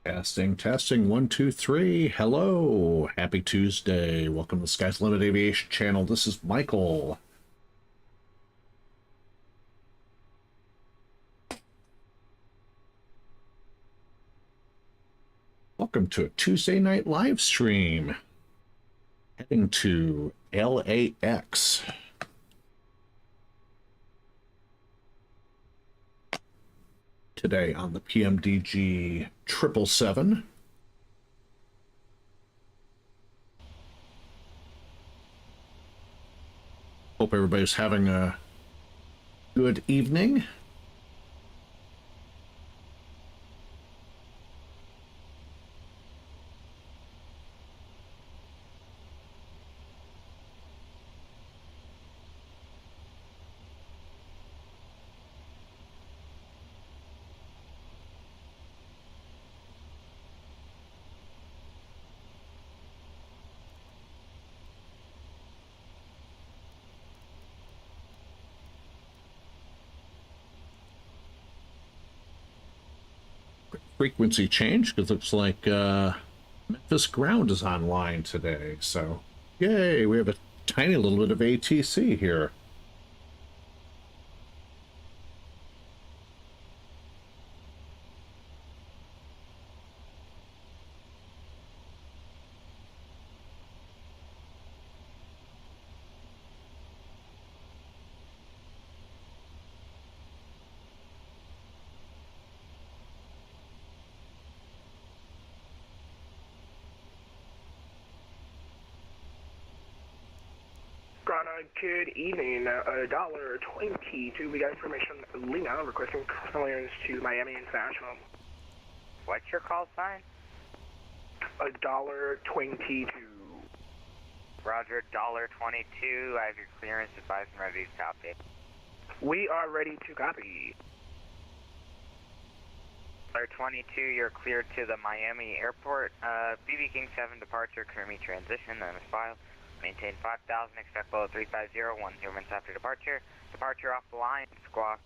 Testing, testing, 1, 2, 3. Hello, happy Tuesday. Welcome to the Sky's Limit Aviation channel. This is Michael. Welcome to a Tuesday night live stream. Heading to LAX. Today on the PMDG 777. Hope everybody's having a good evening. Frequency change because it looks like Memphis ground is online today, so yay, we have a tiny little bit of ATC here. Good evening. $1.22. We got information. Lena requesting clearance to Miami International. What's your call sign? $1.22. Roger, $1.22. I have your clearance advised and ready to copy. We are ready to copy. $1.22, you're cleared to the Miami airport. BB King 7 departure, KMEM transition, then is filed. Maintain 5,000, expect below 350, 10 minutes after departure. Departure off the line, squawk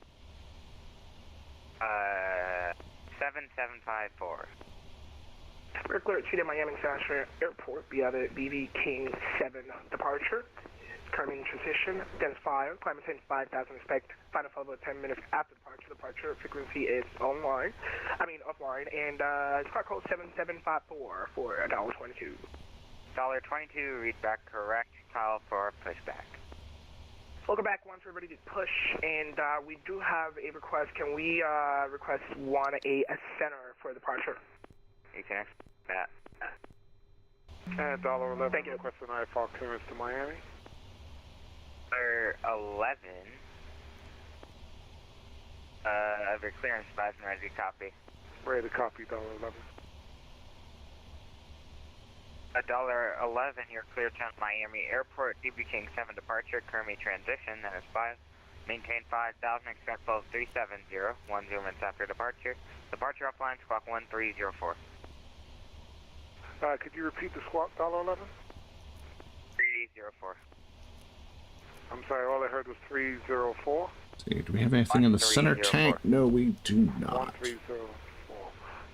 7754. We're cleared to the Miami International Airport via the BB King 7 departure. KMEM transition, then file. Climb maintain 5,000, expect final follow 10 minutes after departure. Departure frequency is offline, and squawk code 7754 for $1.22. $1.22, read back correct, call for pushback. Welcome back once we're ready to push, and we do have a request. Can we request a center for departure? You can expect that. $11, thank you. Request an IFR clearance to Miami. $11. I have your clearance advised and ready to copy. Ready to copy, $11. $1.11, you're clear to Miami Airport, BB King 7 departure, KMEM transition, that is 5. Maintain 5,000, expect both 370, 10 minutes after departure. Departure offline, squawk 1304. Could you repeat the squawk, $11? 304. I'm sorry, all I heard was 304. See, do we have anything in the center tank? No, we do not. 1304.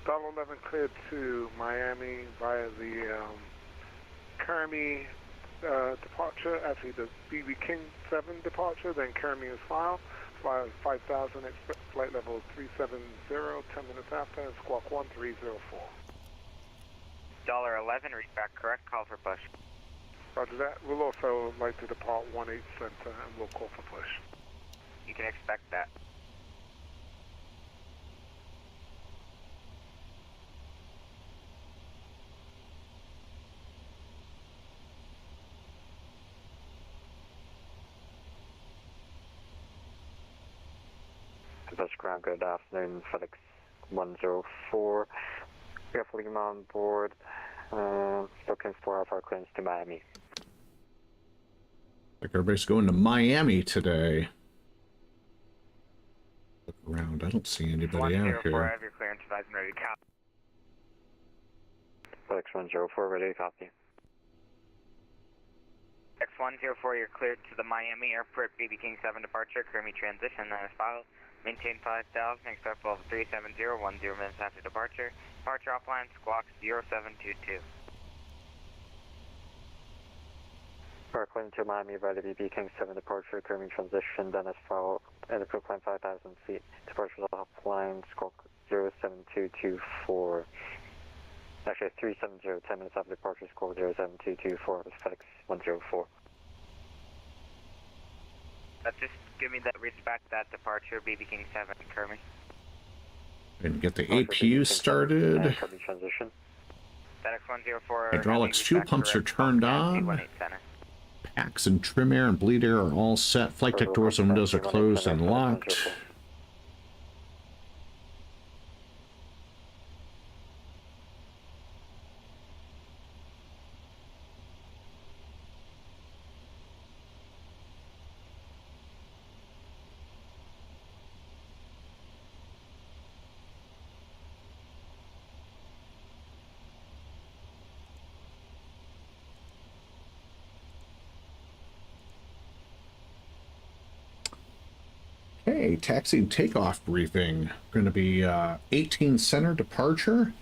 $11 cleared to Miami via the KMEM departure, actually the BB King 7 departure, then KMEM is filed. Flight 5,000, expect flight level 370, 10 minutes after, squawk 1304. $11, read back correct, call for push. Roger that. We'll also like to depart 18 center and we'll call for push. You can expect that. That's ground, good afternoon, FedEx 104. We have Lima on board, looking for our clearance to Miami. Like everybody's going to Miami today. Look around, I don't see anybody out 104, I here. have your clearance advised and ready to copy. FedEx 104, ready to copy. X104, you're cleared to the Miami Airport, BB King 7 departure, KMEM transition, that is filed. Maintain 5,000, expect level 370, 10 minutes after departure. Departure offline, squawk 0722. Parkland to Miami by the BB King 7 departure, current transition, then as follow, and approach climb 5,000 feet. Departure offline, squawk 07224. Actually, 370, 10 minutes after departure, squawk 07224, FedEx 104. Just give me that, respect that departure, BB King 7, Kermit. And get the APU started. Transition. FedEx 104. Hydraulics fuel pumps are turned on. Packs and trim air and bleed air are all set. Flight deck doors and windows are closed and locked. Okay, taxi and takeoff briefing. Going to be 18 center departure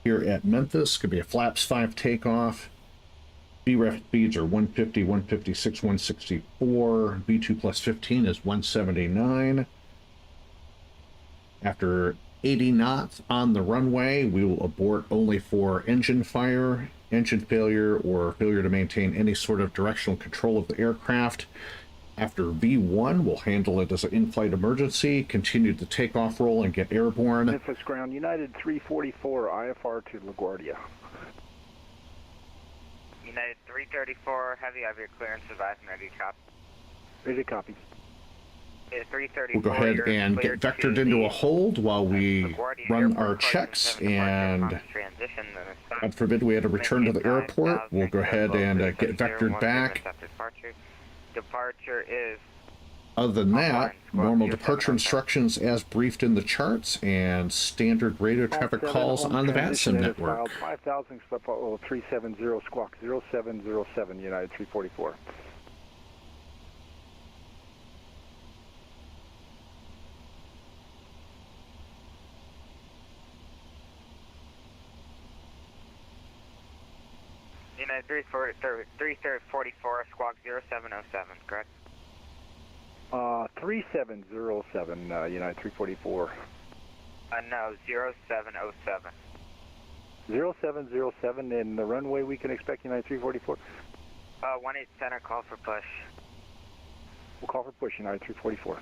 here at Memphis. Going to be a flaps 5 takeoff. VREF speeds are 150, 156, 164. V2 plus 15 is 179. After 80 knots on the runway, we will abort only for engine fire, engine failure, or failure to maintain any sort of directional control of the aircraft. After V1, we'll handle it as an in-flight emergency, continue the takeoff roll, and get airborne. Memphis ground, United 344, IFR to LaGuardia. United 334, heavy, I have your clearance advised, ready to copy. Ready to copy. 334, We'll go ahead and get vectored into a hold while we run our checks, and God forbid we had to return to the airport. We'll go ahead and get vectored back. Departure is... Other than that, normal departure instructions as briefed in the charts, and standard radio traffic calls on the VATSIM network. 5,000, expect level 370, squawk 0707, United 344. United 344, squawk 0707, correct? 3707, United 344. No, 0707. 0707, and the runway we can expect United 344? 18 center, call for push. We'll call for push, United 344.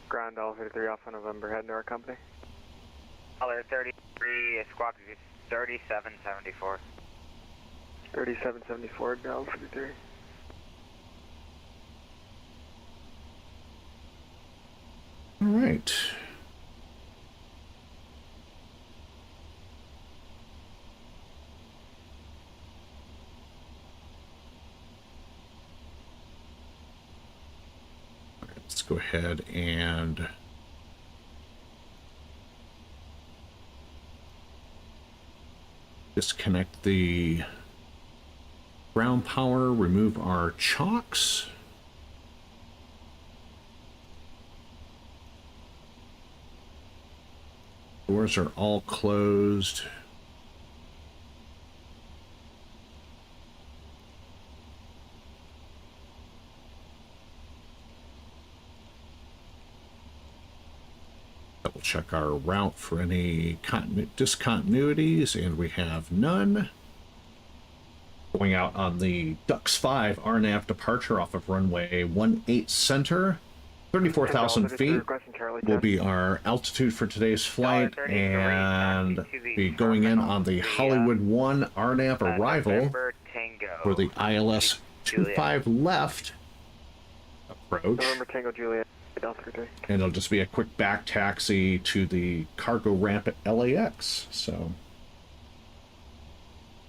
Ground elevator 3 Alpha November, heading to our company. Elevator 33, squawk 3774. 3774, down 33. All right. Let's go ahead and disconnect the ground power, remove our chocks. Doors are all closed. Double check our route for any discontinuities, and we have none. Going out on the Dux 5 RNAV departure off of runway 18 center. 34,000 feet will be our altitude for today's flight, and be going in on the Hollywood 1 RNAV arrival for the ILS 25 left approach. November Tango Juliet, And it'll just be a quick back taxi to the cargo ramp at LAX. So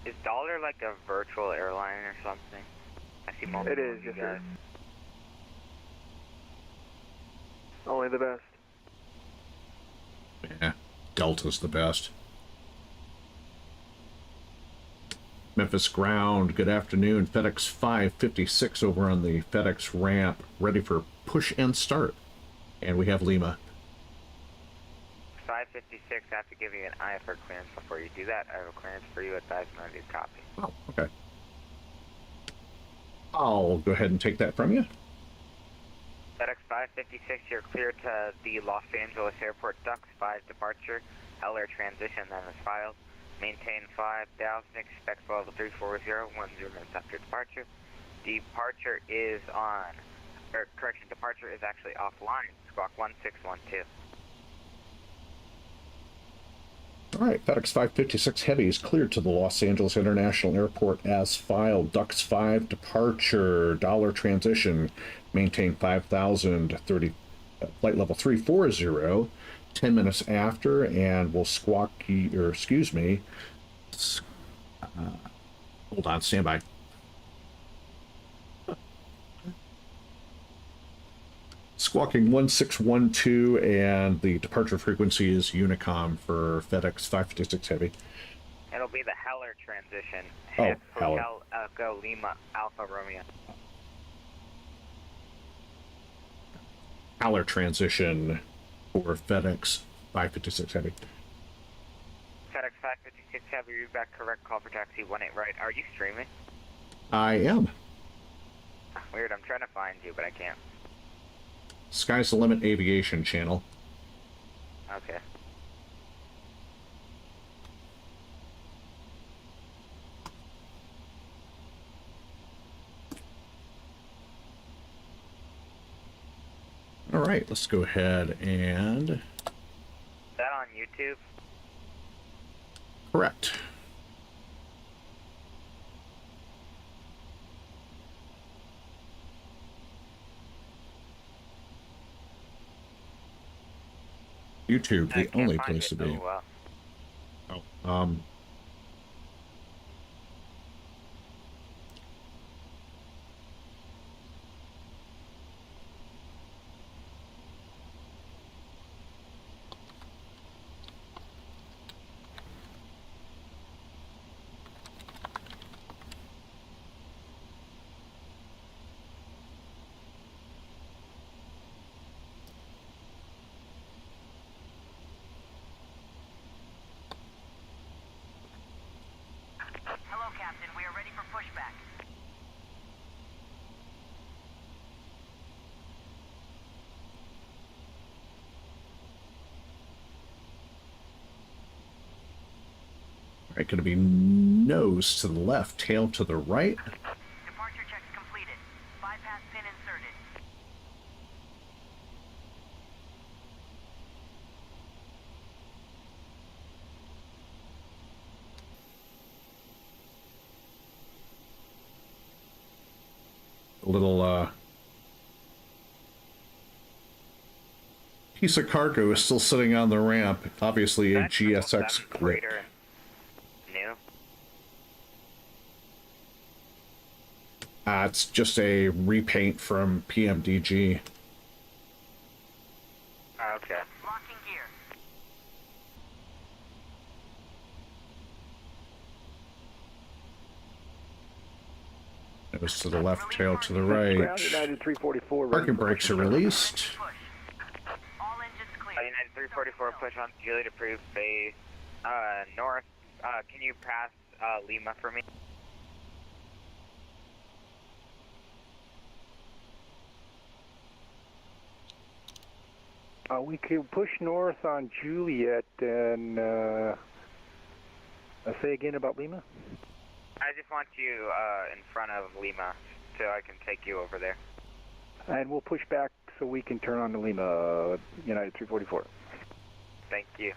is Dollar like a virtual airline or something? I see multiple It is, of you yes, sir. guys. Only the best. Yeah, Delta's the best. Memphis ground, good afternoon. FedEx 556 over on the FedEx ramp, ready for push and start. And we have Lima. 556, I have to give you an IFR clearance before you do that. I have a clearance for you, advise me on these copy. Oh, okay. I'll go ahead and take that from you. FedEx 556, you're clear to the Los Angeles Airport Ducks 5 departure. HELAR transition then is filed. Maintain 5,000, expect level 340, 10 minutes after departure. Departure is on, or correction, departure is actually offline. Squawk 1612. All right, FedEx 556 Heavy is cleared to the Los Angeles International Airport as filed. Ducks 5 departure, dollar transition, maintain 5,000, 30, flight level 340, 10 minutes after, and we'll squawk, or excuse me, hold on, standby. Squawking 1612, and the departure frequency is Unicom for FedEx 556 Heavy. It'll be the HELAR transition. Oh, Hotel Echo Lima Alpha Romeo. HELAR transition for FedEx 556 Heavy. FedEx 556 Heavy, read back correct, call for taxi 18 right. Are you streaming? I am. Weird, I'm trying to find you, but I can't. Sky's the Limit Aviation channel. Okay. All right, let's go ahead and... Is that on YouTube? Correct. YouTube, I the can't only find place to it. be. Oh, well. Oh, Hello, Captain. We are ready for pushback. all right, going to be nose to the left, tail to the right. Departure checks completed. Bypass pin inserted. A little piece of cargo is still sitting on the ramp. Obviously, a That's GSX the grip. freighter new. It's just a repaint from PMDG. Okay. Locking gear. Nose to the left, tail to the right. Ground United 344. ready Parking for brakes are push. Push. released. All engines clear. United 344, push on Juliet approved phase north. Can you pass Lima for me? We could push north on Juliet and say again about Lima. I just want you in front of Lima so I can take you over there. And we'll push back so we can turn on to Lima, United 344. Thank you.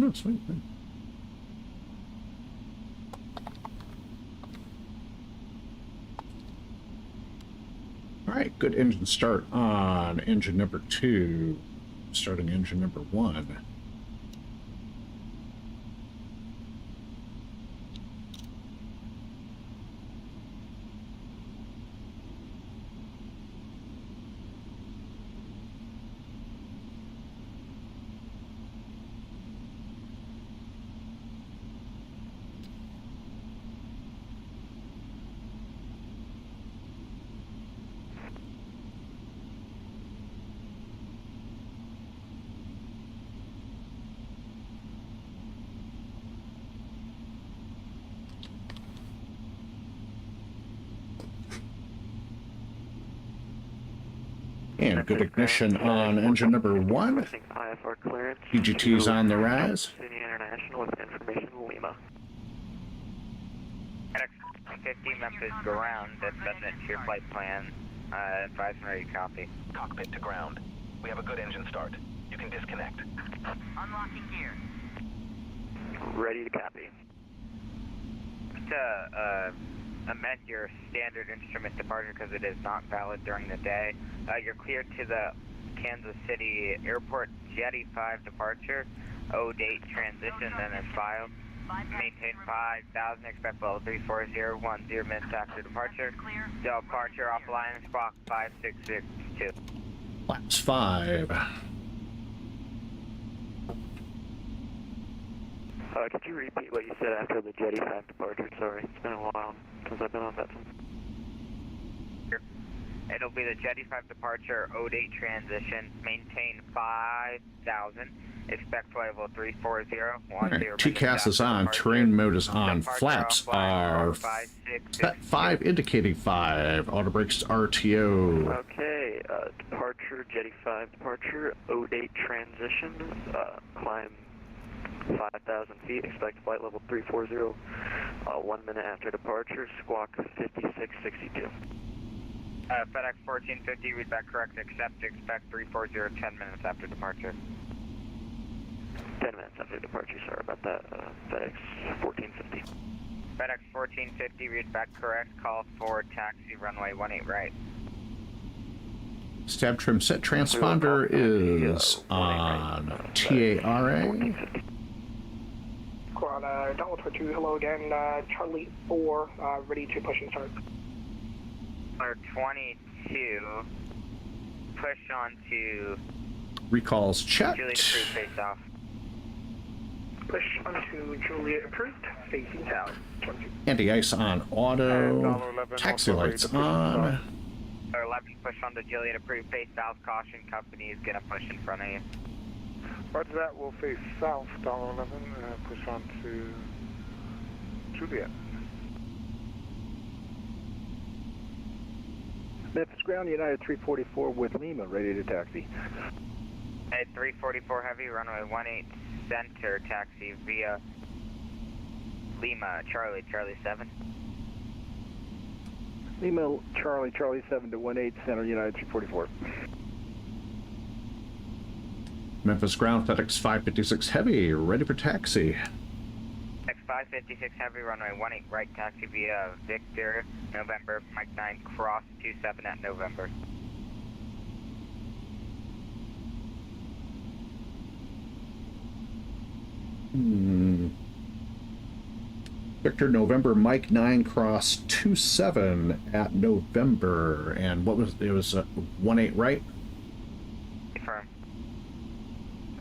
Oh, sweet. All right, good engine start on engine number 2. Starting engine number 1. And good ignition on engine number 1. IFR clearance. PGT's on the rise. City International with information Lima. FedEx 50 Memphis ground. That's to your flight plan. Advise and ready copy. Cockpit to ground. We have a good engine start. You can disconnect. Unlocking gear. Ready to copy. To amend your standard instrument departure because it is not valid during the day. You're cleared to the Kansas City Airport Jetty 5 departure. O date transition, then as filed. Maintain 5,000, expect level 34010 minutes after departure. Departure offline, Spock 5662. Flaps 5. Could you repeat what you said after the Jetty 5 departure? Sorry, it's been a while since I've been on VATSIM. It'll be the Jetty 5 departure, O date transition, maintain 5,000, expect flight level 34010. All right, TCAS is on, terrain mode is on, flaps are set 5 indicating 5, auto brakes RTO. Okay, departure, Jetty 5 departure, O date transition, climb 5,000 feet, expect flight level 340, 1 minute after departure, squawk 5662. FedEx 1450, read back correct, accept, expect 340, 10 minutes after departure. 10 minutes after departure, sorry about that, FedEx 1450. FedEx 1450, read back correct, call for taxi, runway 18 right. Stab trim set transponder is on TARA. Quad, Donald 22, hello again, Charlie 4, ready to push and start. 22, push on to Recalls checked. Juliet approved face off. Push onto Juliet approved, facing south, 22. Anti-ice on auto. Taxi lights on. 11, push on to Juliet approved face south, caution, company is gonna push in front of you. Roger that, we'll face south, $11, push on to Juliet. Memphis ground, United 344 with Lima, ready to taxi. At 344 heavy, runway 18 center, taxi via Lima, Charlie 7. Lima, Charlie 7 to 18 center, United 344. Memphis ground, FedEx 556 heavy, ready for taxi. X556 heavy, runway 18 right, taxi via Victor, November, Mike 9, cross 27 at November. Victor, November, Mike 9, cross 27 at November. And what was it? Was 18 right? Confirm.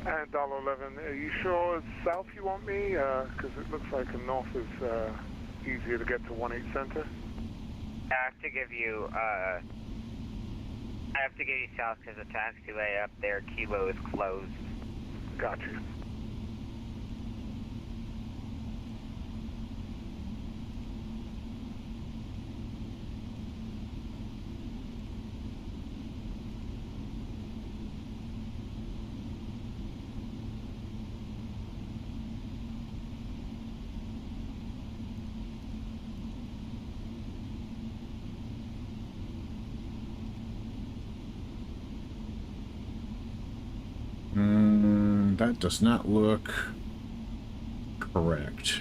And $11, are you sure it's south you want me? Because it looks like a north is easier to get to 18 center. I have to give you south because the taxiway up there, Kilo, is closed. Got you. That does not look Correct.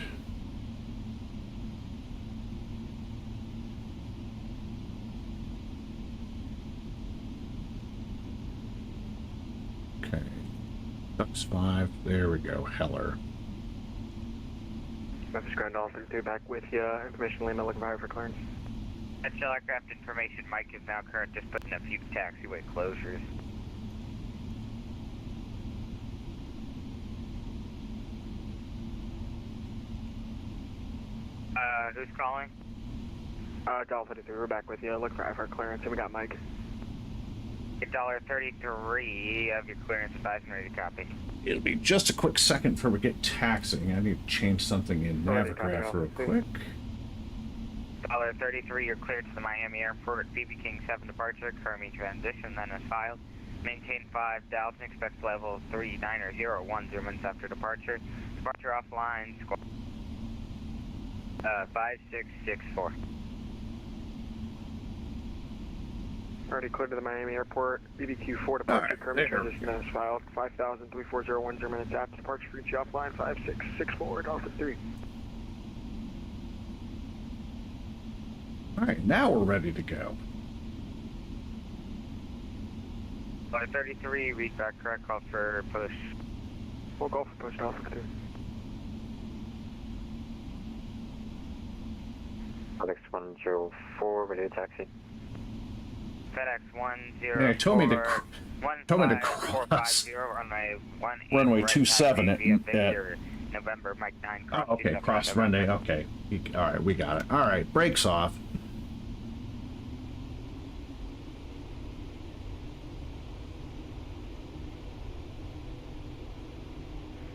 Okay. Ducks 5. There we go. HELAR. Memphis Ground All 32 back with you. Information Lima looking for clearance. That's shell aircraft information. Mike is now current, just putting a few taxiway closures. Who's calling? Dolphin 33, we're back with you. Look for IFR clearance, and we got Mike. $33 of your clearance advised and ready to copy. It'll be just a quick second before we get taxing. I need to change something in Navigraph real quick. $33, you're cleared to the Miami Airport. BB King 7 departure, Kermy transition, then as filed. Maintain 5 Dalton, expect level 39010 minutes after departure. Departure offline, squawk 5664. Already cleared to the Miami Airport. BBQ4 departure, Kermy transition, then as filed. 5,000, 34010 minutes after departure, reach you offline, 5664, Dolphin 3. All right, now we're ready to go. 33, read back correct, call for push. We'll go for push, Dolphin 2. FedEx 104, ready to taxi. FedEx 10. Yeah, told me to cross runway 27 at November, Mike 9. Oh, okay, cross runway. Okay, all right, we got it. All right, brakes off.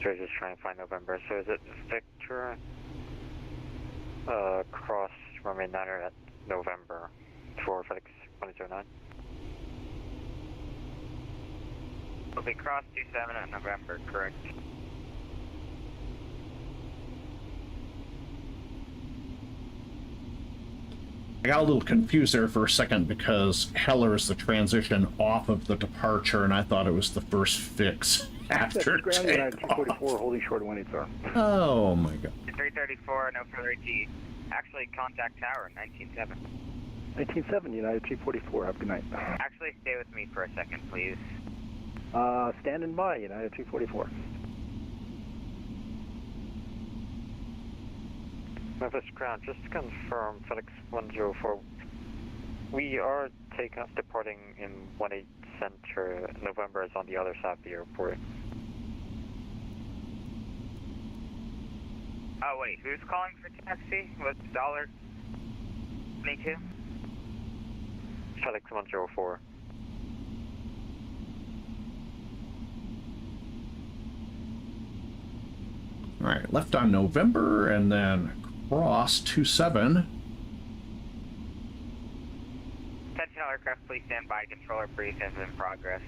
So just trying to find November. So is it Victor? Cross runway 9 at November for FedEx 109. Will be cross 27 at November, correct? I got a little confused there for a second because HELAR is the transition off of the departure, and I thought it was the first fix after Ground United takeoff. 244, holding short 18, sir. Oh my god. 334, no further AT. Actually, contact tower, 19.7. 19.7, United 244, have a good night. Actually, stay with me for a second, please. Standing by, United 244. Memphis Ground, just to confirm, FedEx 104, we are departing in 18 Center. November is on the other side of the airport. Oh, wait, who's calling for taxi? What's $22? FedEx 104. All right, left on November and then cross 27. Attention all aircraft, please stand by. Controller brief is in progress.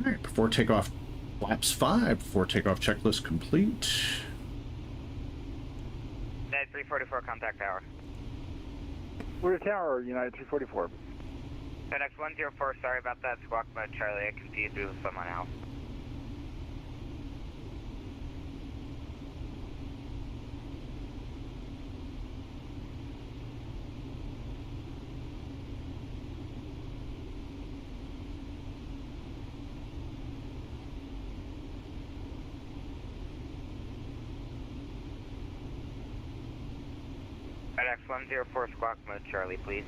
All right, before takeoff, flaps 5. Before takeoff, checklist complete. United 344, contact tower. We're at tower, United 344. FedEx 104, sorry about that. Squawk mode, Charlie. I confused you with someone else. FedEx 104 squawk mode Charlie, please.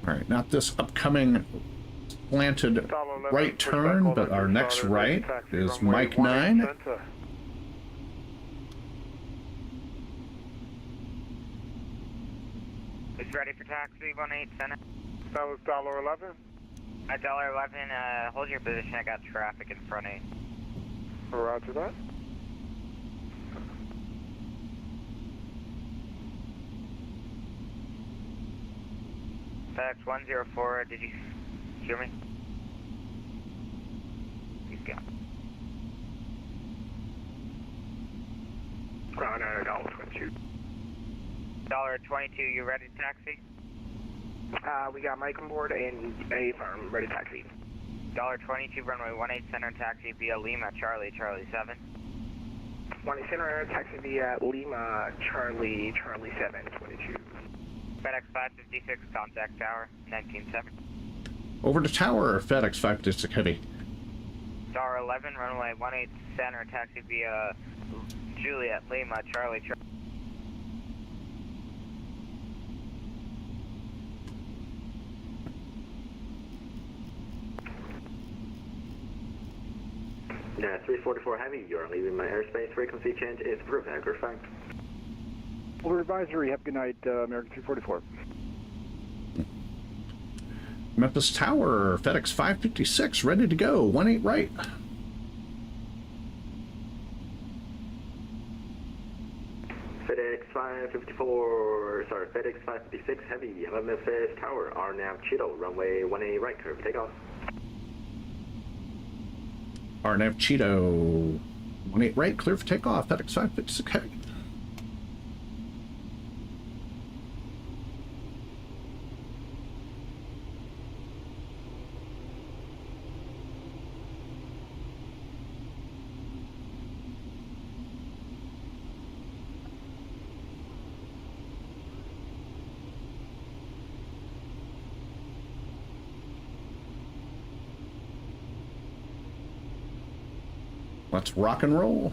All right, not this upcoming slanted right turn, but our next right is Mike 9. It's ready for taxi, 18 center. That was $11. At $11, hold your position, I got traffic in front of you. Roger that. FedEx 104, did you hear me? He's gone. Ground $22. $22, you ready to taxi? We got Mike on board and a firm ready to taxi. $22, runway 18 center, taxi via Lima, Charlie 7. 18 center, taxi via Lima, Charlie 722. FedEx 556, contact tower, 197. Over to tower, FedEx 556 Heavy. $11, runway 18 center, taxi via Juliet, Lima, Charlie. Yeah, 344 Heavy, you're leaving my airspace. Frequency change is approved. Fine. Over advisory. Have a good night, American 344. Memphis Tower, FedEx 556, ready to go. 18 right. FedEx 554, sorry, FedEx 556 Heavy, Memphis Tower, RNAV Cheeto, runway 18 right, curve takeoff. RNAV Cheeto, 18 right, clear for takeoff. FedEx 556 Heavy. Let's rock and roll.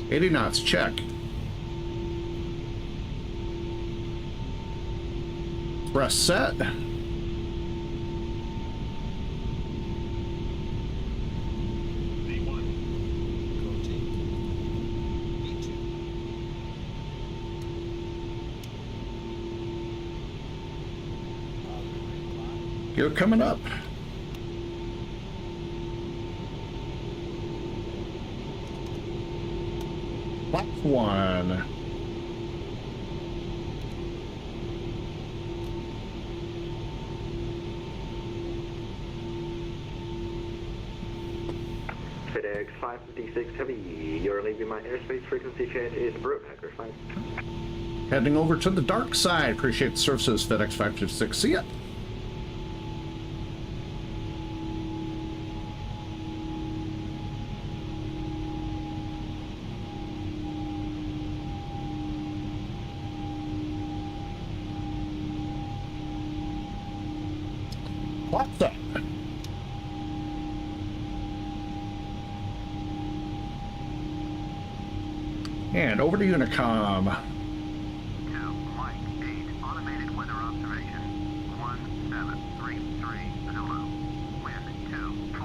$80 check. Press set. You're coming up. Last one. FedEx 556 Heavy, you're leaving my airspace. Frequency change is approved. Fine. Heading over to the dark side. Appreciate the services, FedEx 556. See ya. What the? And over to Unicom. To Mike 8, automated weather observation. 1733 Zulu. Wind 2-4.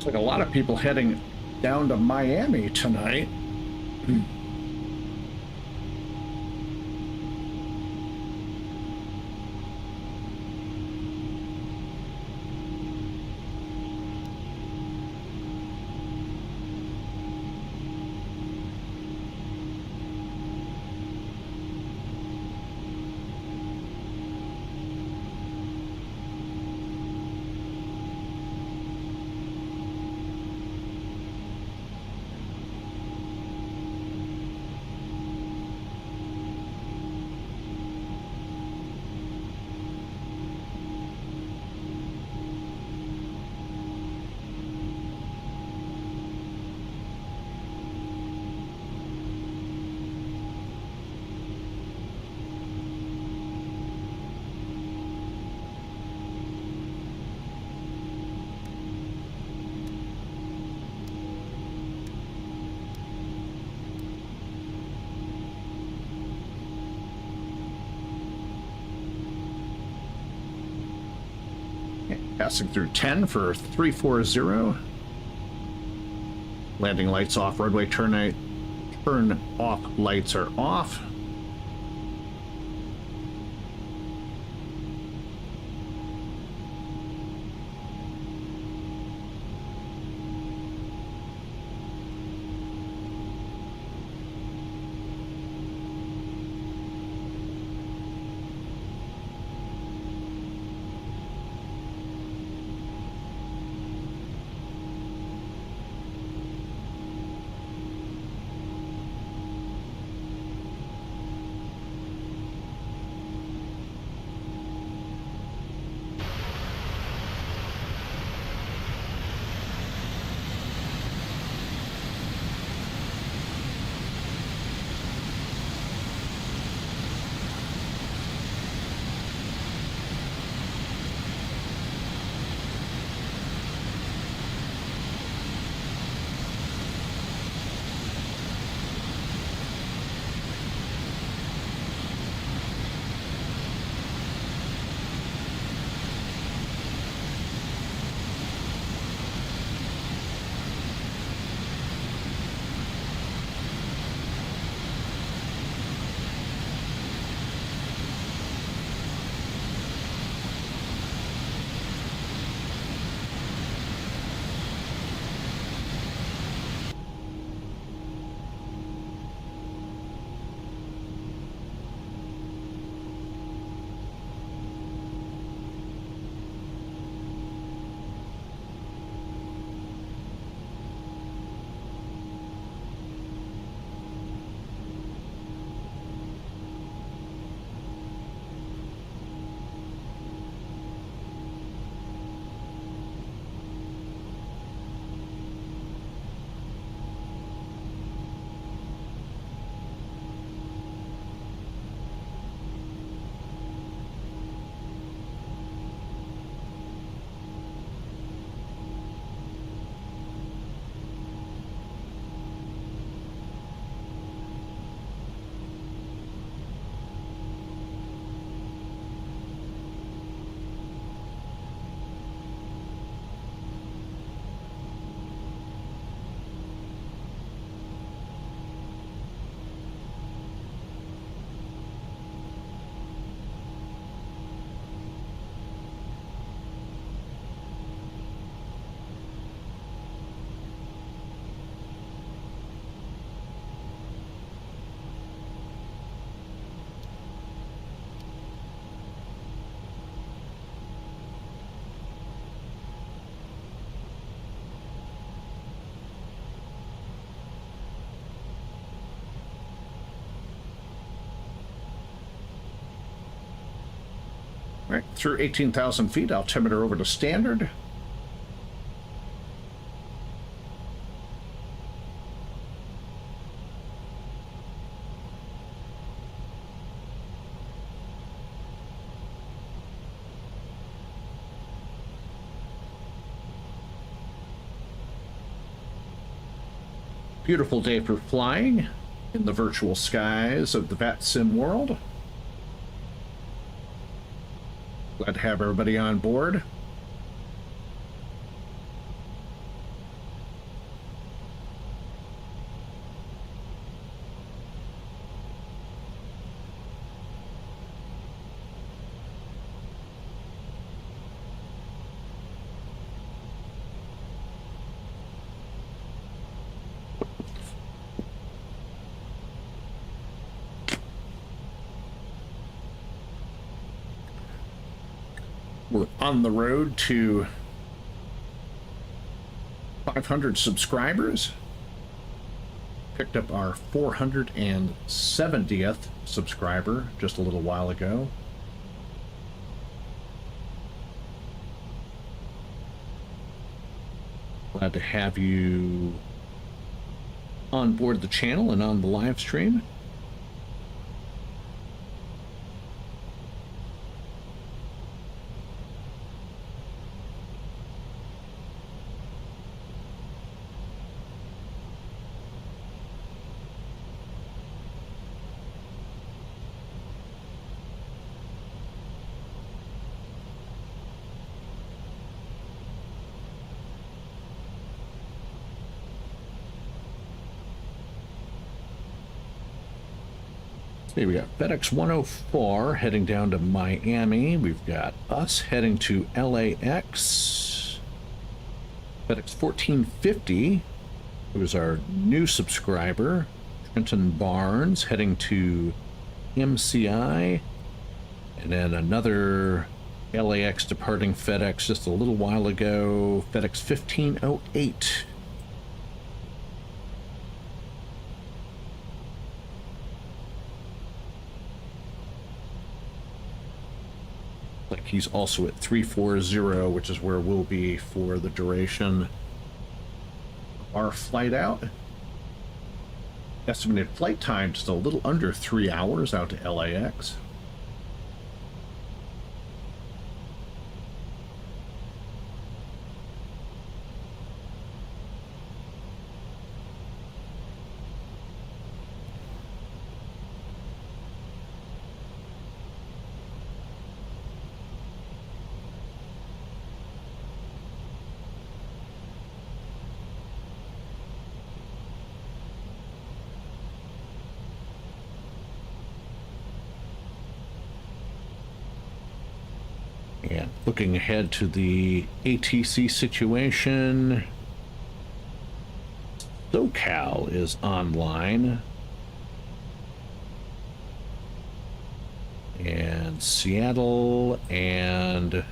Looks like a lot of people heading down to Miami tonight. Passing through 10 for 340. Landing lights off, roadway turn off lights are off. Right, through 18,000 feet, altimeter over to standard. Beautiful day for flying in the virtual skies of the VATSIM world. Glad to have everybody on board. We're on the road to 500 subscribers. Picked up our 470th subscriber just a little while ago. Glad to have you on board the channel and on the live stream. See, we got FedEx 104 heading down to Miami. We've got us heading to LAX. FedEx 1450, who's our new subscriber. Trenton Barnes heading to MCI. And then another LAX departing FedEx just a little while ago. FedEx 1508. Like he's also at 340, which is where we'll be for the duration of our flight out. Estimated flight time just a little under 3 hours out to LAX. And looking ahead to the ATC situation, SoCal is online. And Seattle and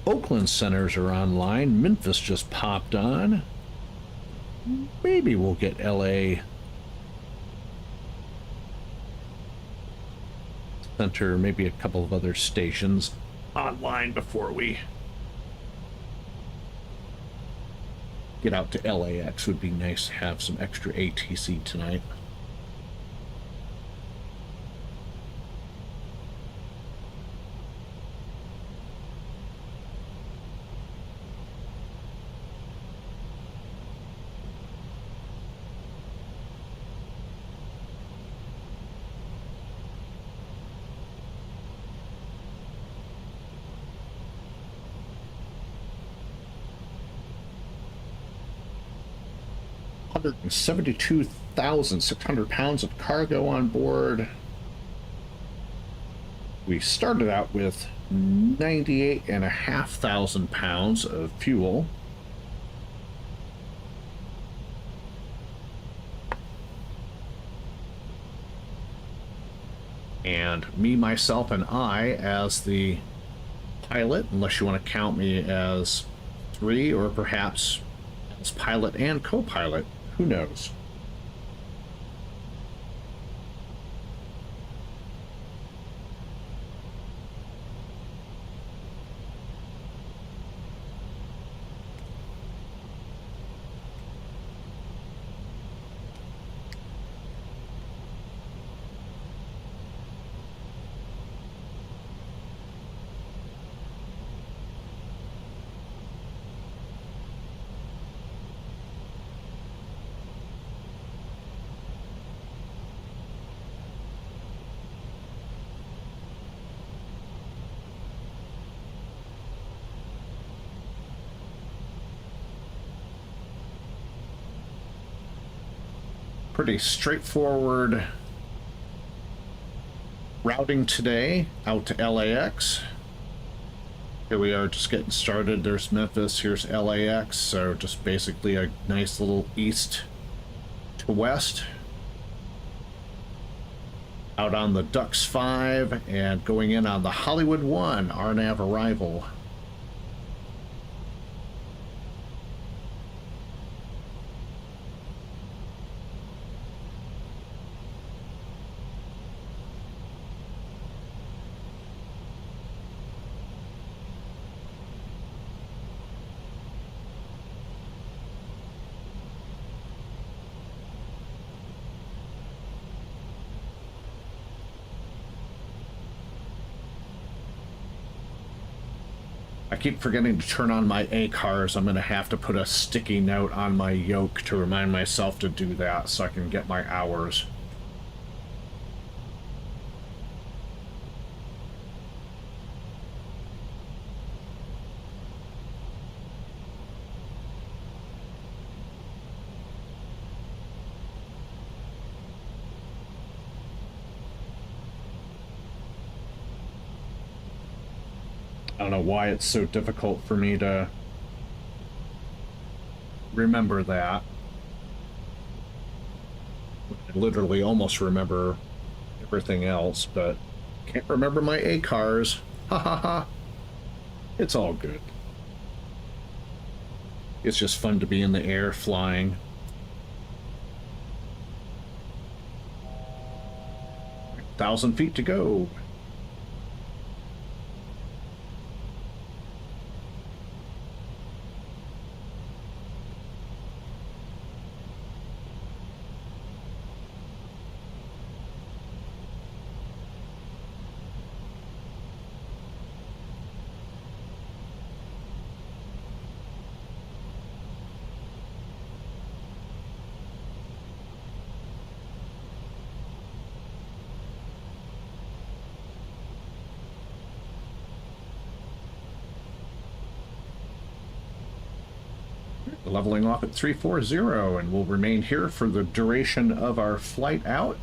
Oakland centers are online. Memphis just popped on. Maybe we'll get LA Center, maybe a couple of other stations online before we get out to LAX. Would be nice to have some extra ATC tonight. And 72,600 pounds of cargo on board. We started out with 98,500 pounds of fuel. And me, myself, and I as the pilot, unless you want to count me as 3 or perhaps as pilot and co-pilot. Who knows? Pretty straightforward routing today out to LAX. Here we are just getting started. There's Memphis, here's LAX, so just basically a nice little east to to west. Out on the Ducks 5 and going in on the Hollywood 1, RNAV arrival. I keep forgetting to turn on my ACARs. I'm going to have to put a sticky note on my yoke to remind myself to do that so I can get my hours. I don't know why it's so difficult for me to remember that. I literally almost remember everything else, but can't remember my ACARs. Ha ha ha. It's all good. It's just fun to be in the air flying. Thousand feet to go. Leveling off at 340, and we'll remain here for the duration of our flight out.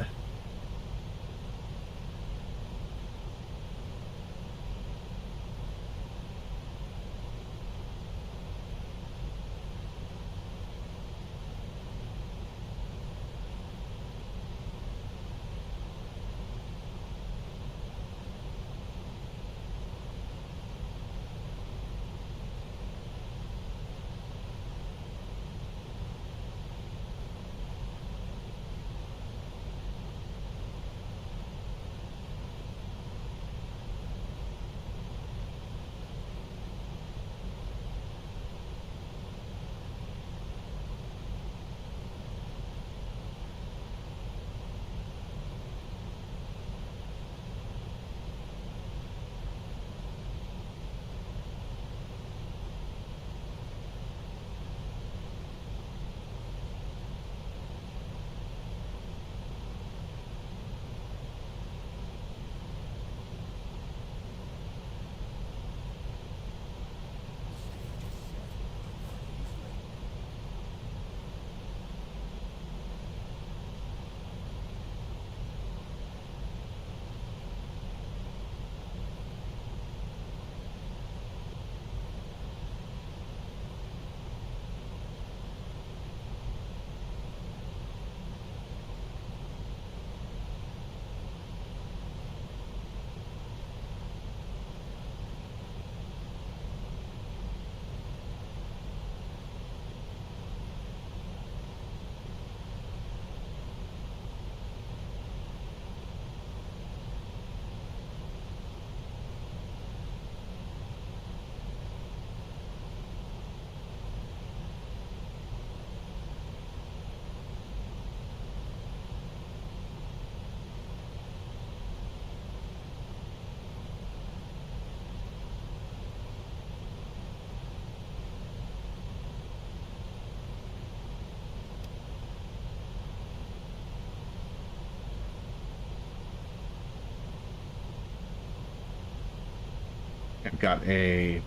I've got a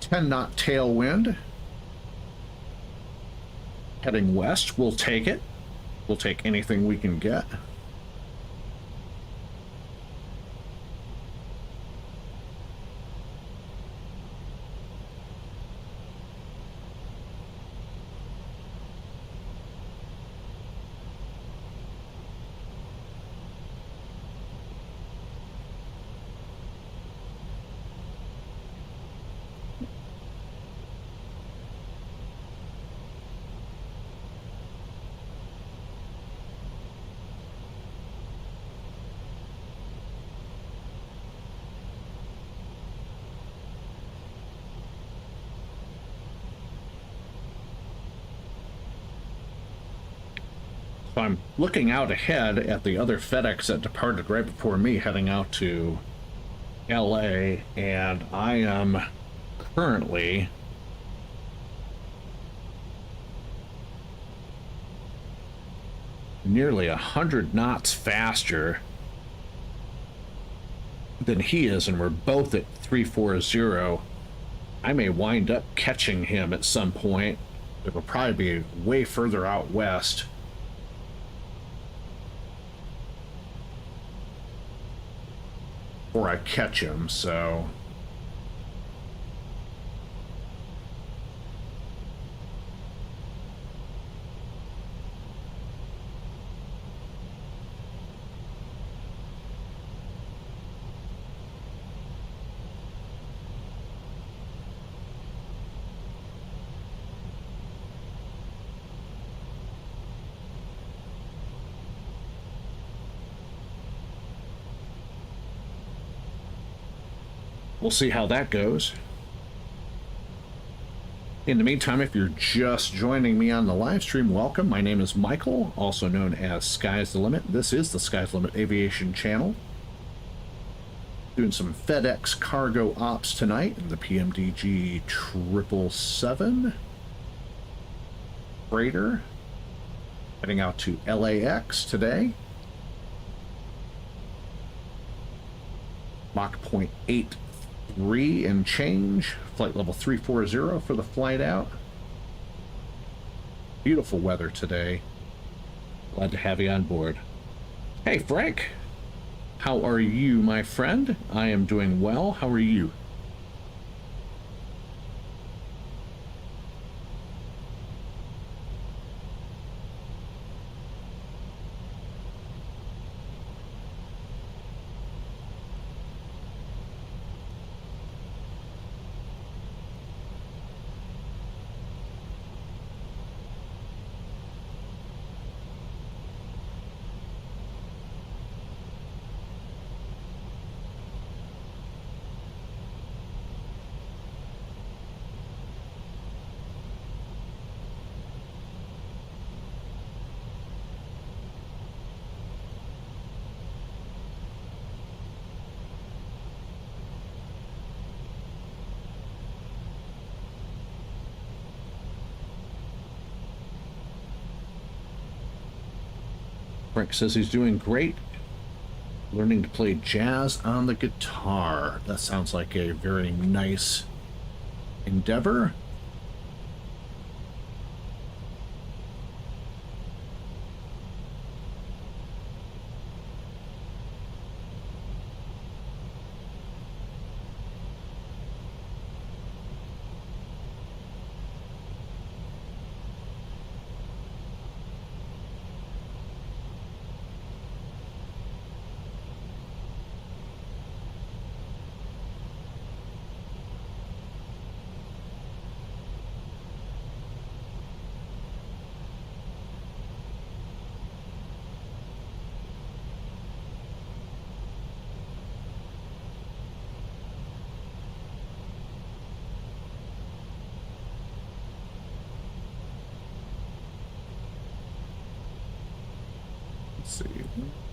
10-knot tailwind heading west. We'll take it. We'll take anything we can get. So I'm looking out ahead at the other FedEx that departed right before me, heading out to LA, and I am currently nearly 100 knots faster than he is, and we're both at 340. I may wind up catching him at some point. It will probably be way further out west. Before I catch him, so we'll see how that goes. In the meantime, if you're just joining me on the live stream, welcome. My name is Michael, also known as Sky's the Limit. This is the Sky's the Limit Aviation channel. Doing some FedEx cargo ops tonight in the PMDG 777 freighter. Heading out to LAX today. Mach 0.83 and change, flight level 340 for the flight out. Beautiful weather today. Glad to have you on board. Hey Frank, how are you, my friend? I am doing well. How are you? Frank says he's doing great, learning to play jazz on the guitar. That sounds like a very nice endeavor. Let's see,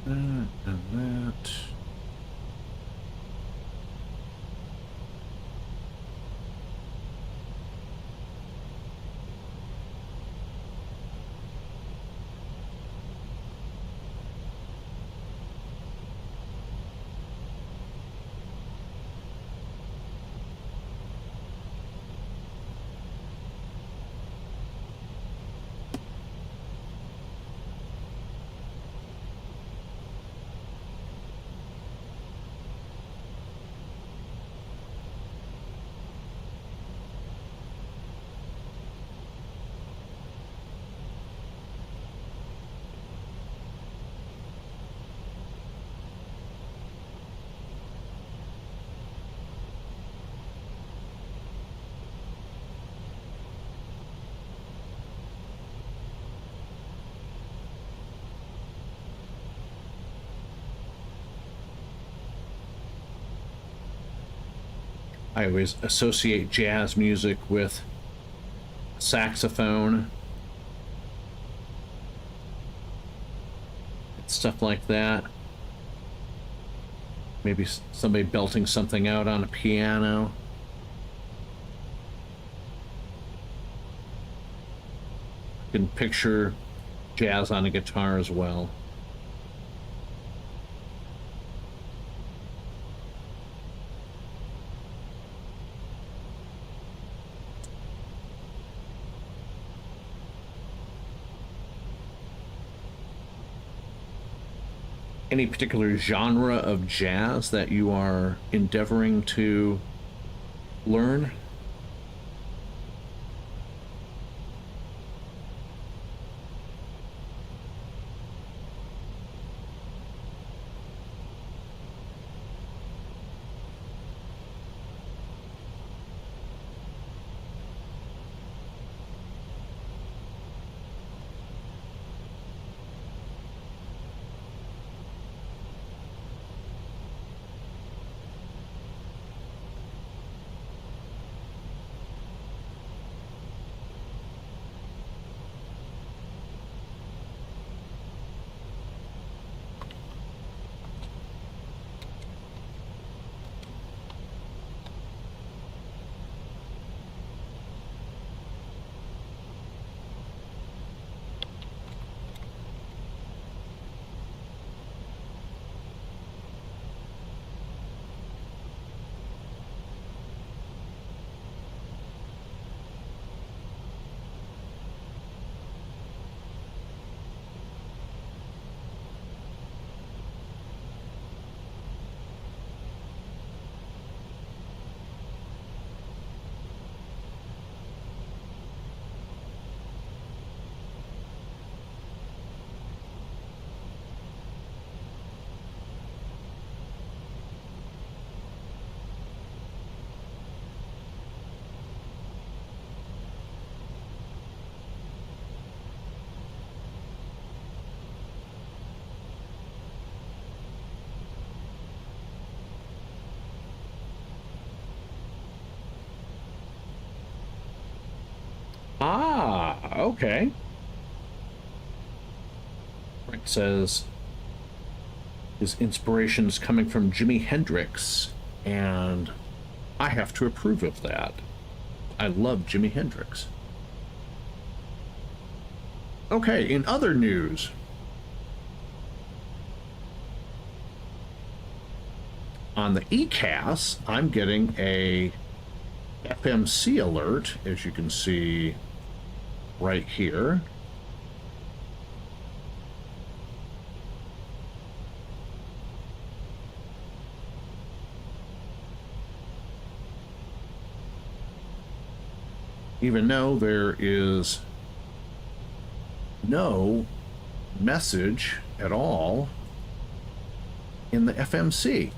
that and that. I always associate jazz music with saxophone. stuff like that. Maybe somebody belting something out on a piano. You can picture jazz on a guitar as well. Any particular genre of jazz that you are endeavoring to learn? Ah, okay. Frank says his inspiration is coming from Jimi Hendrix, and I have to approve of that. I love Jimi Hendrix. Okay, in other news, on the ECAS, I'm getting a FMC alert, as you can see right here. Even though there is no message at all in the FMC.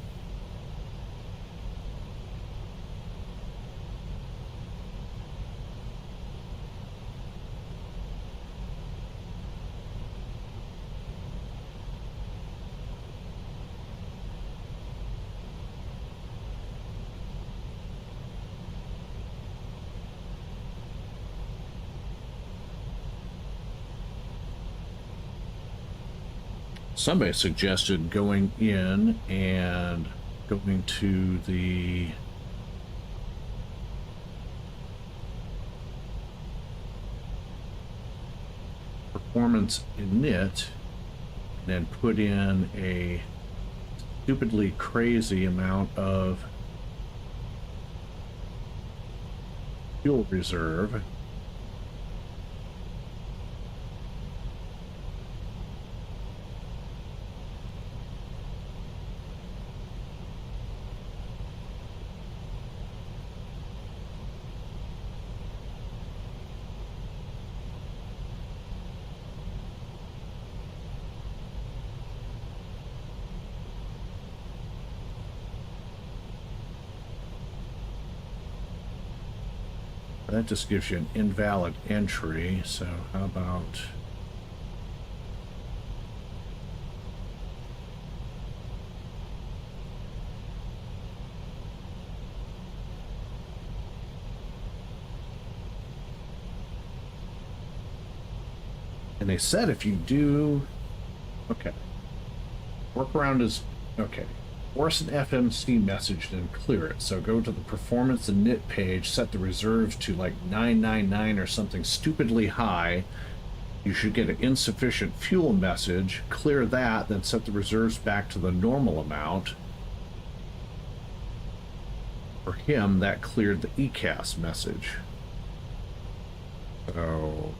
Somebody suggested going in and going to the performance init and then put in a stupidly crazy amount of fuel reserve. That just gives you an invalid entry, so how about... And they said if you do... Okay. Workaround is, okay. Force an FMC message, then clear it. So go to the performance and NIT page, set the reserves to like 999 or something stupidly high. You should get an insufficient fuel message, clear that, then set the reserves back to the normal amount. For him, that cleared the ECAS message. So...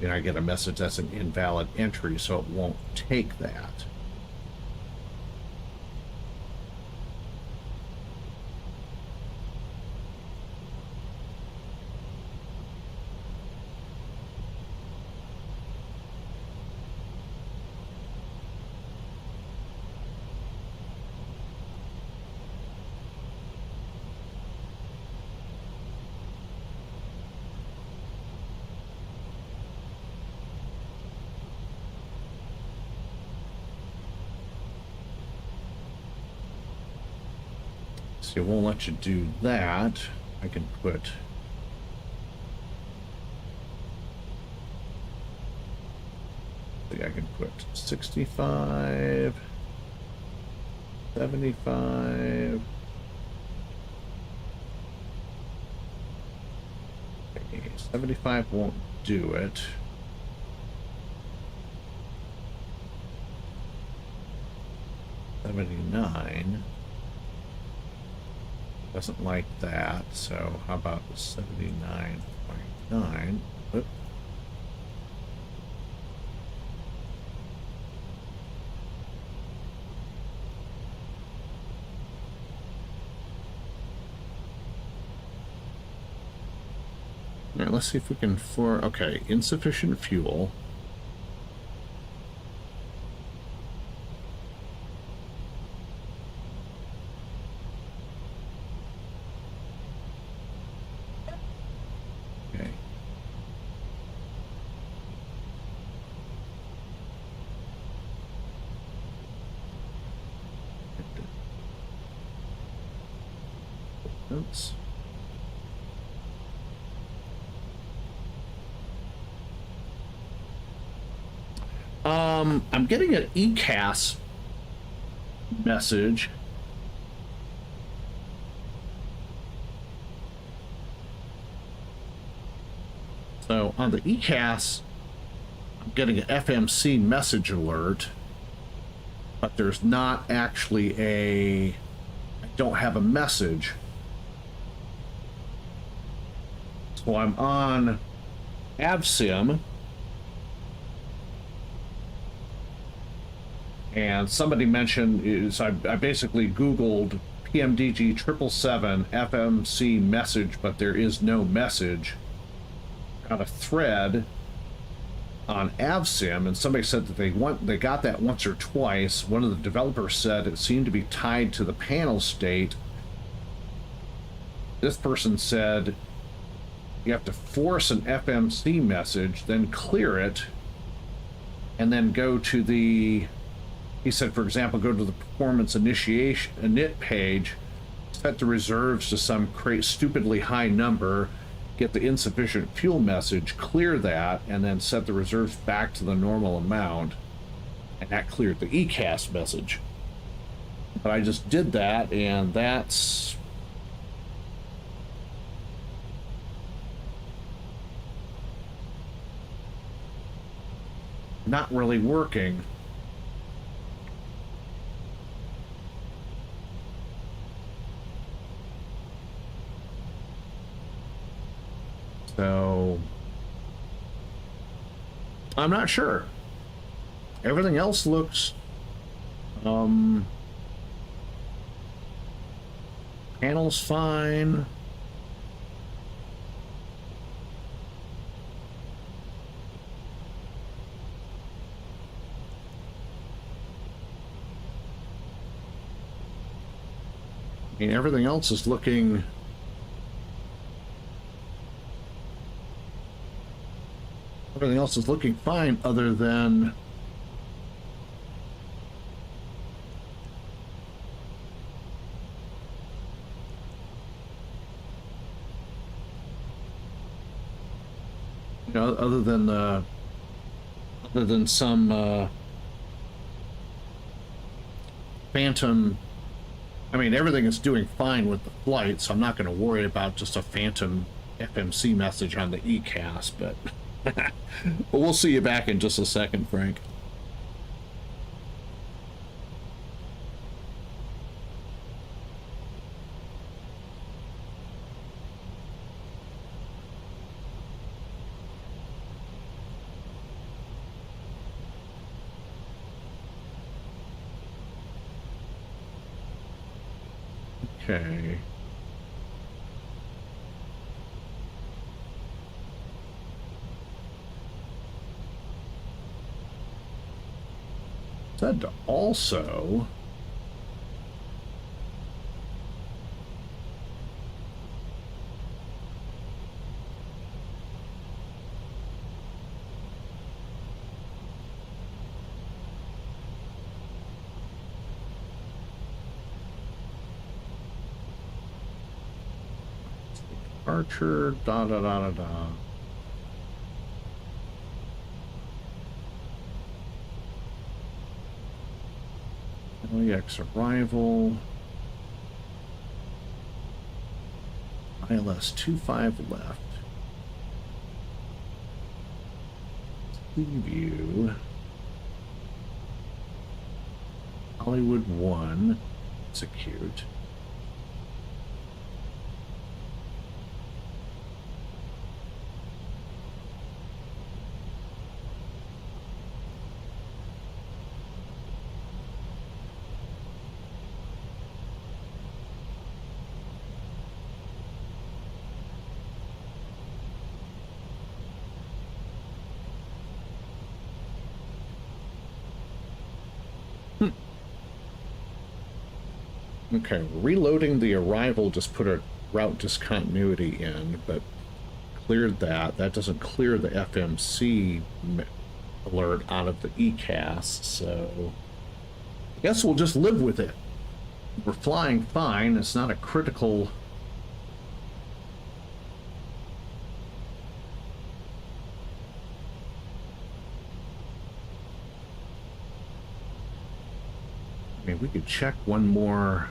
and I get a message that's an invalid entry, so it won't take that. So it won't let you do that. I can put I can put 65, 75. Okay, 75 won't do it. $79 doesn't like that, so how about 79.9? Oop. All right, let's see if we can okay, insufficient fuel. Okay. Oops. I'm getting an ECAS message. So on the ECAS, I'm getting an FMC message alert, but there's not actually I don't have a message. So I'm on AVSIM. And somebody mentioned is I basically Googled PMDG 777 FMC message, but there is no message. Got a thread on AVSIM, and somebody said that they got that once or twice. One of the developers said it seemed to be tied to the panel state. This person said you have to force an FMC message, then clear it, and then go to the... He said, for example, go to the performance initiation init page, set the reserves to some stupidly high number, get the insufficient fuel message, clear that, and then set the reserves back to the normal amount. And that cleared the ECAS message. But I just did that, and that's... not really working. So, I'm not sure. Everything else looks, panel's fine. I mean, everything else is looking... Everything else is looking fine, other than You know, other than some phantom. I mean, everything is doing fine with the flight, so I'm not going to worry about just a phantom FMC message on the ECAS, but but we'll see you back in just a second, Frank. Okay. Said to also departure, da da da da da. LAX arrival. ILS 25 left. Preview. Hollywood 1. Execute. Okay, reloading the arrival just put a route discontinuity in, but cleared that. That doesn't clear the FMC alert out of the ECAS, so I guess we'll just live with it. We're flying fine. It's not a critical... I mean, we could check one more...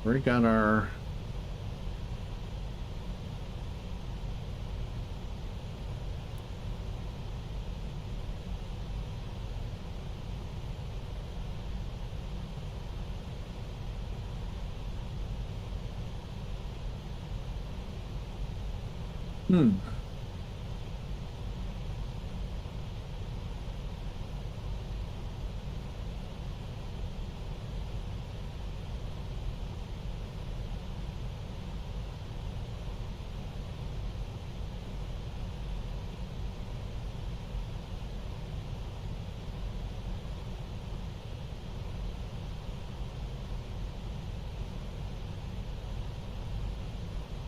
We got our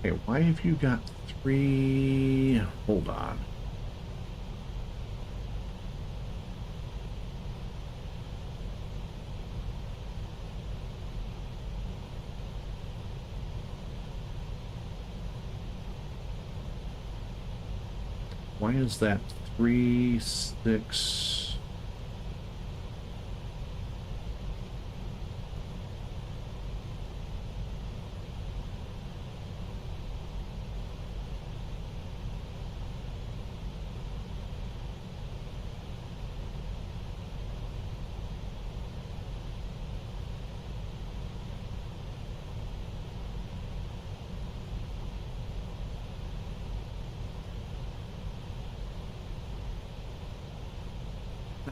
Okay, why have you got 3? Hold on. Why is that 3, 6?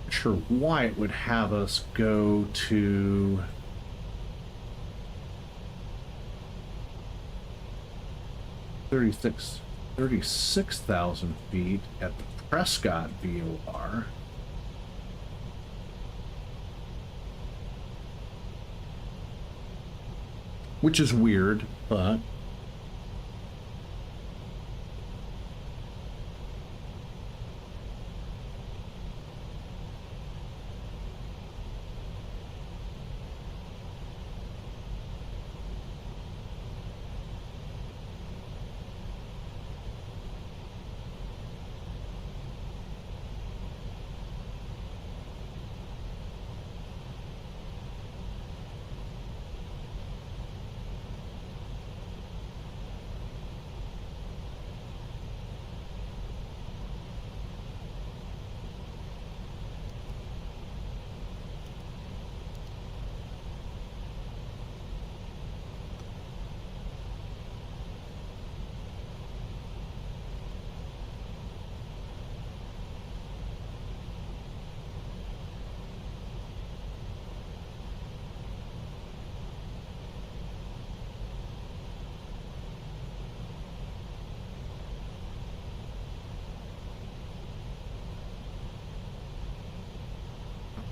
Sure why it would have us go to $36 36,000 feet at the Prescott VOR. Which is weird, but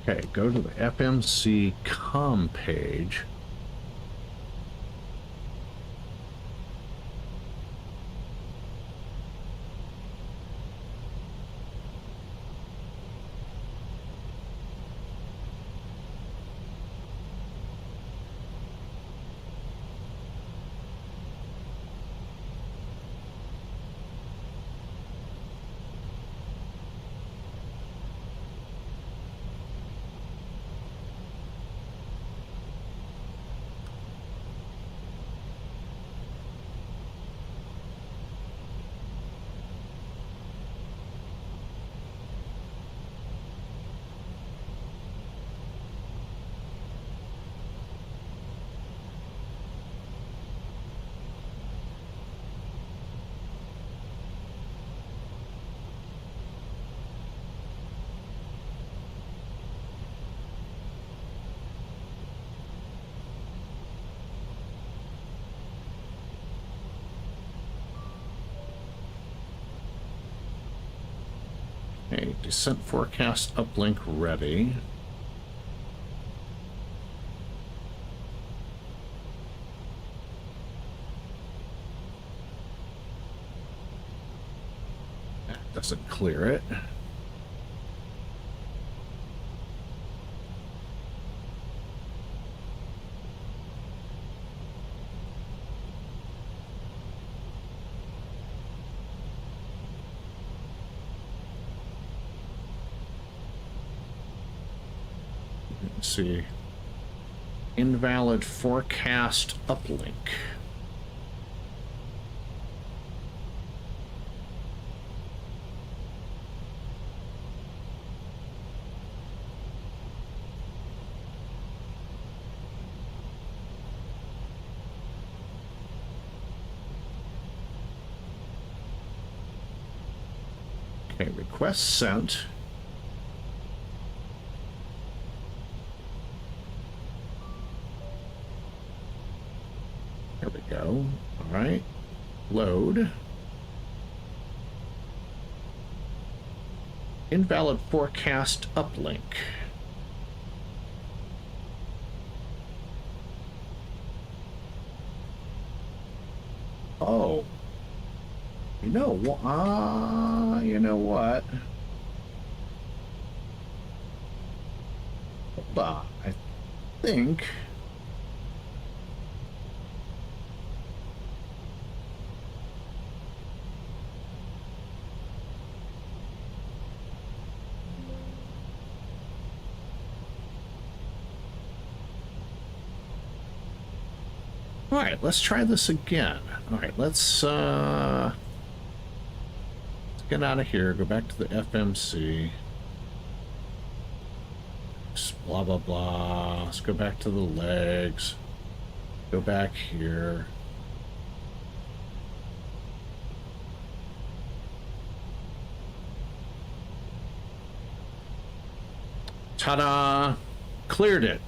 okay, go to the FMC com page. Okay, descent forecast uplink ready. That doesn't clear it. Let's see. Invalid forecast uplink. Okay, request sent. There we go. All right. Load. Invalid forecast uplink. Oh. You know what? You know what? Hold on. I think. All right, let's try this again. All right, let's get out of here, go back to the FMC. Blah, blah, blah. Let's go back to the legs. Go back here. Ta-da! Cleared it.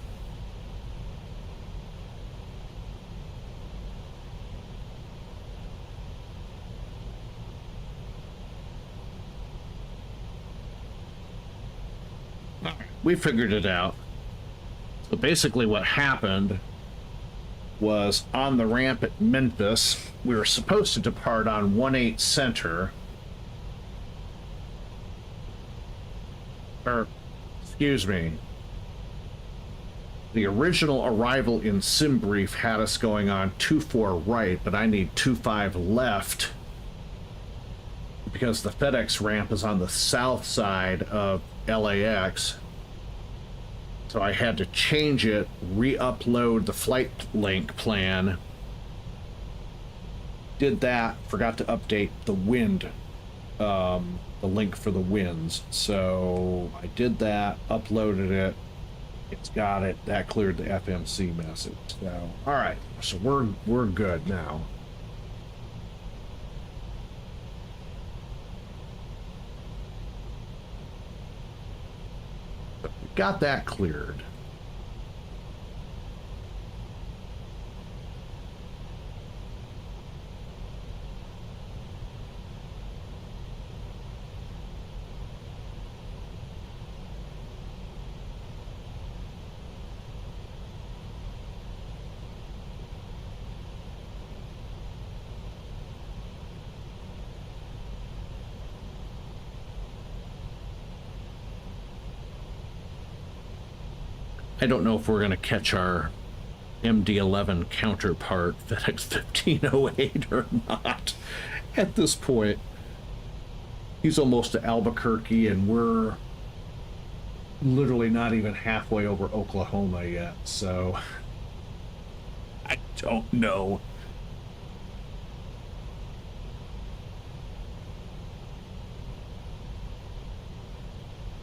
we figured it out. So basically what happened was on the ramp at Memphis, we were supposed to depart on 18 center. Or, excuse me. The original arrival in SimBrief had us going on 24 right, but I need 25 left because the FedEx ramp is on the south side of LAX. So I had to change it, re-upload the flight link plan. Did that, forgot to update the wind, the link for the winds. So I did that, uploaded it. It's got it. That cleared the FMC message. So, all right. So we're good now. Got that cleared. I don't know if we're going to catch our MD-11 counterpart FedEx 1508 or not at this point. He's almost to Albuquerque and we're literally not even halfway over Oklahoma yet, so I don't know.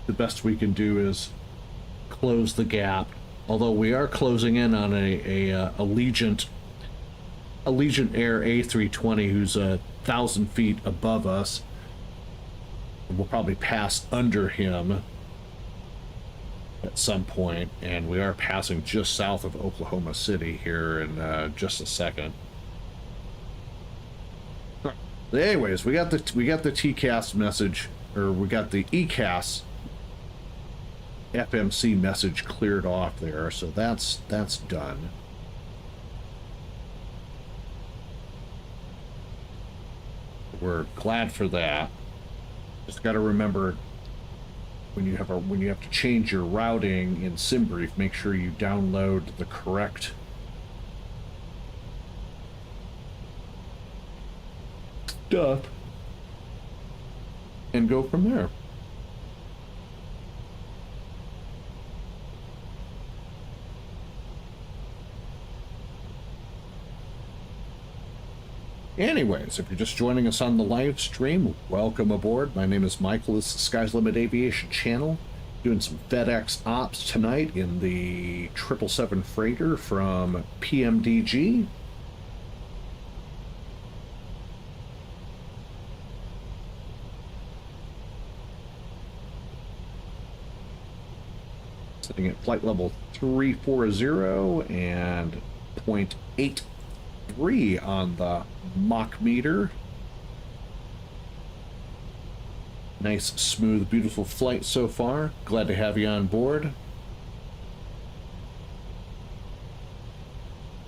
The best we can do is close the gap, although we are closing in on a Allegiant Air A320 who's 1,000 feet above us. We'll probably pass under him at some point, and we are passing just south of Oklahoma City here in just a second. Anyways, we got the TCAS message, or we got the ECAS FMC message cleared off there, so that's done. We're glad for that. Just got to remember when you have to change your routing in SimBrief, make sure you download the correct stuff and go from there. Anyways, if you're just joining us on the live stream, welcome aboard. My name is Michael. This is the Sky's Limit Aviation channel. Doing some FedEx ops tonight in the 777 freighter from PMDG. Sitting at flight level 340 and 0.83 on the Mach meter. Nice, smooth, beautiful flight so far. Glad to have you on board.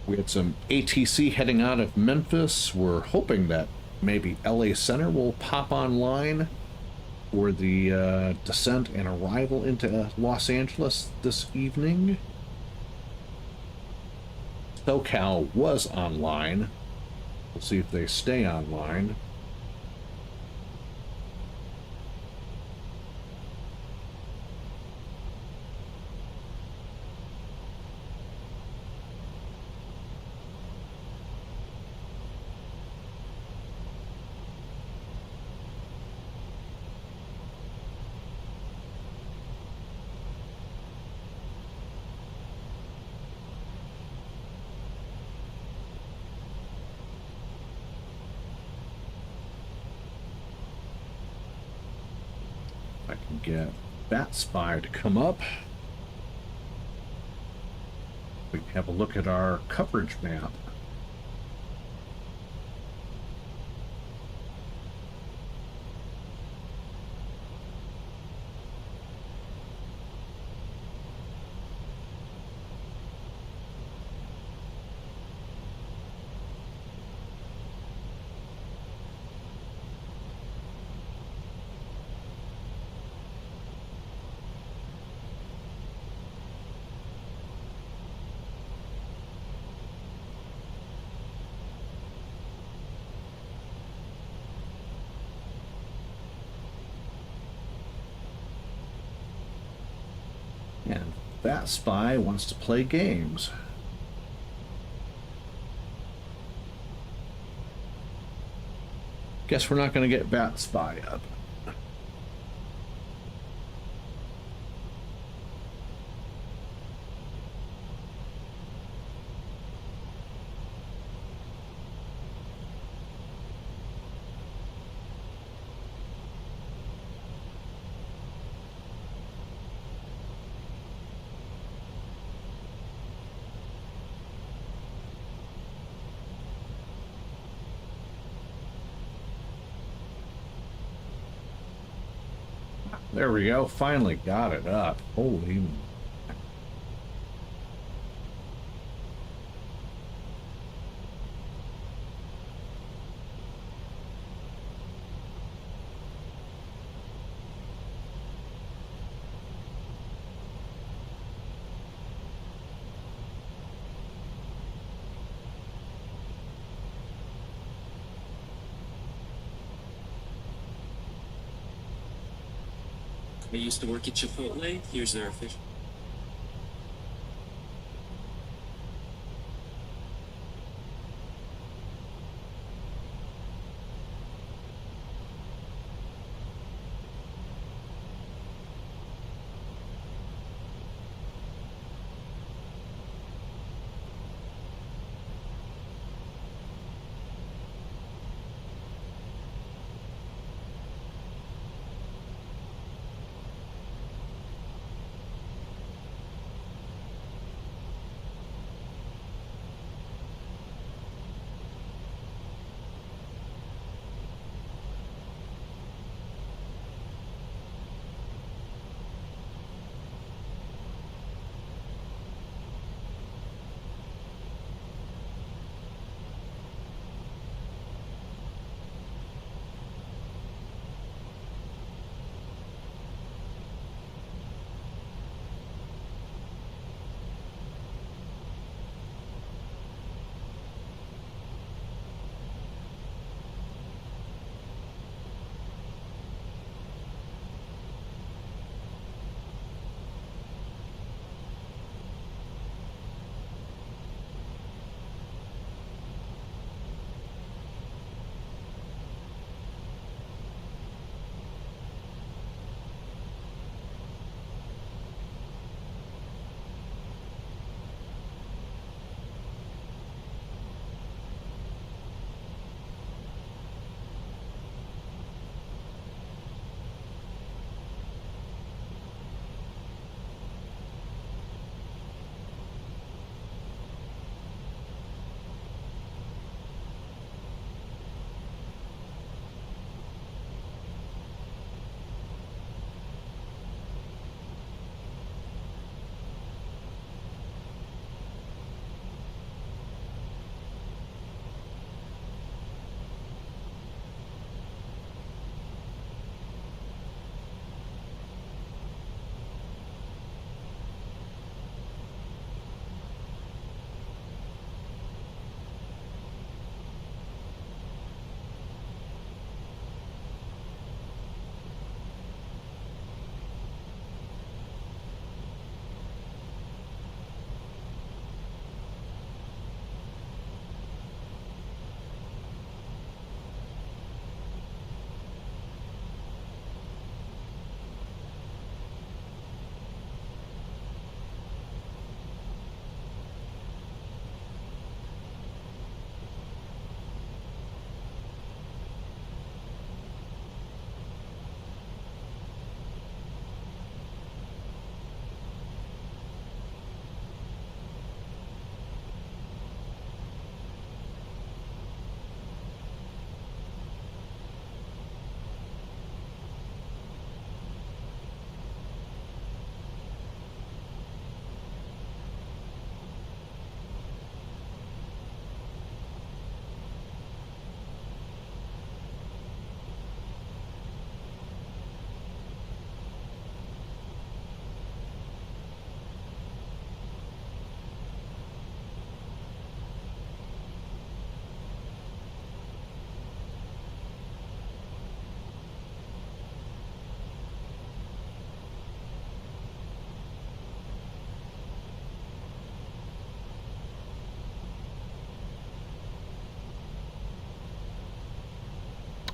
We had some ATC heading out of Memphis. We're hoping that maybe LA Center will pop online for the descent and arrival into Los Angeles this evening. SoCal was online. We'll see if they stay online. I can get VATSIM to come up. We can have a look at our coverage map. That spy wants to play games. Guess we're not going to get Bat Spy up. There we go. Finally got it up. Holy. I used to work at Chipotle. Here's their official.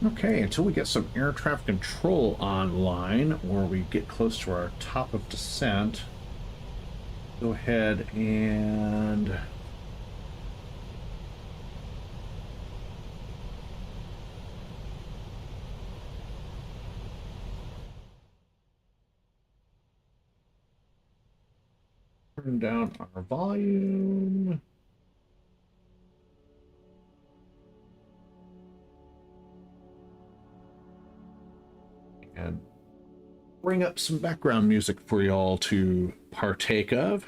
Okay, until we get some air traffic control online or we get close to our top of descent, go ahead and turn down our volume. And bring up some background music for y'all to partake of.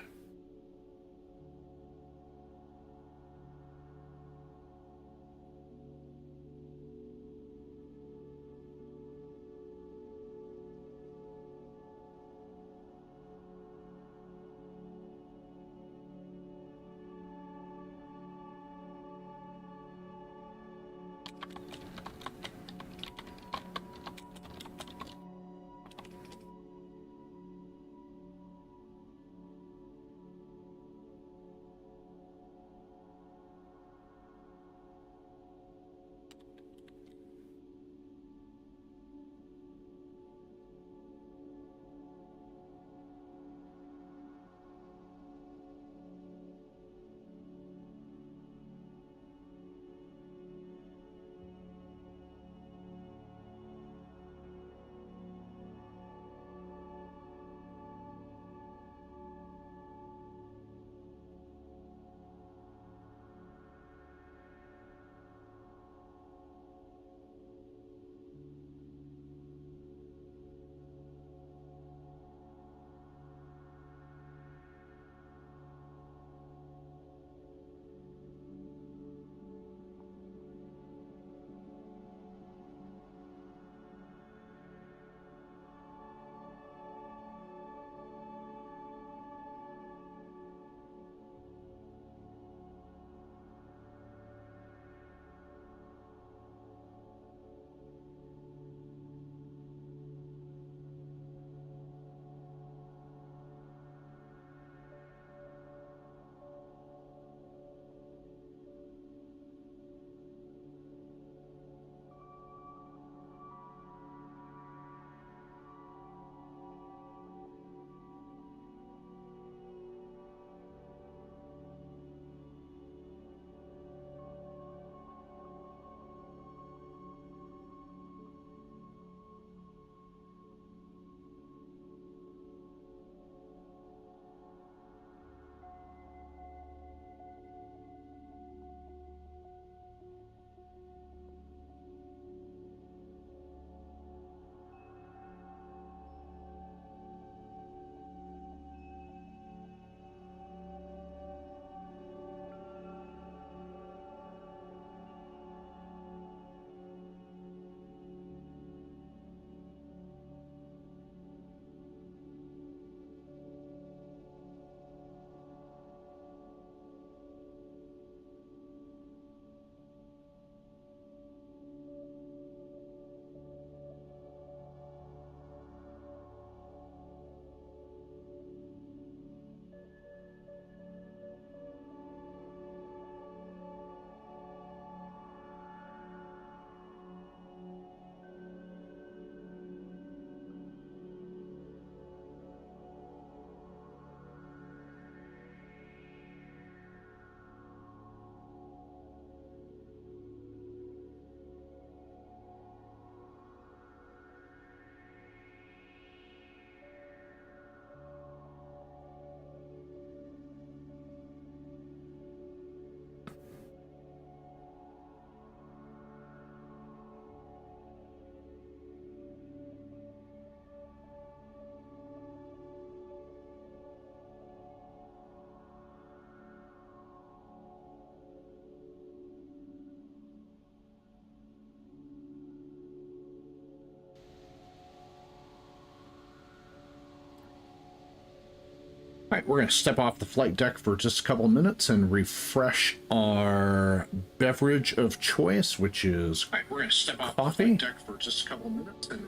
All right, we're going to step off the flight deck for just a couple of minutes and refresh our beverage of choice, which is we're going to step off coffee. The flight deck for just a couple of minutes and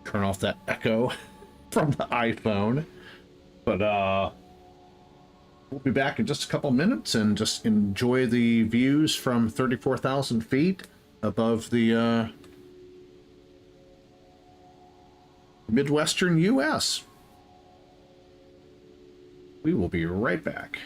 turn off that echo from the iPhone. But we'll be back in just a couple of minutes and just enjoy the views from 34,000 feet. above the Midwestern U.S. We will be right back.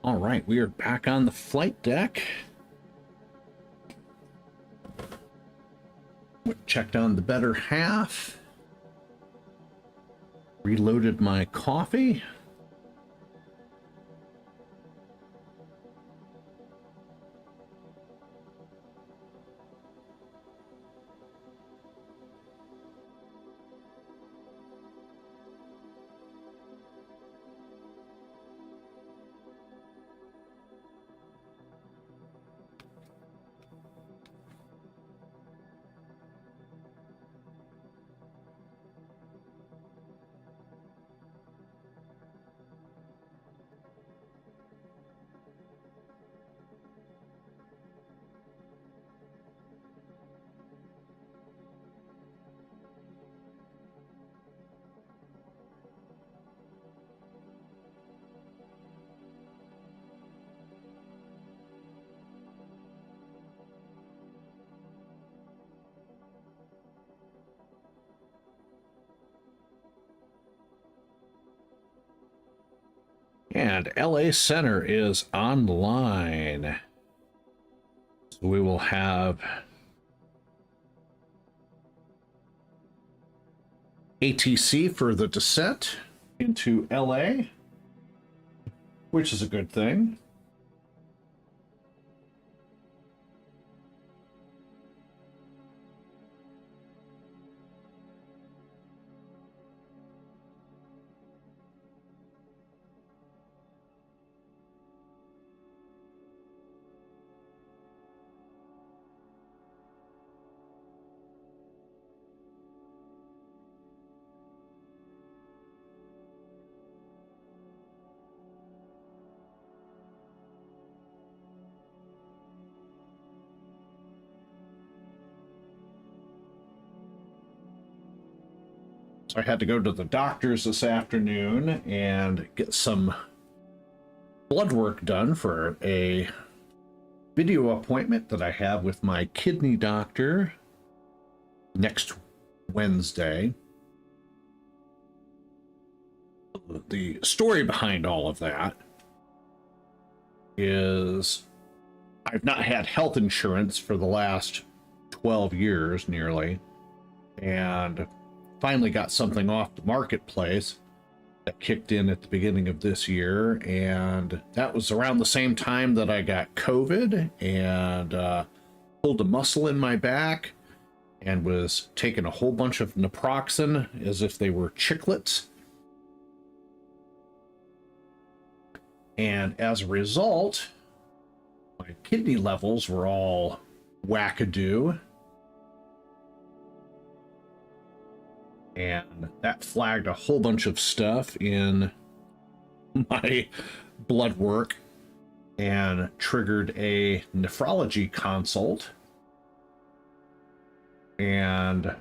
All right, we are back on the flight deck. Checked on the better half. Reloaded my coffee. And LA Center is online. So we will have ATC for the descent into LA, which is a good thing. So I had to go to the doctor's this afternoon and get some blood work done for a video appointment that I have with my kidney doctor next Wednesday. The story behind all of that is I've not had health insurance for the last 12 years nearly, and finally got something off the marketplace that kicked in at the beginning of this year, and that was around the same time that I got COVID and pulled a muscle in my back and was taking a whole bunch of naproxen as if they were chiclets. And as a result, my kidney levels were all wackadoo. And that flagged a whole bunch of stuff in my blood work and triggered a nephrology consult. And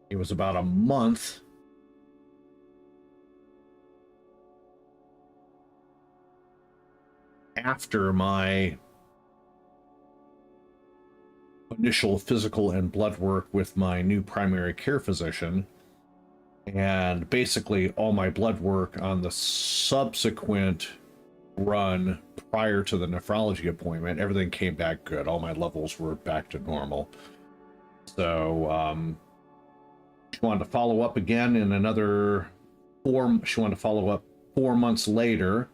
it was about a month after my initial physical and blood work with my new primary care physician, and basically all my blood work on the subsequent run prior to the nephrology appointment, everything came back good. All my levels were back to normal. So she wanted to follow up again in another she wanted to follow up 4 months later,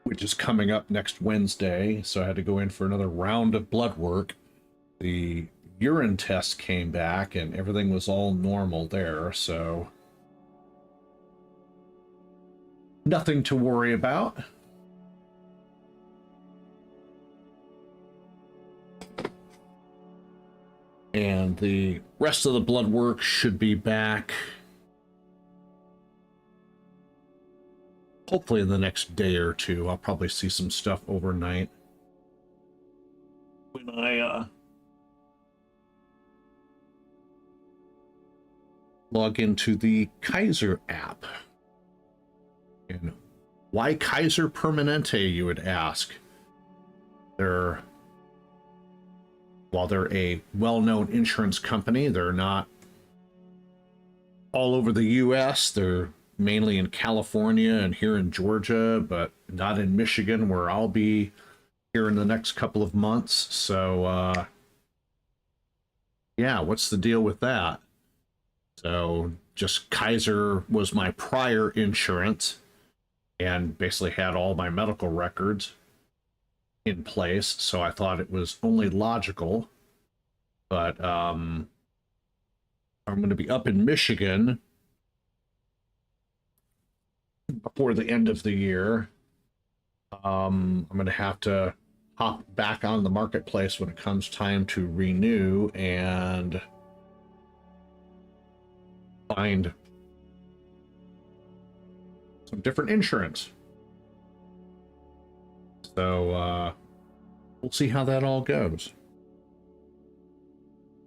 which is coming up next Wednesday. So I had to go in for another round of blood work. The urine test came back and everything was all normal there. So nothing to worry about. And the rest of the blood work should be back hopefully in the next day or two. I'll probably see some stuff overnight when I log into the Kaiser app. And why Kaiser Permanente, you would ask? While they're a well-known insurance company, they're not all over the US. They're mainly in California and here in Georgia, but not in Michigan, where I'll be here in the next couple of months. So, yeah, what's the deal with that? So just Kaiser was my prior insurance and basically had all my medical records in place. So I thought it was only logical, but I'm going to be up in Michigan before the end of the year. I'm going to have to hop back on the marketplace when it comes time to renew and find some different insurance. So we'll see how that all goes.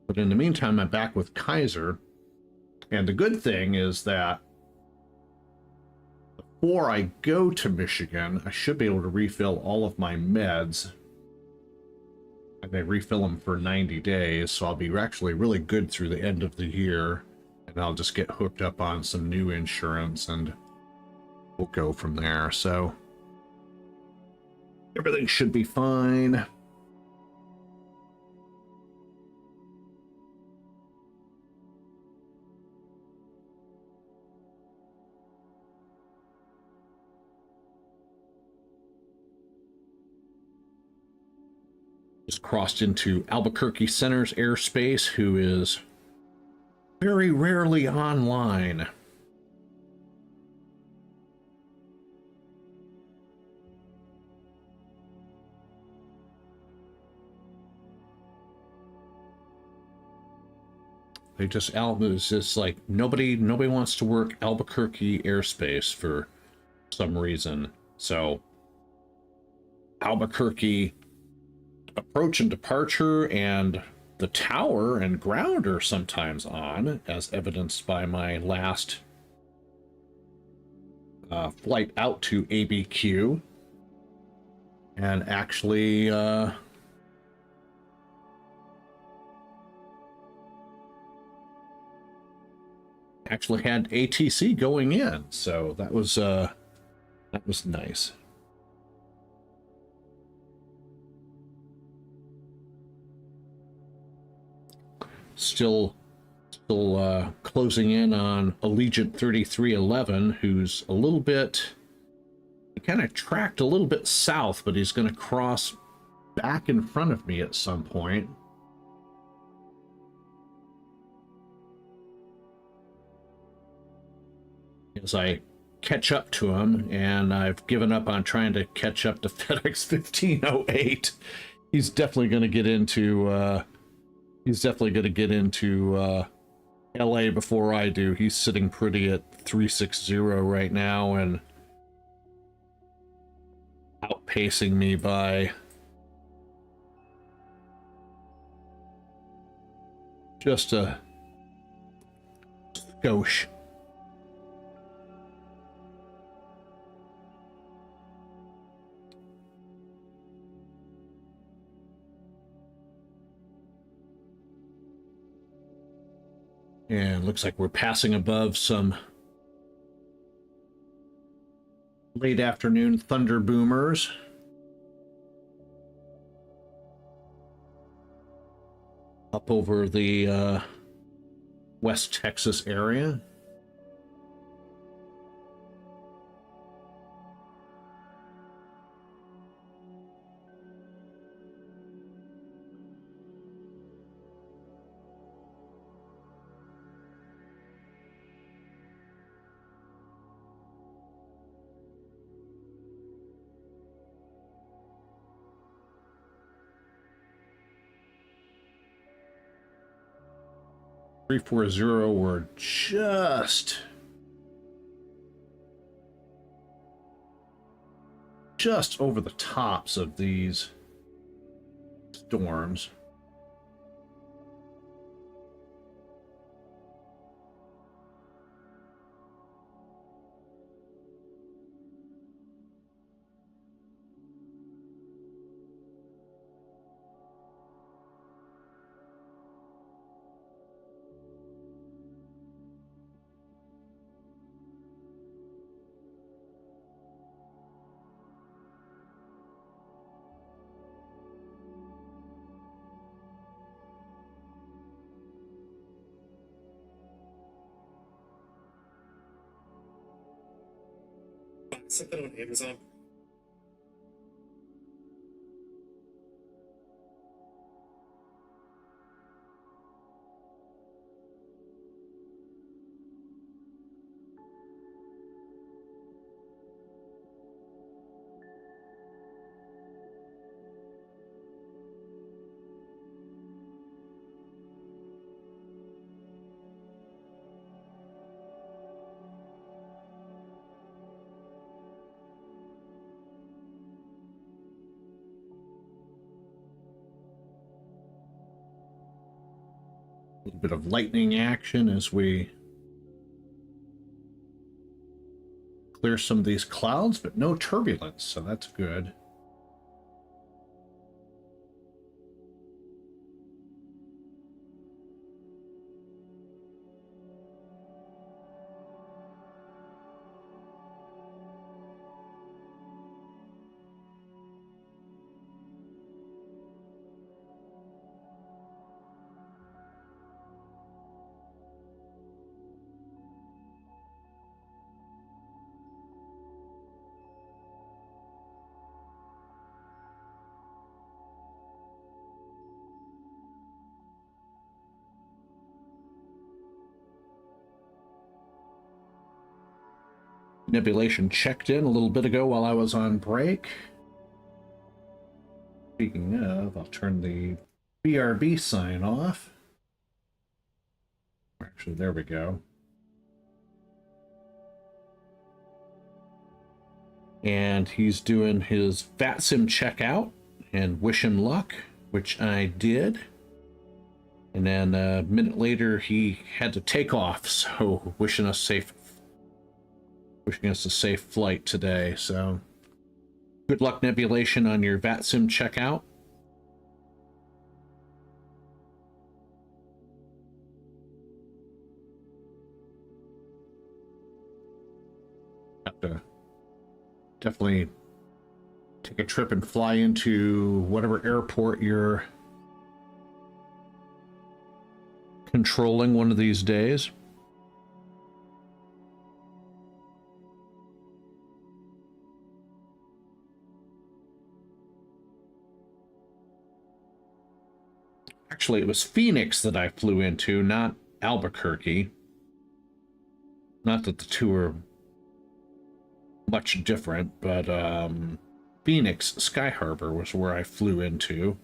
But in the meantime, I'm back with Kaiser. And the good thing is that before I go to Michigan, I should be able to refill all of my meds. And they refill them for 90 days, so I'll be actually really good through the end of the year. And I'll just get hooked up on some new insurance and we'll go from there. So everything should be fine. Just crossed into Albuquerque Center's airspace, who is very rarely online. They just, it's just like nobody wants to work Albuquerque airspace for some reason. So Albuquerque approach and departure and the tower and ground are sometimes on, as evidenced by my last flight out to ABQ. And actually had ATC going in, so that was nice. Still closing in on Allegiant 3311, who's a little bit, he kind of tracked a little bit south, but he's going to cross back in front of me at some point. As I catch up to him, and I've given up on trying to catch up to FedEx 1508. He's definitely going to get into LA before I do. He's sitting pretty at 360 right now and outpacing me by just a skosh. And looks like we're passing above some late afternoon thunder boomers. Up over the West Texas area. We're just over the tops of these storms. Something on Amazon. A little bit of lightning action as we clear some of these clouds, but no turbulence, so that's good. Nebulation checked in a little bit ago while I was on break. Speaking of, I'll turn the BRB sign off. Actually, there we go. And he's doing his VATSIM checkout and wish him luck, which I did. And then a minute later, he had to take off, so wishing us a safe flight today. So good luck, Nebulation, on your VATSIM checkout. Have to definitely take a trip and fly into whatever airport you're controlling one of these days. Actually, it was Phoenix that I flew into, not Albuquerque. Not that the two are much different, but Phoenix Sky Harbor was where I flew into.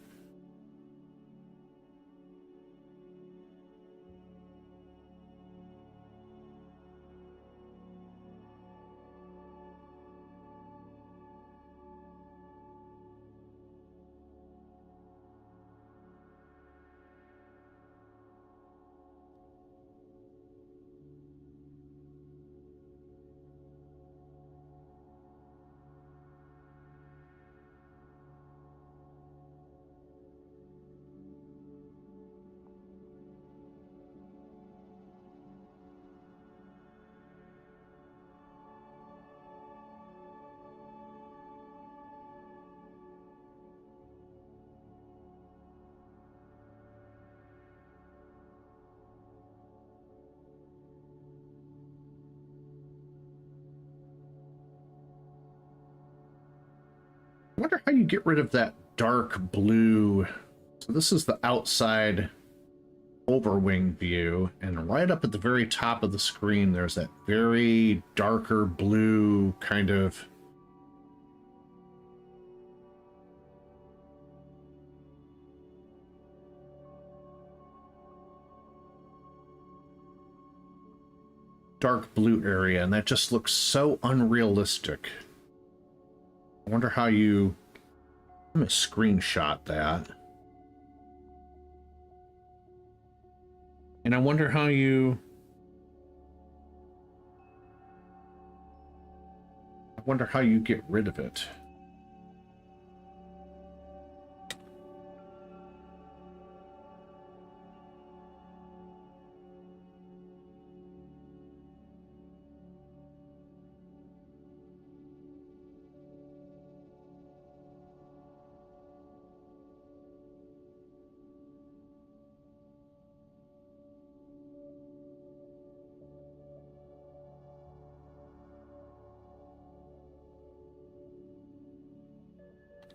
I wonder how you get rid of that dark blue. So this is the outside overwing view, and right up at the very top of the screen, there's that very darker blue kind of dark blue area, and that just looks so unrealistic. I wonder how you... I'm gonna screenshot that. And I wonder how you... I wonder how you get rid of it.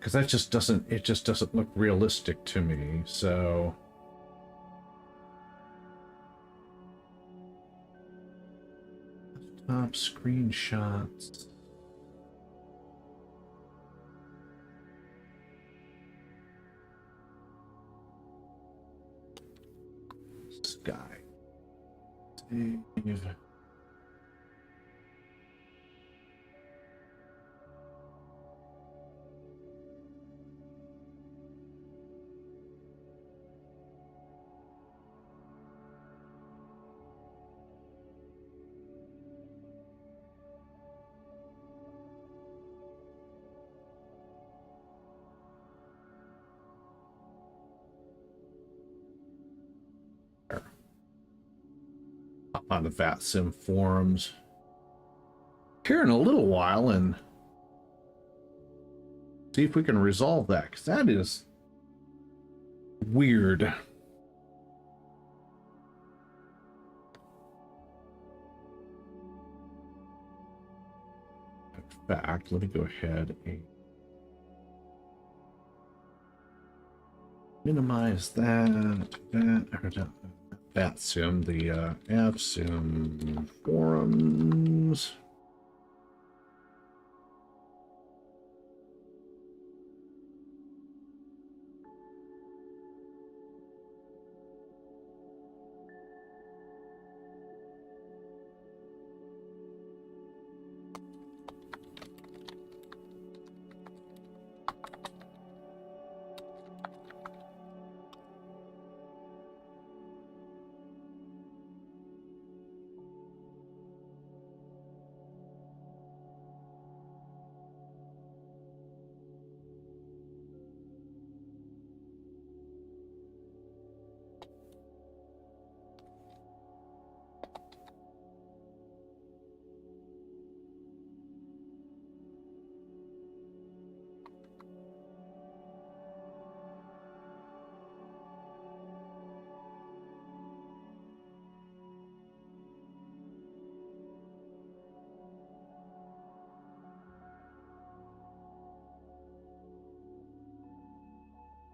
because that just doesn't, it just doesn't look realistic to me. So top screenshots. Sky. Save. On the VATSIM forums here in a little while and see if we can resolve that, because that is weird. In fact, let me go ahead and minimize that. VATSIM, the AVSIM forums.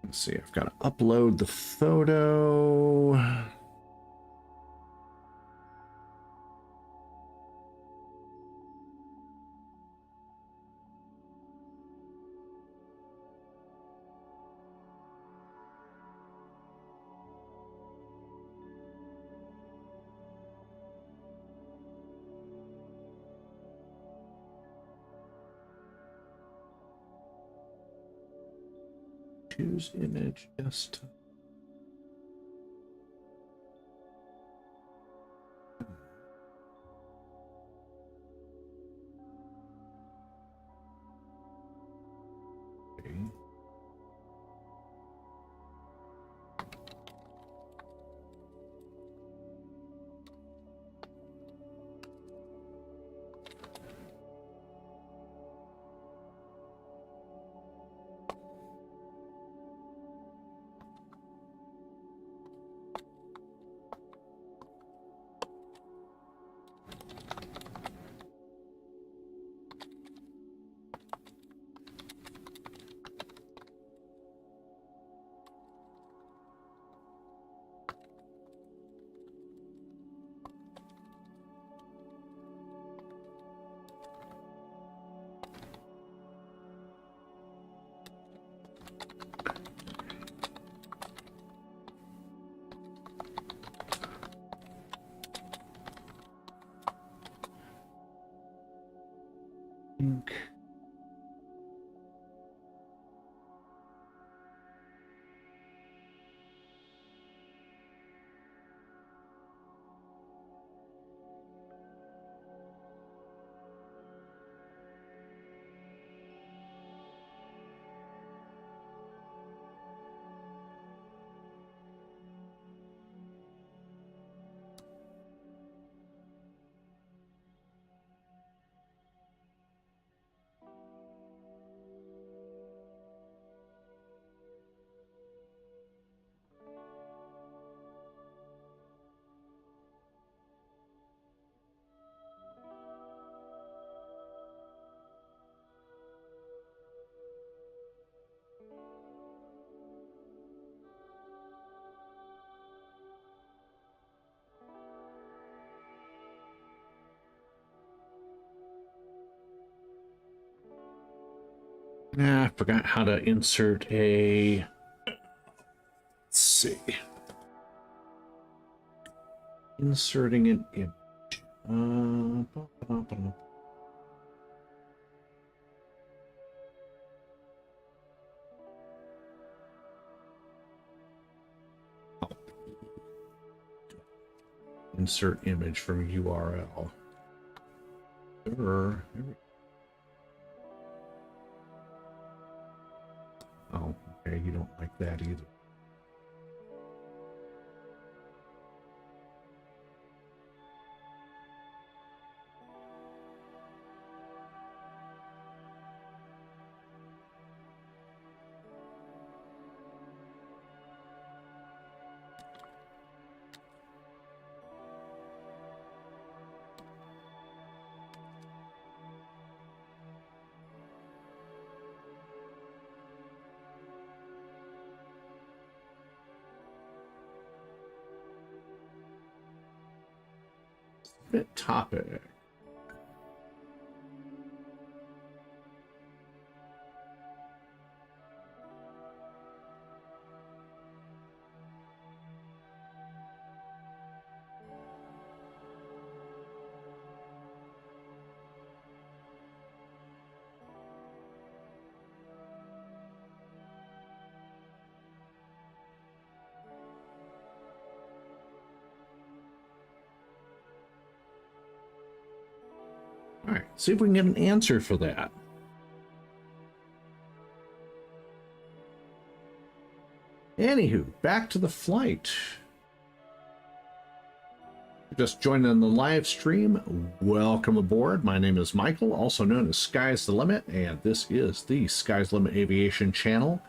Let's see, I've got to upload the photo. Choose image desktop. Okay. I forgot how to insert a... Let's see. Inserting an image. Insert image from URL. Oh, okay, you don't like that either. Submit topic. All right, see if we can get an answer for that. Anywho, back to the flight. Just joined on the live stream. Welcome aboard. My name is Michael, also known as Sky's the Limit, and this is the Sky's the Limit Aviation channel.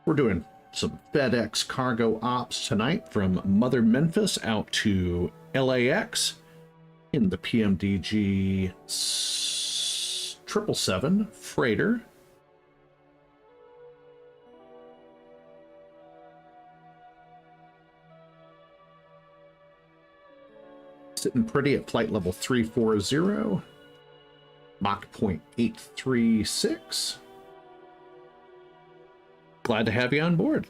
We're doing some FedEx cargo ops tonight from Mother Memphis out to LAX in the PMDG 777 freighter. Sitting pretty at flight level 340, Mach 0.836. Glad to have you on board.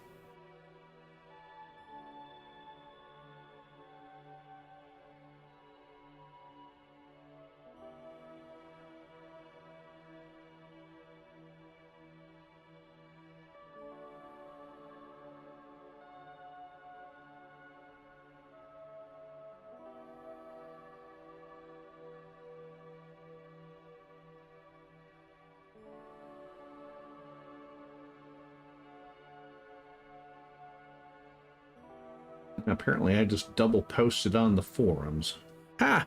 Apparently, I just double posted on the forums. Ha!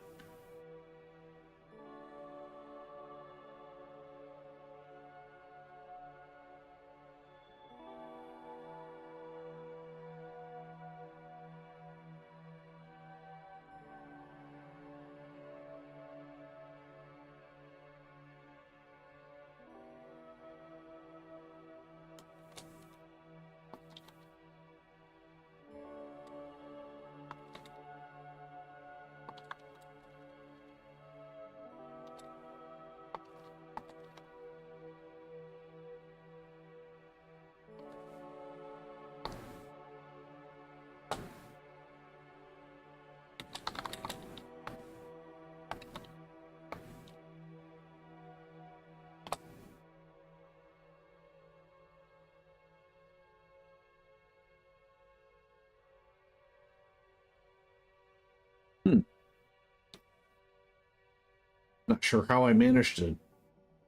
Not sure how I managed to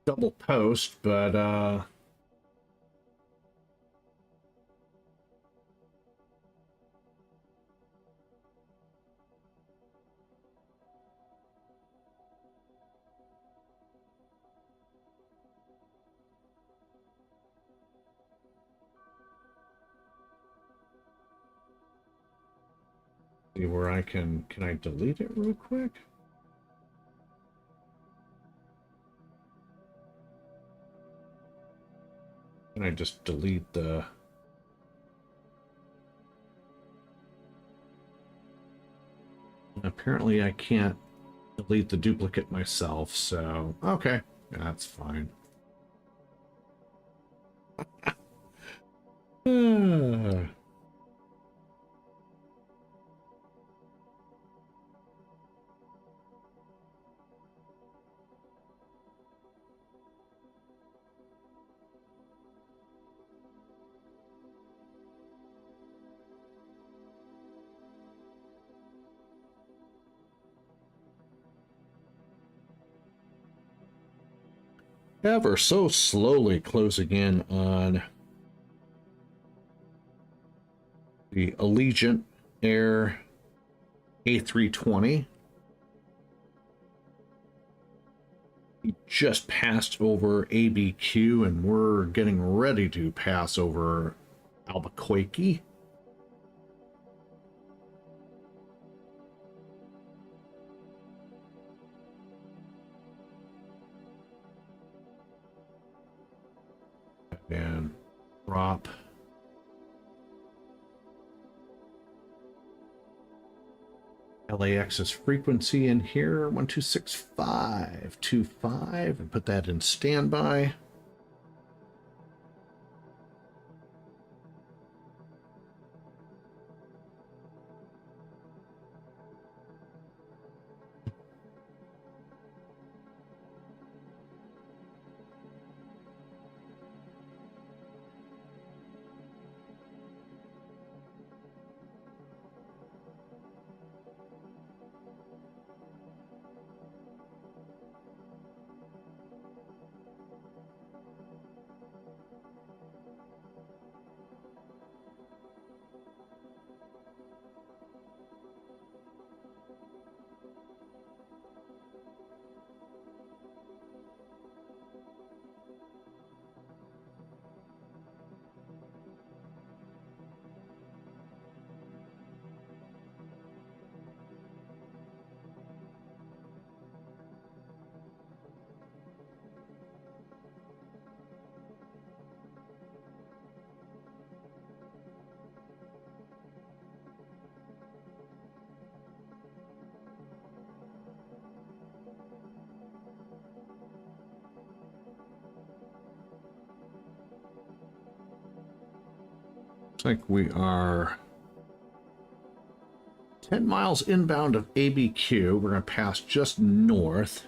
double post, but see where I can I delete it real quick? Can I just delete the... Apparently I can't delete the duplicate myself, so... Okay, that's fine. Ah. Ever so slowly closing in on the Allegiant Air A320. We just passed over ABQ and we're getting ready to pass over Albuquerque. And drop. LAX's frequency in here, 126525, and put that in standby. Looks like we are 10 miles inbound of ABQ. We're going to pass just north.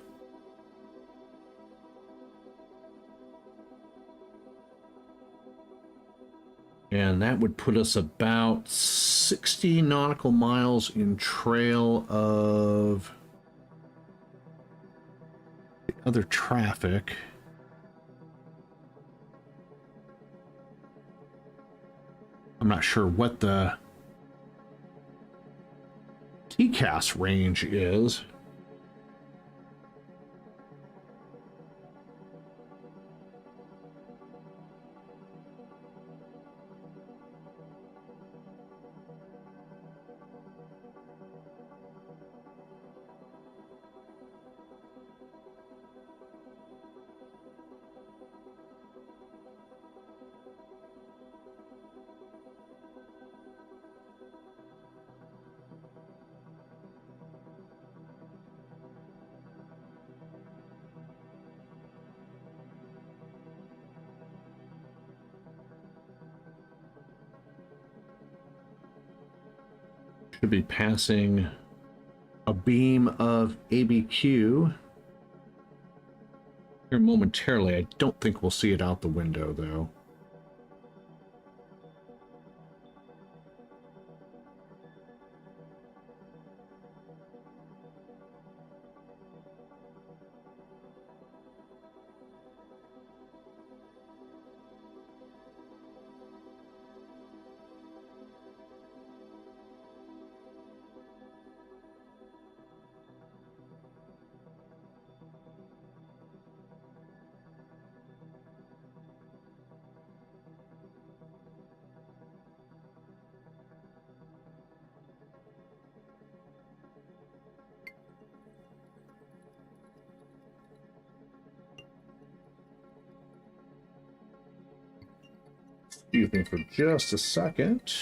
And that would put us about 60 nautical miles in trail of the other traffic. I'm not sure what the TCAS range is. Should be passing a beam of ABQ here momentarily. I don't think we'll see it out the window, though. Excuse me for just a second.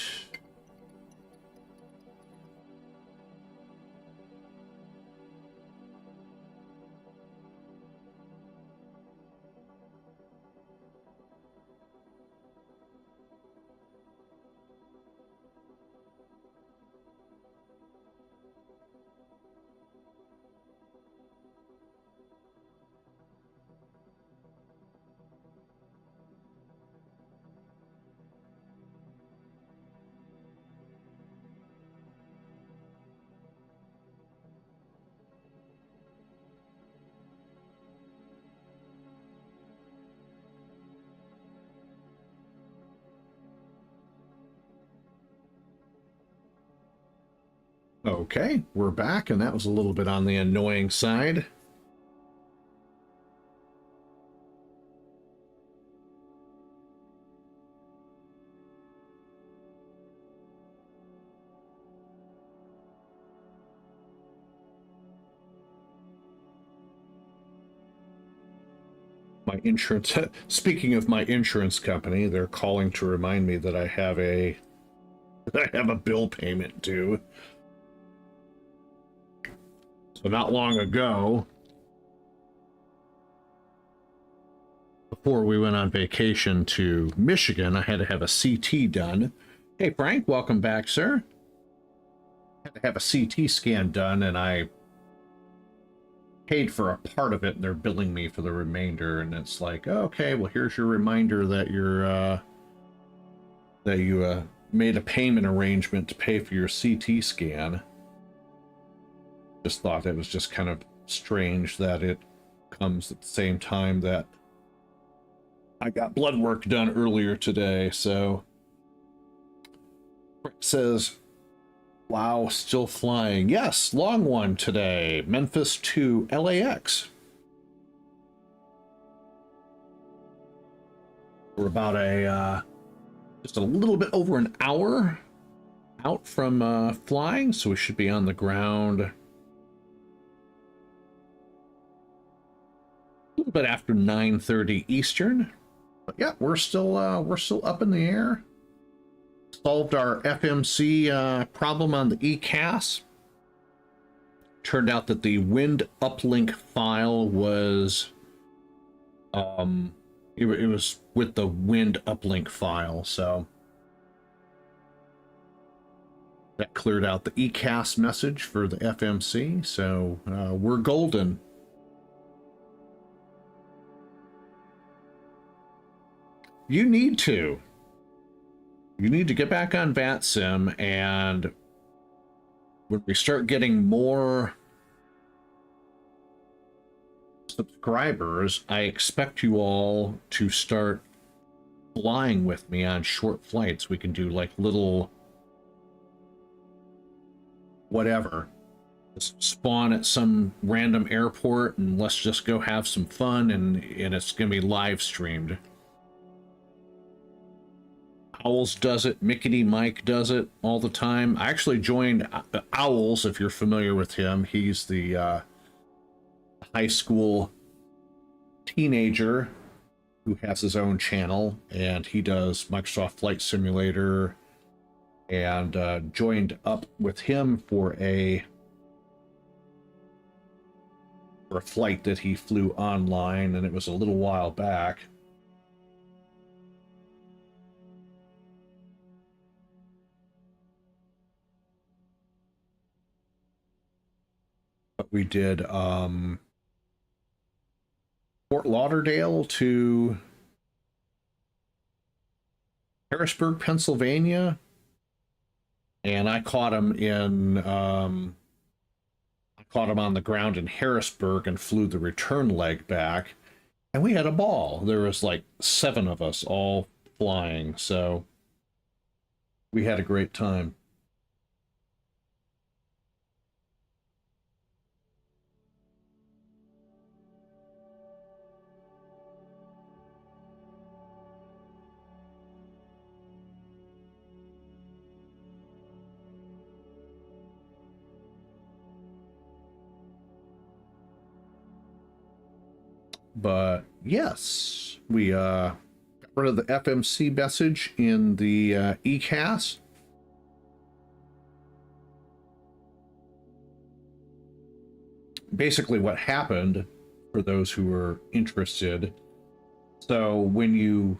Okay, we're back, and that was a little bit on the annoying side. My insurance, speaking of my insurance company, they're calling to remind me that I have a bill payment due. So not long ago, before we went on vacation to Michigan, I had to have a CT done. Hey Frank, welcome back, sir. Had to have a CT scan done, and I paid for a part of it, and they're billing me for the remainder. And it's like, okay, well, here's your reminder that you made a payment arrangement to pay for your CT scan. Just thought it was just kind of strange that it comes at the same time that I got blood work done earlier today. So Rick says, wow, still flying. Yes, long one today. Memphis to LAX. We're about just a little bit over an hour out from flying, so we should be on the ground a little bit after 9:30 Eastern. But yeah, we're still up in the air. Solved our FMC problem on the ECAS. Turned out that the wind uplink file was it was with the wind uplink file, so that cleared out the ECAS message for the FMC. So we're golden. You need to get back on VATSIM, and when we start getting more subscribers, I expect you all to start flying with me on short flights. We can do like little whatever, just spawn at some random airport and let's just go have some fun, and it's gonna be live streamed. Owls does it, Mickety Mike does it all the time. I actually joined Owls, if you're familiar with him. He's the high school teenager who has his own channel, and he does Microsoft Flight Simulator, and joined up with him for a flight that he flew online, and it was a little while back. We did Fort Lauderdale to Harrisburg, Pennsylvania, and I caught him on the ground in Harrisburg and flew the return leg back, and we had a ball. There was like 7 of us all flying, so we had a great time. But yes, we got rid of the FMC message in the ECAS. Basically what happened, for those who are interested, so when you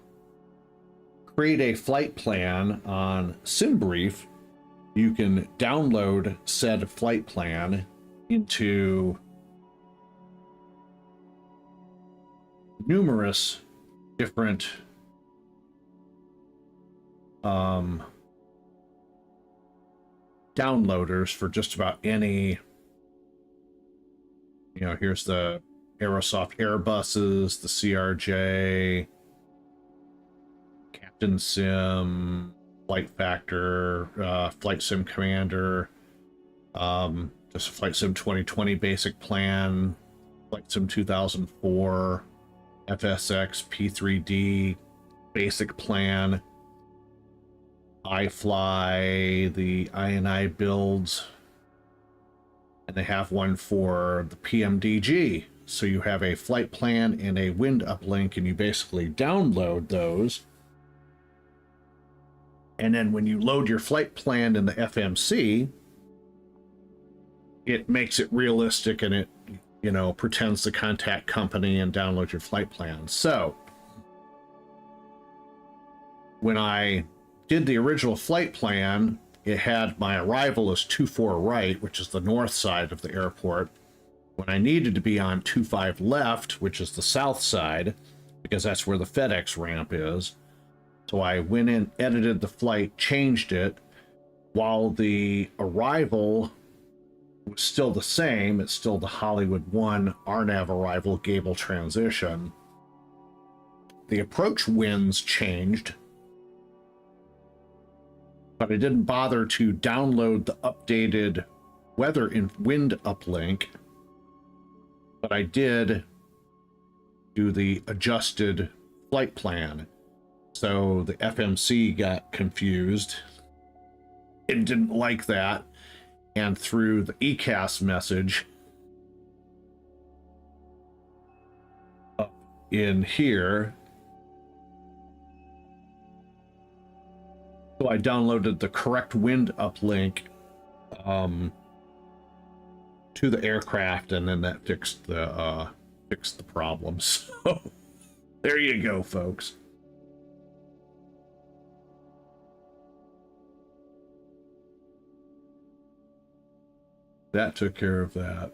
create a flight plan on SimBrief, you can download said flight plan into numerous different downloaders for just about any, here's the Aerosoft Airbuses, the CRJ, Captain Sim, Flight Factor, Flight Sim Commander, Just Flight Sim 2020 basic plan, Flight Sim 2004, FSX P3D basic plan. I fly the I&I builds, and they have one for the PMDG. So you have a flight plan and a wind uplink, and you basically download those. And then when you load your flight plan in the FMC, it makes it realistic, and it, you know, pretends to contact company and download your flight plan. So when I did the original flight plan, it had my arrival as 24 right, which is the north side of the airport, when I needed to be on 25 left, which is the south side, because that's where the FedEx ramp is. So I went in, edited the flight, changed it, while the arrival was still the same. It's still the Hollywood 1 RNAV arrival GABBL transition. The approach winds changed, but I didn't bother to download the updated weather and wind uplink. But I did do the adjusted flight plan. So the FMC got confused and didn't like that. And through the ECAS message up in here, so I downloaded the correct wind uplink to the aircraft, and then that fixed the problem. So there you go, folks. That took care of that.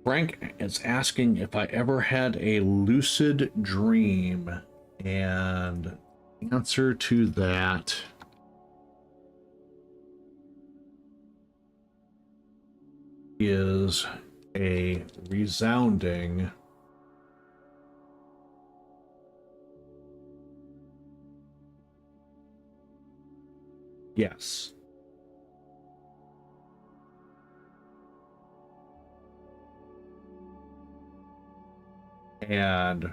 Frank is asking if I ever had a lucid dream, and the answer to that is a resounding yes. And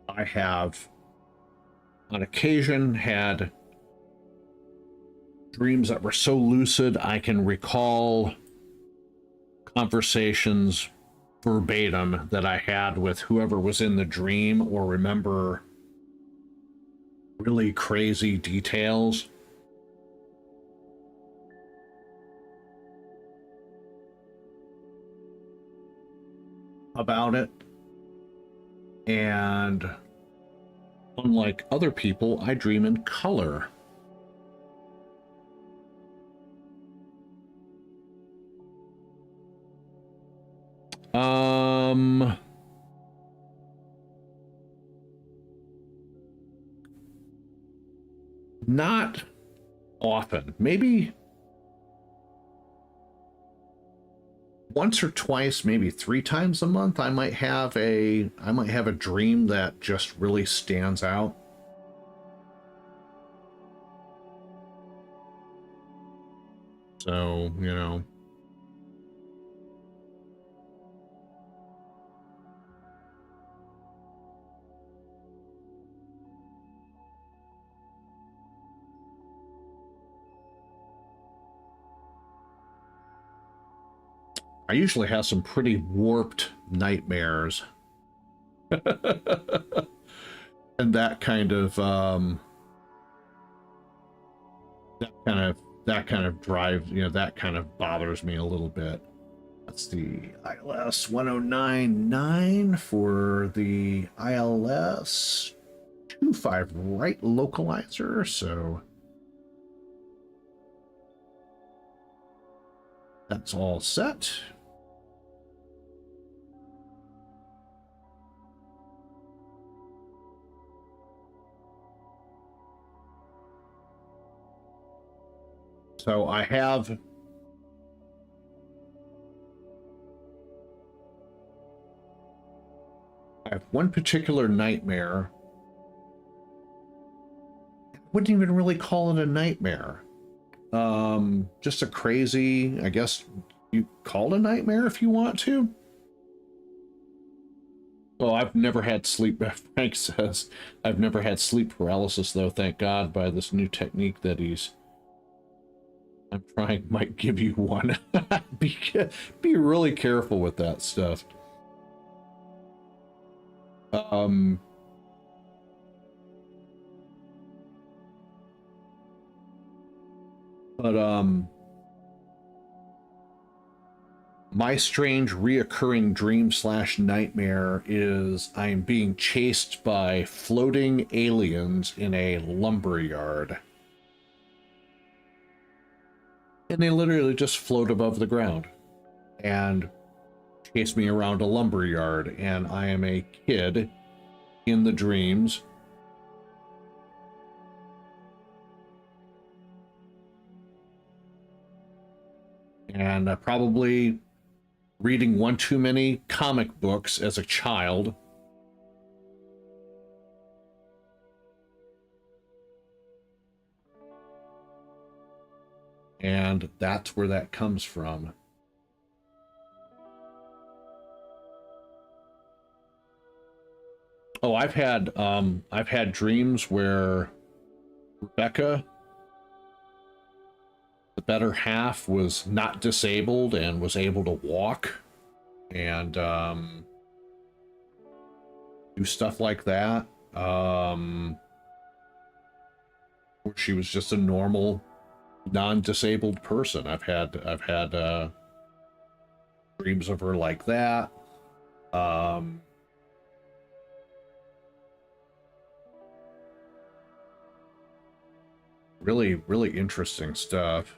I have on occasion had dreams that were so lucid I can recall conversations verbatim that I had with whoever was in the dream, or remember really crazy details. About it. And unlike other people, I dream in color. Not often. Maybe once or twice, maybe 3 times a month, I might have a dream that just really stands out. So, you know. I usually have some pretty warped nightmares. And that kind of that kind of drives, you know, that kind of bothers me a little bit. That's the ILS 1099 for the ILS 25 right localizer. So that's all set. So I have one particular nightmare. I wouldn't even really call it a nightmare. Just a crazy, I guess you call it a nightmare if you want to. Well, I've never had sleep, Frank says. I've never had sleep paralysis, though, thank God, by this new technique that I'm trying might give you one. Be really careful with that stuff. My strange reoccurring dream / nightmare is I'm being chased by floating aliens in a lumber yard. And they literally just float above the ground and chase me around a lumber yard, and I am a kid in the dreams. And probably reading one too many comic books as a child. And that's where that comes from. Oh, I've had dreams where Rebecca, the better half, was not disabled and was able to walk and do stuff like that. She was just a normal non-disabled person. I've had dreams of her like that. Really interesting stuff.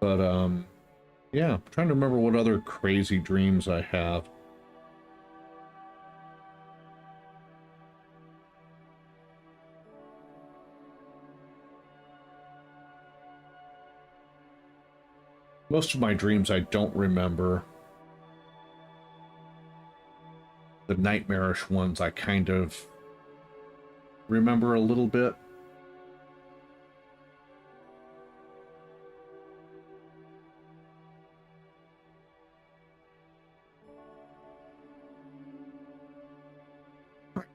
But yeah, I'm trying to remember what other crazy dreams I have. Most of my dreams I don't remember. The nightmarish ones I kind of remember a little bit.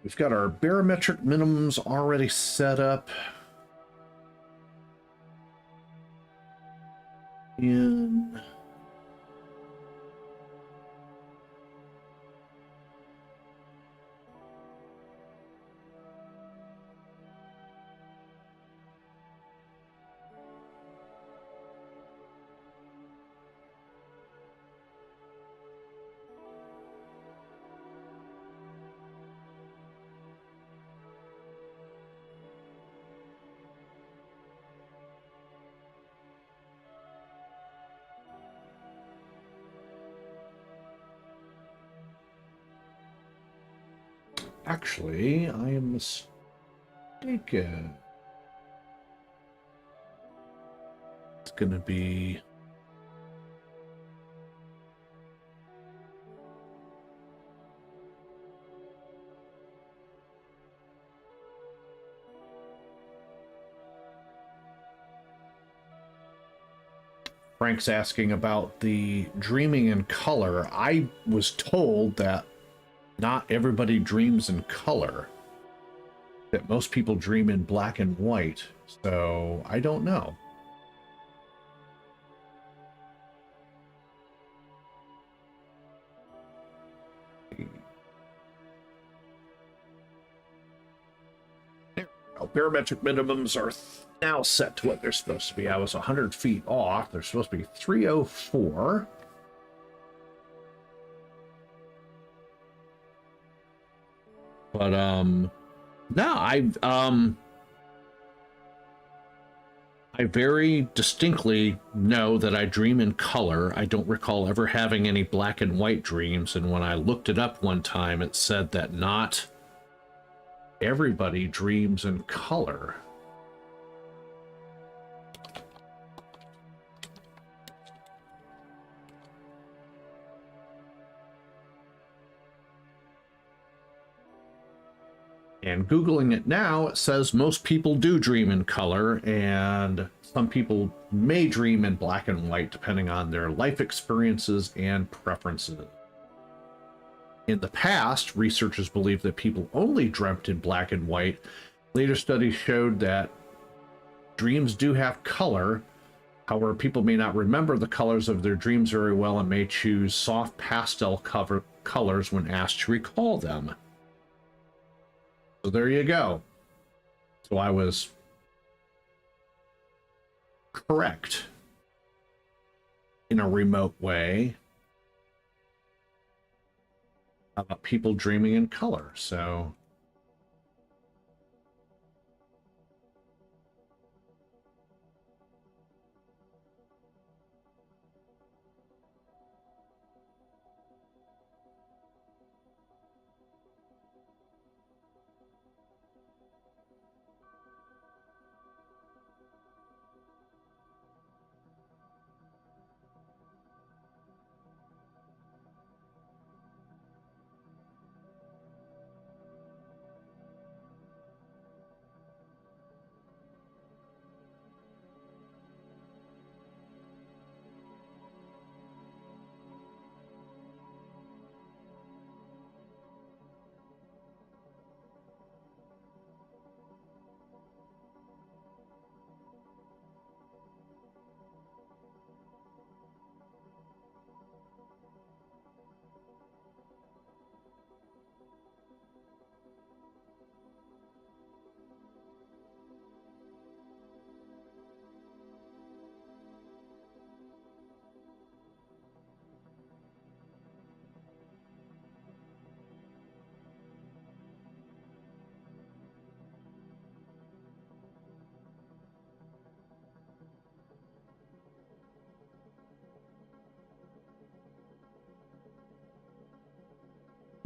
We've got our barometric minimums already set up. In actually, I am mistaken. It's gonna be Frank's asking about the dreaming in color. I was told that not everybody dreams in color, that most people dream in black and white, so I don't know. barometric minimums are now set to what they're supposed to be. I was 100 feet off. They're supposed to be 304. But no, I very distinctly know that I dream in color. I don't recall ever having any black and white dreams, and when I looked it up one time, it said that not everybody dreams in color. And Googling it now, it says most people do dream in color, and some people may dream in black and white depending on their life experiences and preferences. In the past, researchers believed that people only dreamt in black and white. Later studies showed that dreams do have color. However, people may not remember the colors of their dreams very well and may choose soft pastel colors when asked to recall them. So there you go. So I was correct in a remote way about people dreaming in color. So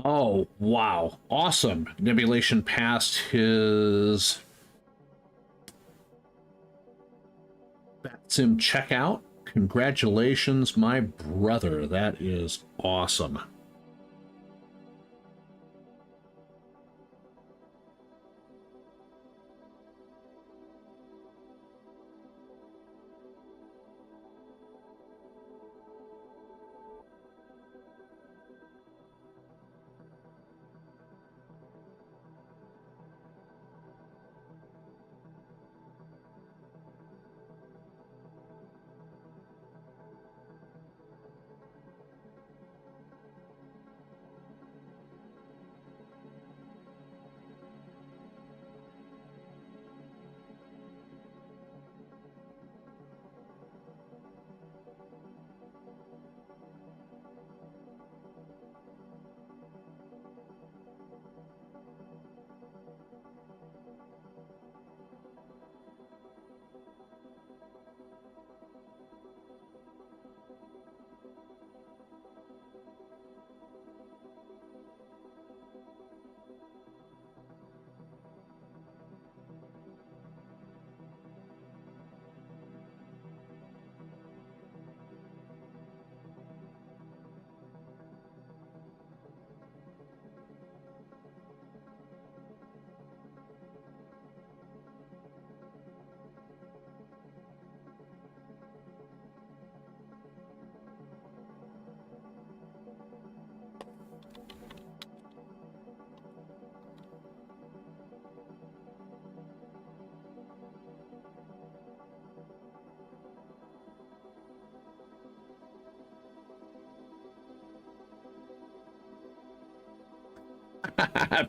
oh, wow. Awesome. Nebulation passed his VATSIM checkout. Congratulations, my brother. That is awesome.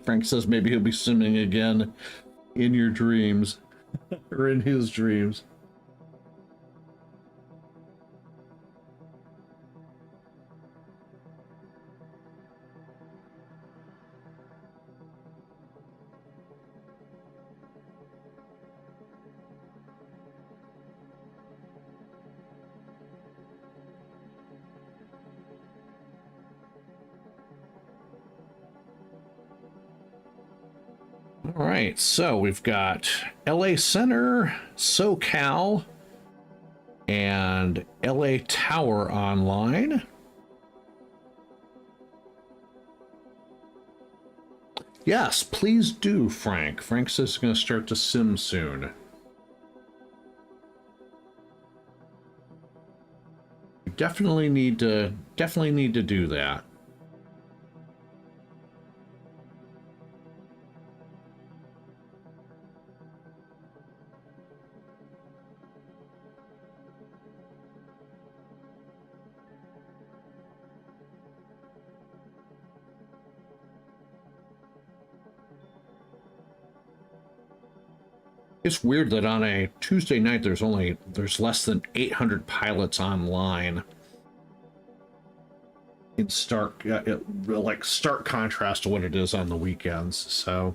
Frank says maybe he'll be simming again. In your dreams. Or in his dreams. All right, so we've got LA Center, SoCal, and LA Tower online. Yes, please do, Frank. Frank says he's going to start to sim soon. We definitely need to do that. It's weird that on a Tuesday night there's less than 800 pilots online. In stark contrast to what it is on the weekends. So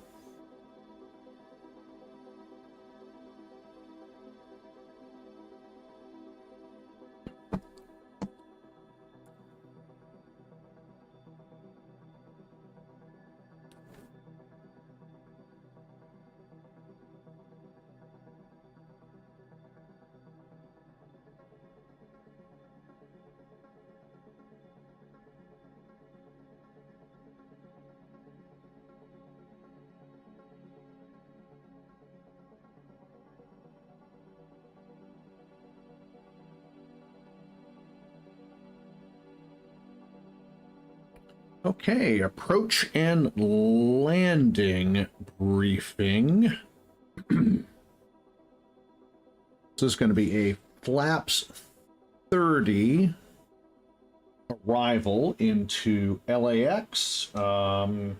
okay, approach and landing briefing. This is going to be a flaps 30 arrival into LAX. Final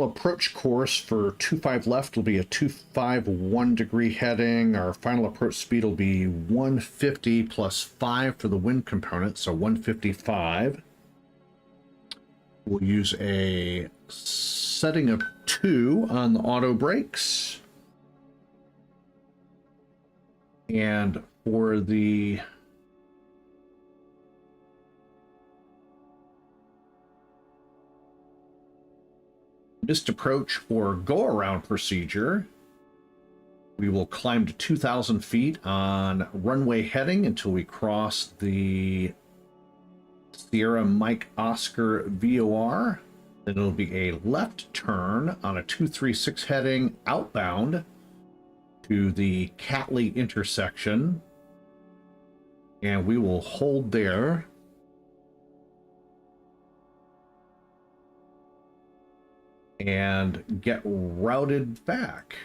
approach course for 25 left will be a 251 degree heading. Our final approach speed will be 150 plus 5 for the wind component, so 155. We'll use a setting of 2 on the auto brakes. And for the missed approach or go-around procedure, we will climb to 2,000 feet on runway heading until we cross the Sierra Mike Oscar VOR. Then it'll be a left turn on a 236 heading outbound to the Catley intersection, and we will hold there. And get routed back.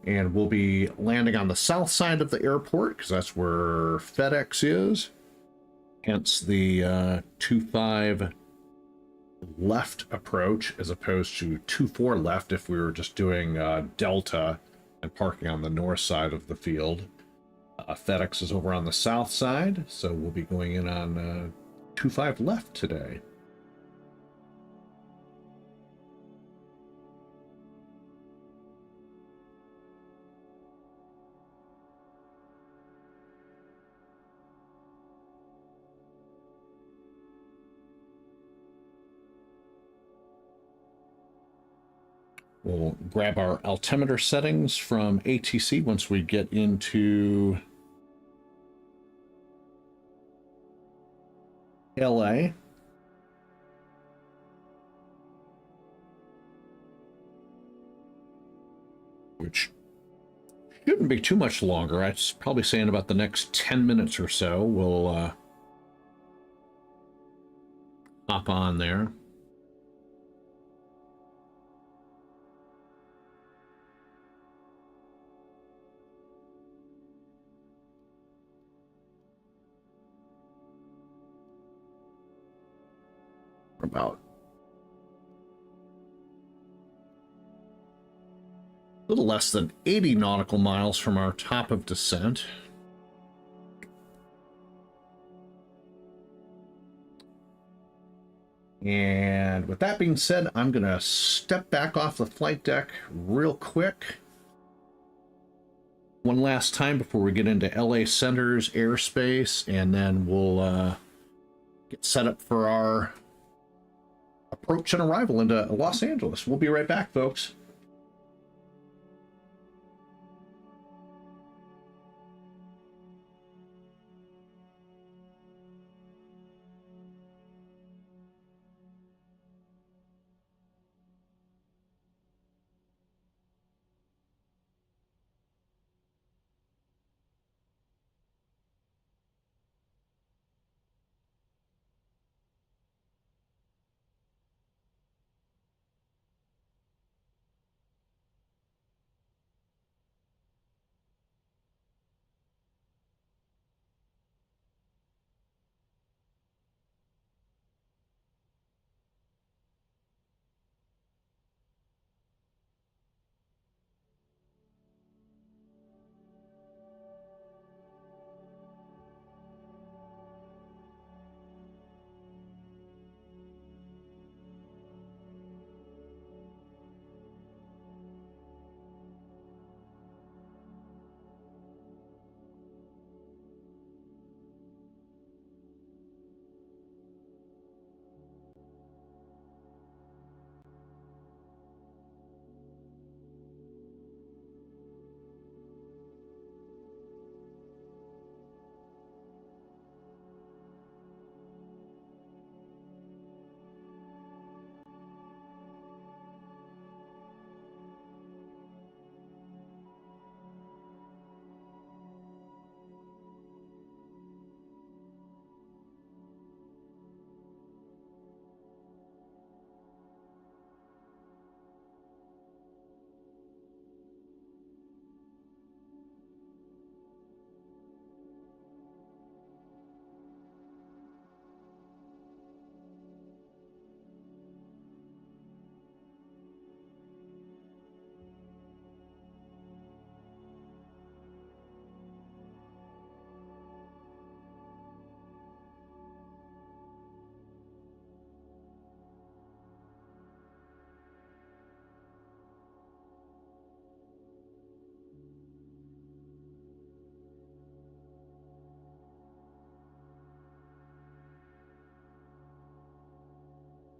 And we'll be landing on the south side of the airport because that's where FedEx is. Hence the 25 left approach as opposed to 24 left if we were just doing Delta and parking on the north side of the field. FedEx is over on the south side, so we'll be going in on 25 left today. We'll grab our altimeter settings from ATC once we get into LA. Which shouldn't be too much longer. I'd probably say in about the next 10 minutes or so, we'll hop on there. About a little less than 80 nautical miles from our top of descent. And with that being said, I'm going to step back off the flight deck real quick. One last time before we get into LA Center's airspace, and then we'll get set up for our approach and arrival into Los Angeles. We'll be right back, folks.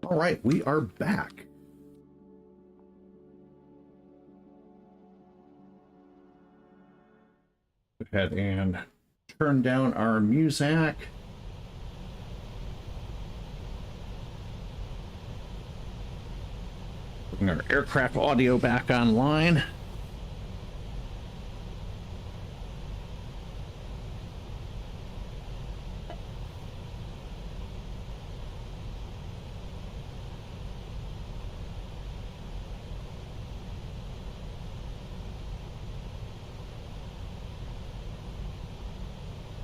All right, we are back. Go ahead and turn down our music. Bring our aircraft audio back online.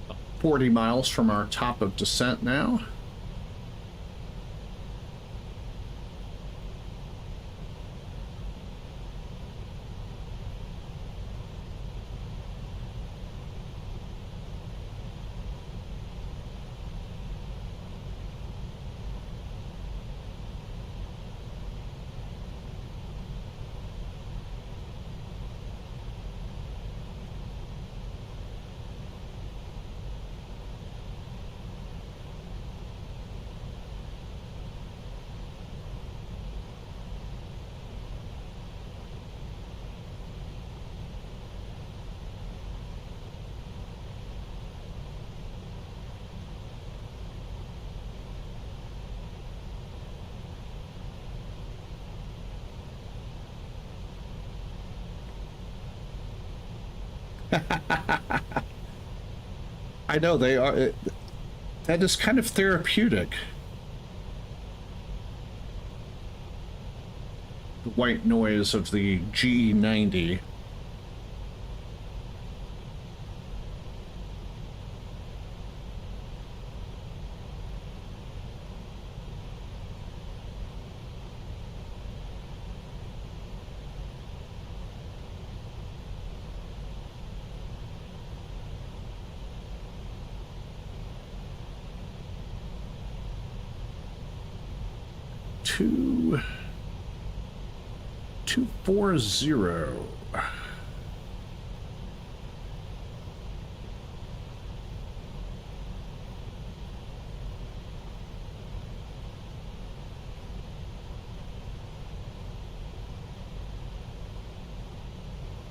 About 40 miles from our top of descent now. I know they are. That is kind of therapeutic. the white noise of the GE90. Two 240.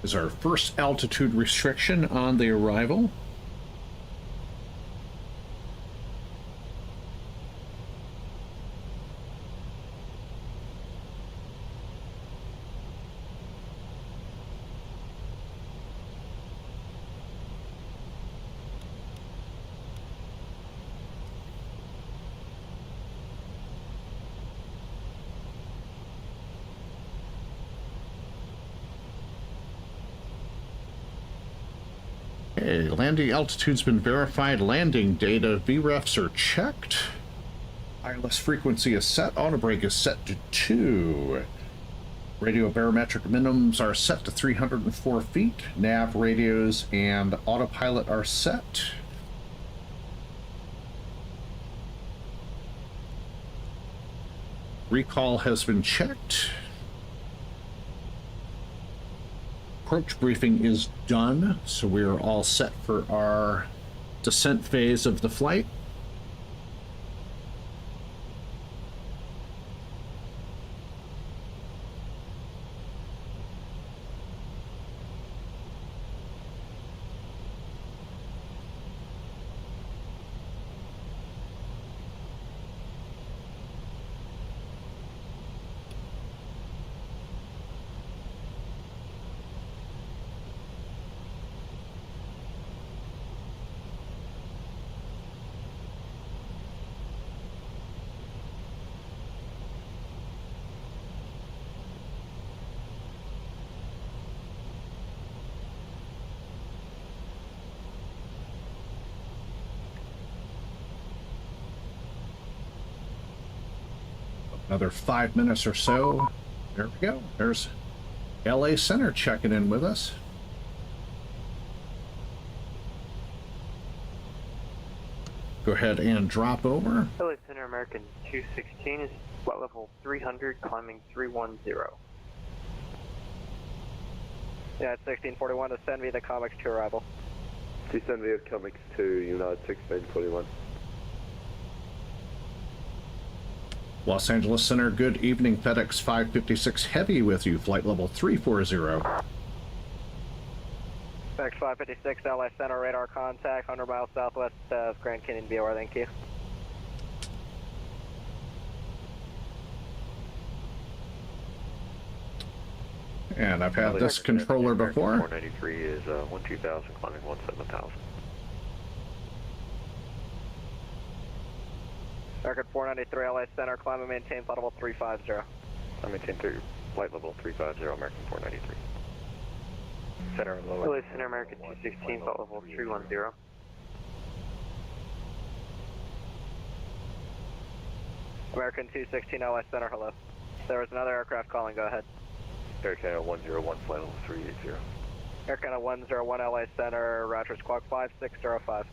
Is our first altitude restriction on the arrival. Okay, landing altitude's been verified. Landing data, VREFs are checked. ILS frequency is set. Auto brake is set to 2. Radio barometric minimums are set to 304 feet. Nav radios and autopilot are set. Recall has been checked. Approach briefing is done, so we are all set for our descent phase of the flight. Another 5 minutes or so. There we go. There's LA Center checking in with us. Go ahead and drop over. LA Center American 216 is flight level 300, climbing 310. Yeah, it's 1641 to send via the Comics to arrival. Descend via Comics to United 1641. Los Angeles Center, good evening. FedEx 556 Heavy with you, flight level 340. FedEx 556, LA Center, radar contact, 100 miles southwest of Grand Canyon, BOR, thank you. And I've had this controller before. 493 is 12,000, climbing 17,000. American 493, LA Center, climb and maintain flight level 350. I maintain flight level 350, American 493. Center low. LA Center American 216, flight level 310. American 216, LA Center, hello. There was another aircraft calling, go ahead. Air Canada 101, flight level 380. Air Canada 101, LA Center, Roger, squawk 5605.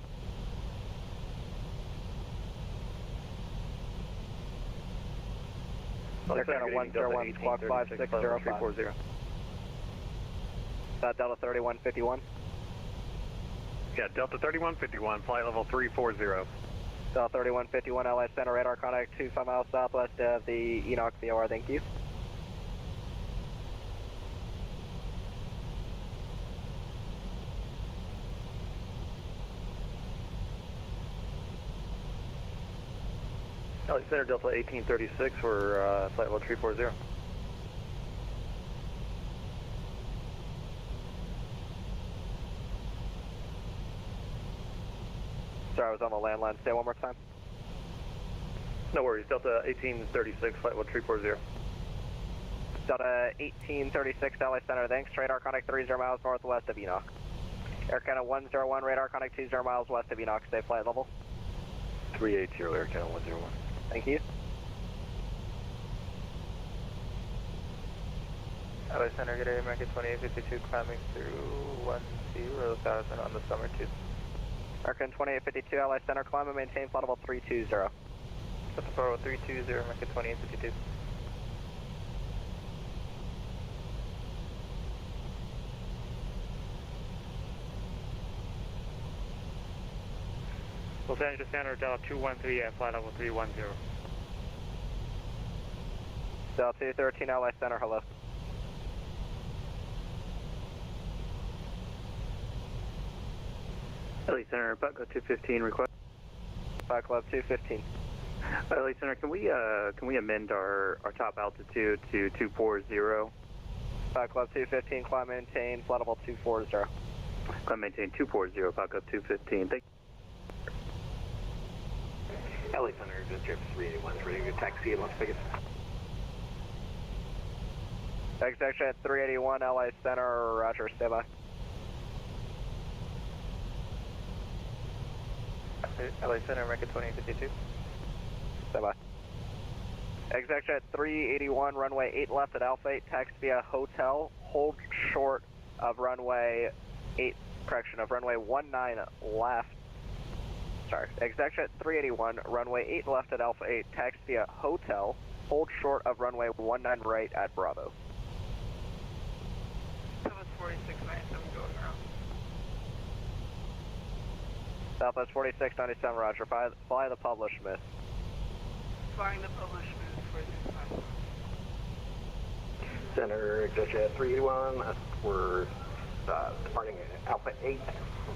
Air Canada 101, squawk 5605. Delta 3151. Yeah, Delta 3151, flight level 340. Delta 3151, LA Center, radar contact 25 miles southwest of the Enoch VOR, thank you. LA Center, Delta 1836, we're flight level 340. Sorry, I was on the landline. Say one more time. No worries, Delta 1836, flight level 340. Delta 1836 LA Center, thanks. Radar contact 30 miles northwest of Enoch. Air Canada 101, radar contact 20 miles west of Enoch. Stay flight level. 380 Air Canada 101. Thank you. LA Center, good area, American 2852, climbing through 10,000 on the summer 2. American 2852, LA Center, climb and maintain flight level 320. That's Bravo 320, American 2852. Los Angeles Center, Delta 213 at flight level 310. Delta 213, LA Center, hello. LA Center, Bucko 215, request. Flight Club 215. LA Center, can we amend our top altitude to 240? Flight Club 215, climb maintain, flight level 240. Climb maintain 240, Bucko 215. Thank you. LA Center, good trip 381, ready to taxi in Las Vegas. Execution at 381, LA Center, roger, stay by. LA Center, American 2852. Stay by. Execution at 381, runway 8 left at Alpha 8, taxi via hotel, hold short of runway 8, correction, of runway 19 left. Sorry, execution at 381, runway 8 left at Alpha 8, taxi via hotel, hold short of runway 19 right at Bravo. Southwest 4697 going around. Southwest 4697, roger, fly the published miss. Flying the published move 465. Center, execution at 381, we're departing Alpha 8,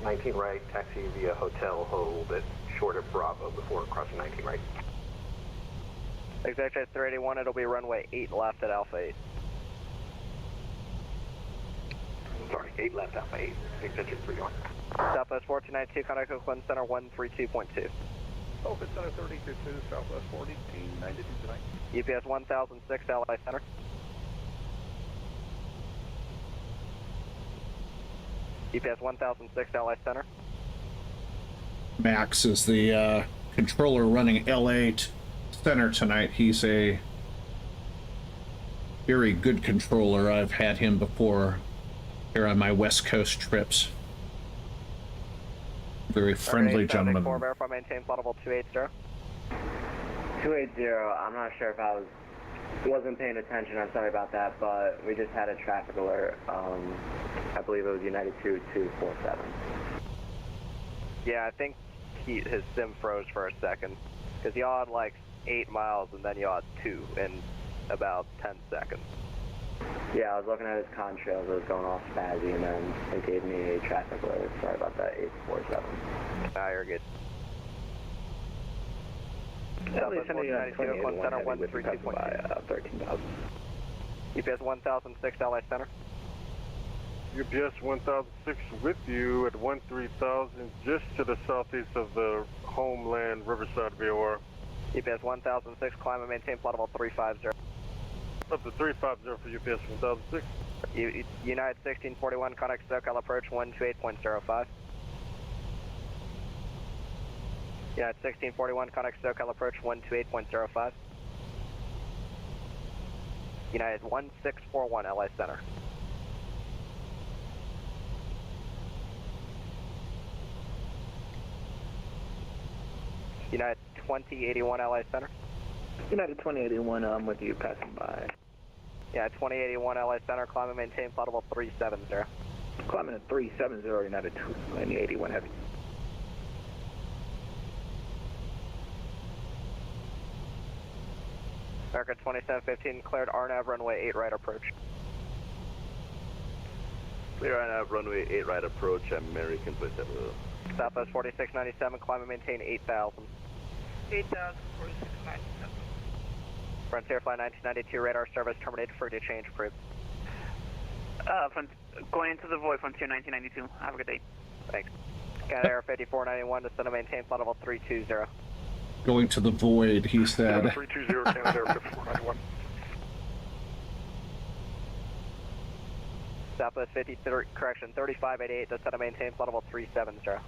19 right, taxi via hotel, hold at short of Bravo before crossing 19 right. Execution at 381, it'll be runway 8 left at Alpha 8. Sorry, 8 left, Alpha 8, execution 381. Southwest 1492, contact Oakland Center 132.2. Oakland Center 32, Southwest 1492 tonight. UPS 1006, LA Center. UPS 1006, LA Center. Max is the controller running L8 Center tonight. He's a very good controller. I've had him before here on my West Coast trips. Very friendly gentleman. Verify maintain flight level 280. 280, I'm not sure if I wasn't paying attention, I'm sorry about that, but we just had a traffic alert. I believe it was United 2247. Yeah, I think his sim froze for a second, because y'all had like 8 miles and then y'all had 2 in about 10 seconds. Yeah, I was looking at his contrails, it was going all spazzy, and then it gave me a traffic alert. Sorry about that, 847. Ah, you're good. Southwest 192, Oakland Center 132.2. by 13,000. UPS 1006, LA Center. UPS 1006 with you at 13,000, just to the southeast of the Homeland Riverside VOR. UPS 1006, climb and maintain flight level 350. Up to 350 for UPS 1006. United 1641, contact SoCal approach 128.05. United 1641, contact SoCal approach 128.05. United 1641, LA Center. United 2081, LA Center. United 2081, I'm with you, passing by. Yeah, 2081 LA Center, climb and maintain flight level 370. Climbing at 370, United 2081 heavy. American 2715, cleared RNAV runway 8 right approach. Clear RNAV runway 8 right approach, American 27. Southwest 4697, climb and maintain 8,000. 8,000, 4697. Frontier Flight 1992, radar service terminated for change approved. Going into the void, Frontier 1992. Have a good day. Thanks. Canada Air 5491, descend and maintain flight level 320. Going to the void, he said. 320, Canada Air 5491. Southwest 53, correction, 3588, descend and maintain flight level 370.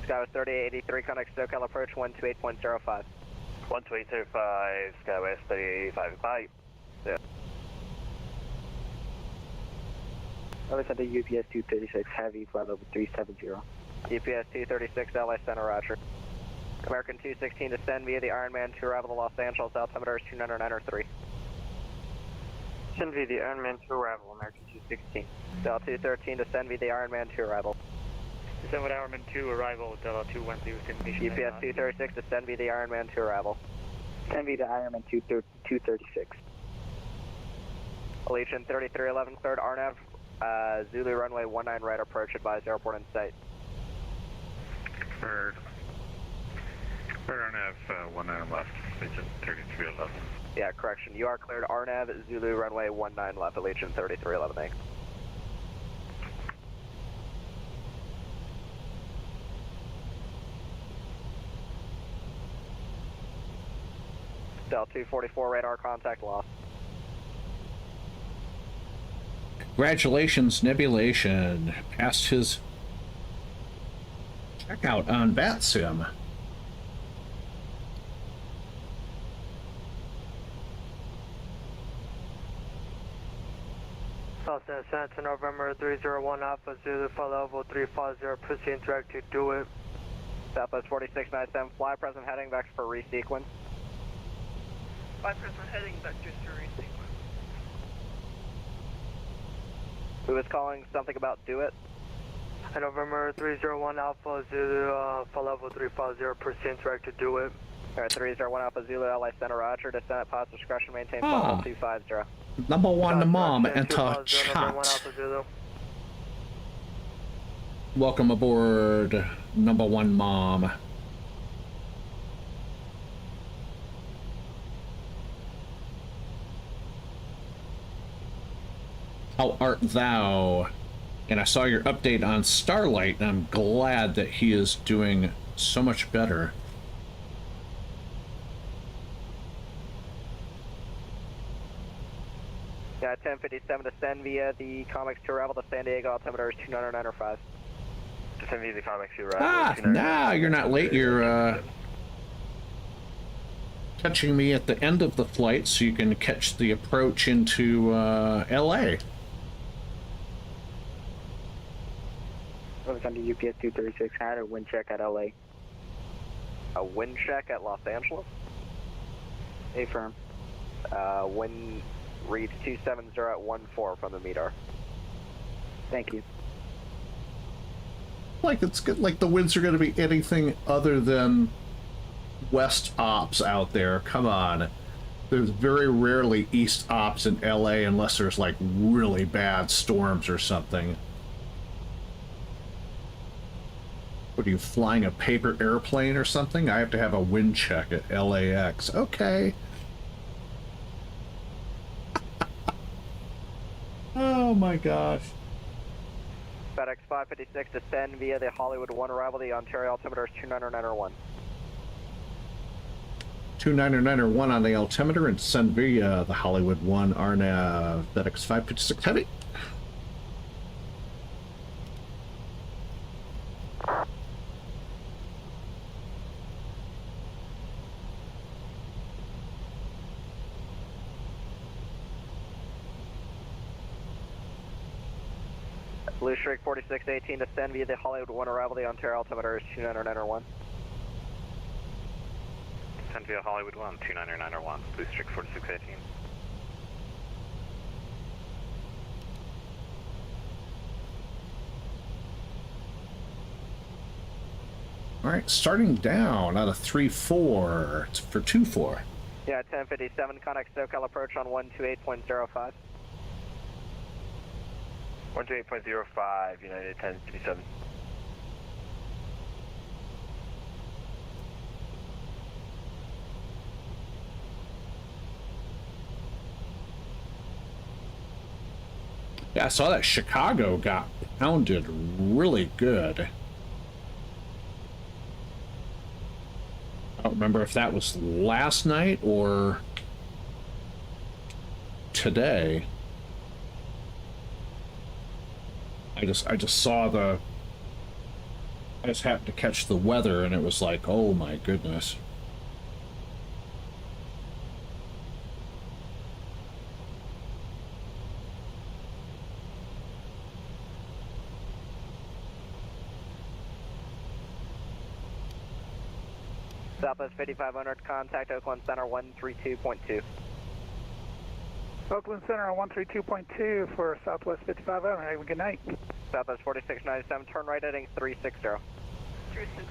Skywest 3883, contact SoCal approach 128.05. 128.05, Skywest 3885, bye. Yeah. Alpha Center UPS 236 Heavy, flight level 370. UPS 236, LA Center, Roger. American 216, descend via the Ironman to arrival to Los Angeles, altimeter is 299.3. Descend via the Ironman to arrival, American 216. Del 213, descend via the Ironman to arrival. Descend with Ironman 2, arrival, Del 210, destination. UPS 236, descend via the Ironman to arrival. Descend via the Ironman 236. Allegiant 3311, cleared RNAV, Zulu runway 19 right, approach, advise airport in sight. Bird. Bird RNAV 19 left, Allegiant 3311. Yeah, correction. You are cleared RNAV, Zulu runway 19 left, Allegiant 3311, thanks. Del 244, radar contact lost. Congratulations, Nebulation. Passed his checkout on VATSIM. Southwest Santa November 301 Alpha Zulu, flight level 350, proceed direct to do it. Southwest 4697, fly present heading vector for resequence. Fly present heading vectors to resequence. Who is calling something about do it? November 301 Alpha Zulu, flight level 350, proceed direct to do it. Alright, 301 Alpha Zulu, LA Center, Roger, descent at positive discretion, maintain flight level 250. Number one mom, enter 250, chat. November 1 Alpha Zulu. Welcome aboard, number one mom. How art thou? And I saw your update on Starlight, and I'm glad that he is doing so much better. Yeah, 1057, descend via the Comics to arrival to San Diego, altimeter is 299.5. Descend via the Comics to arrival. Ah, nah, you're not late. You're catching me at the end of the flight so you can catch the approach into LA. Alpha Center UPS 236 had a wind check at LA. A wind check at Los Angeles? Affirm. Wind reads 270 at 14 from the meter. Thank you. Like it's good. Like the winds are going to be anything other than west ops out there. Come on. There's very rarely east ops in LA unless there's like really bad storms or something. What are you, flying a paper airplane or something? I have to have a wind check at LAX. Okay. Oh my gosh. FedEx 556, descend via the Hollywood 1 arrival, the Ontario altimeter is 299.1. 29901 on the altimeter and descend via the Hollywood 1 RNAV FedEx 556 Heavy. Blue Streak 4618, descend via the Hollywood 1 arrival, the Ontario altimeter is 299.1. Descend via Hollywood 1, 29901, Blue Streak 4618. All right, starting down out of 3-4 for 2-4. Yeah, 1057, contact SoCal approach on 128.05. 128.05, United 1057. Yeah, I saw that Chicago got pounded really good. remember if that was last night or today. I just saw I just happened to catch the weather and it was like, oh my goodness. Southwest 5500, contact Oakland Center 132.2. Oakland Center on 132.2 for Southwest 5500. Have a good night. Southwest 4697, turn right heading 360. 360 is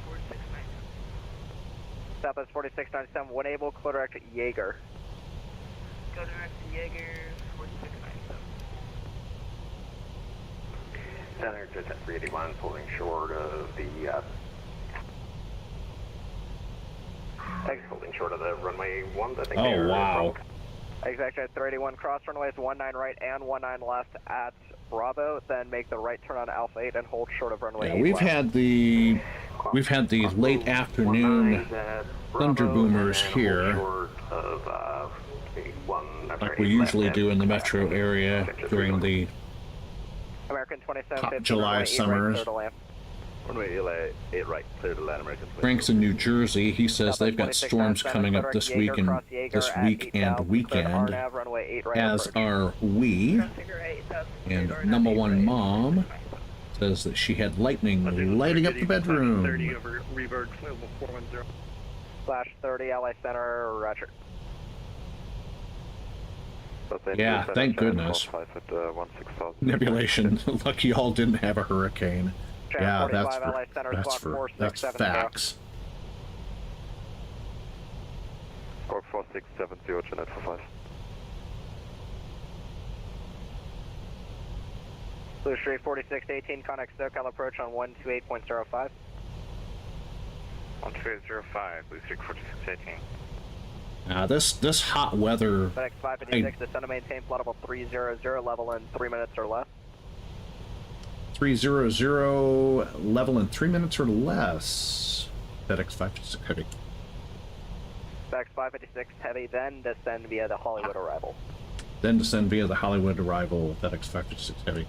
4697. Southwest 4697, when able, go direct to Jaeger. Go direct to Jaeger 4697. Center just at 381, pulling short of the holding short of the runway 1. I think. Oh wow. Exactly at 381, cross runways 19 right and 19 left at Bravo, then make the right turn on Alpha 8 and hold short of runway 8 we've left. had the late afternoon thunder boomers here, like we usually do in the metro area during the American 27, hot July summers. Runway 8 right, clear to land, American. Frank's in New Jersey. He says they've got storms coming up this week and weekend, as are we. And number one mom says that she had lightning lighting up the bedroom. 30 over Rebird, level 410. /30, LA Center, Roger. Yeah, thank goodness. Nebulation. Lucky y'all didn't have a hurricane. Yeah, that's facts. Squawk 4670, Janet 45. Blue Street 4618, contact SoCal approach on 128.05. 128.05, Blue Street 4618. This hot weather. FedEx 556, descend to maintain flight level 300, level in 3 minutes or less. 300, level in 3 minutes or less. FedEx 556 heavy. FedEx 556 heavy, then descend via the Hollywood arrival. Then descend via the Hollywood arrival, FedEx 556 heavy.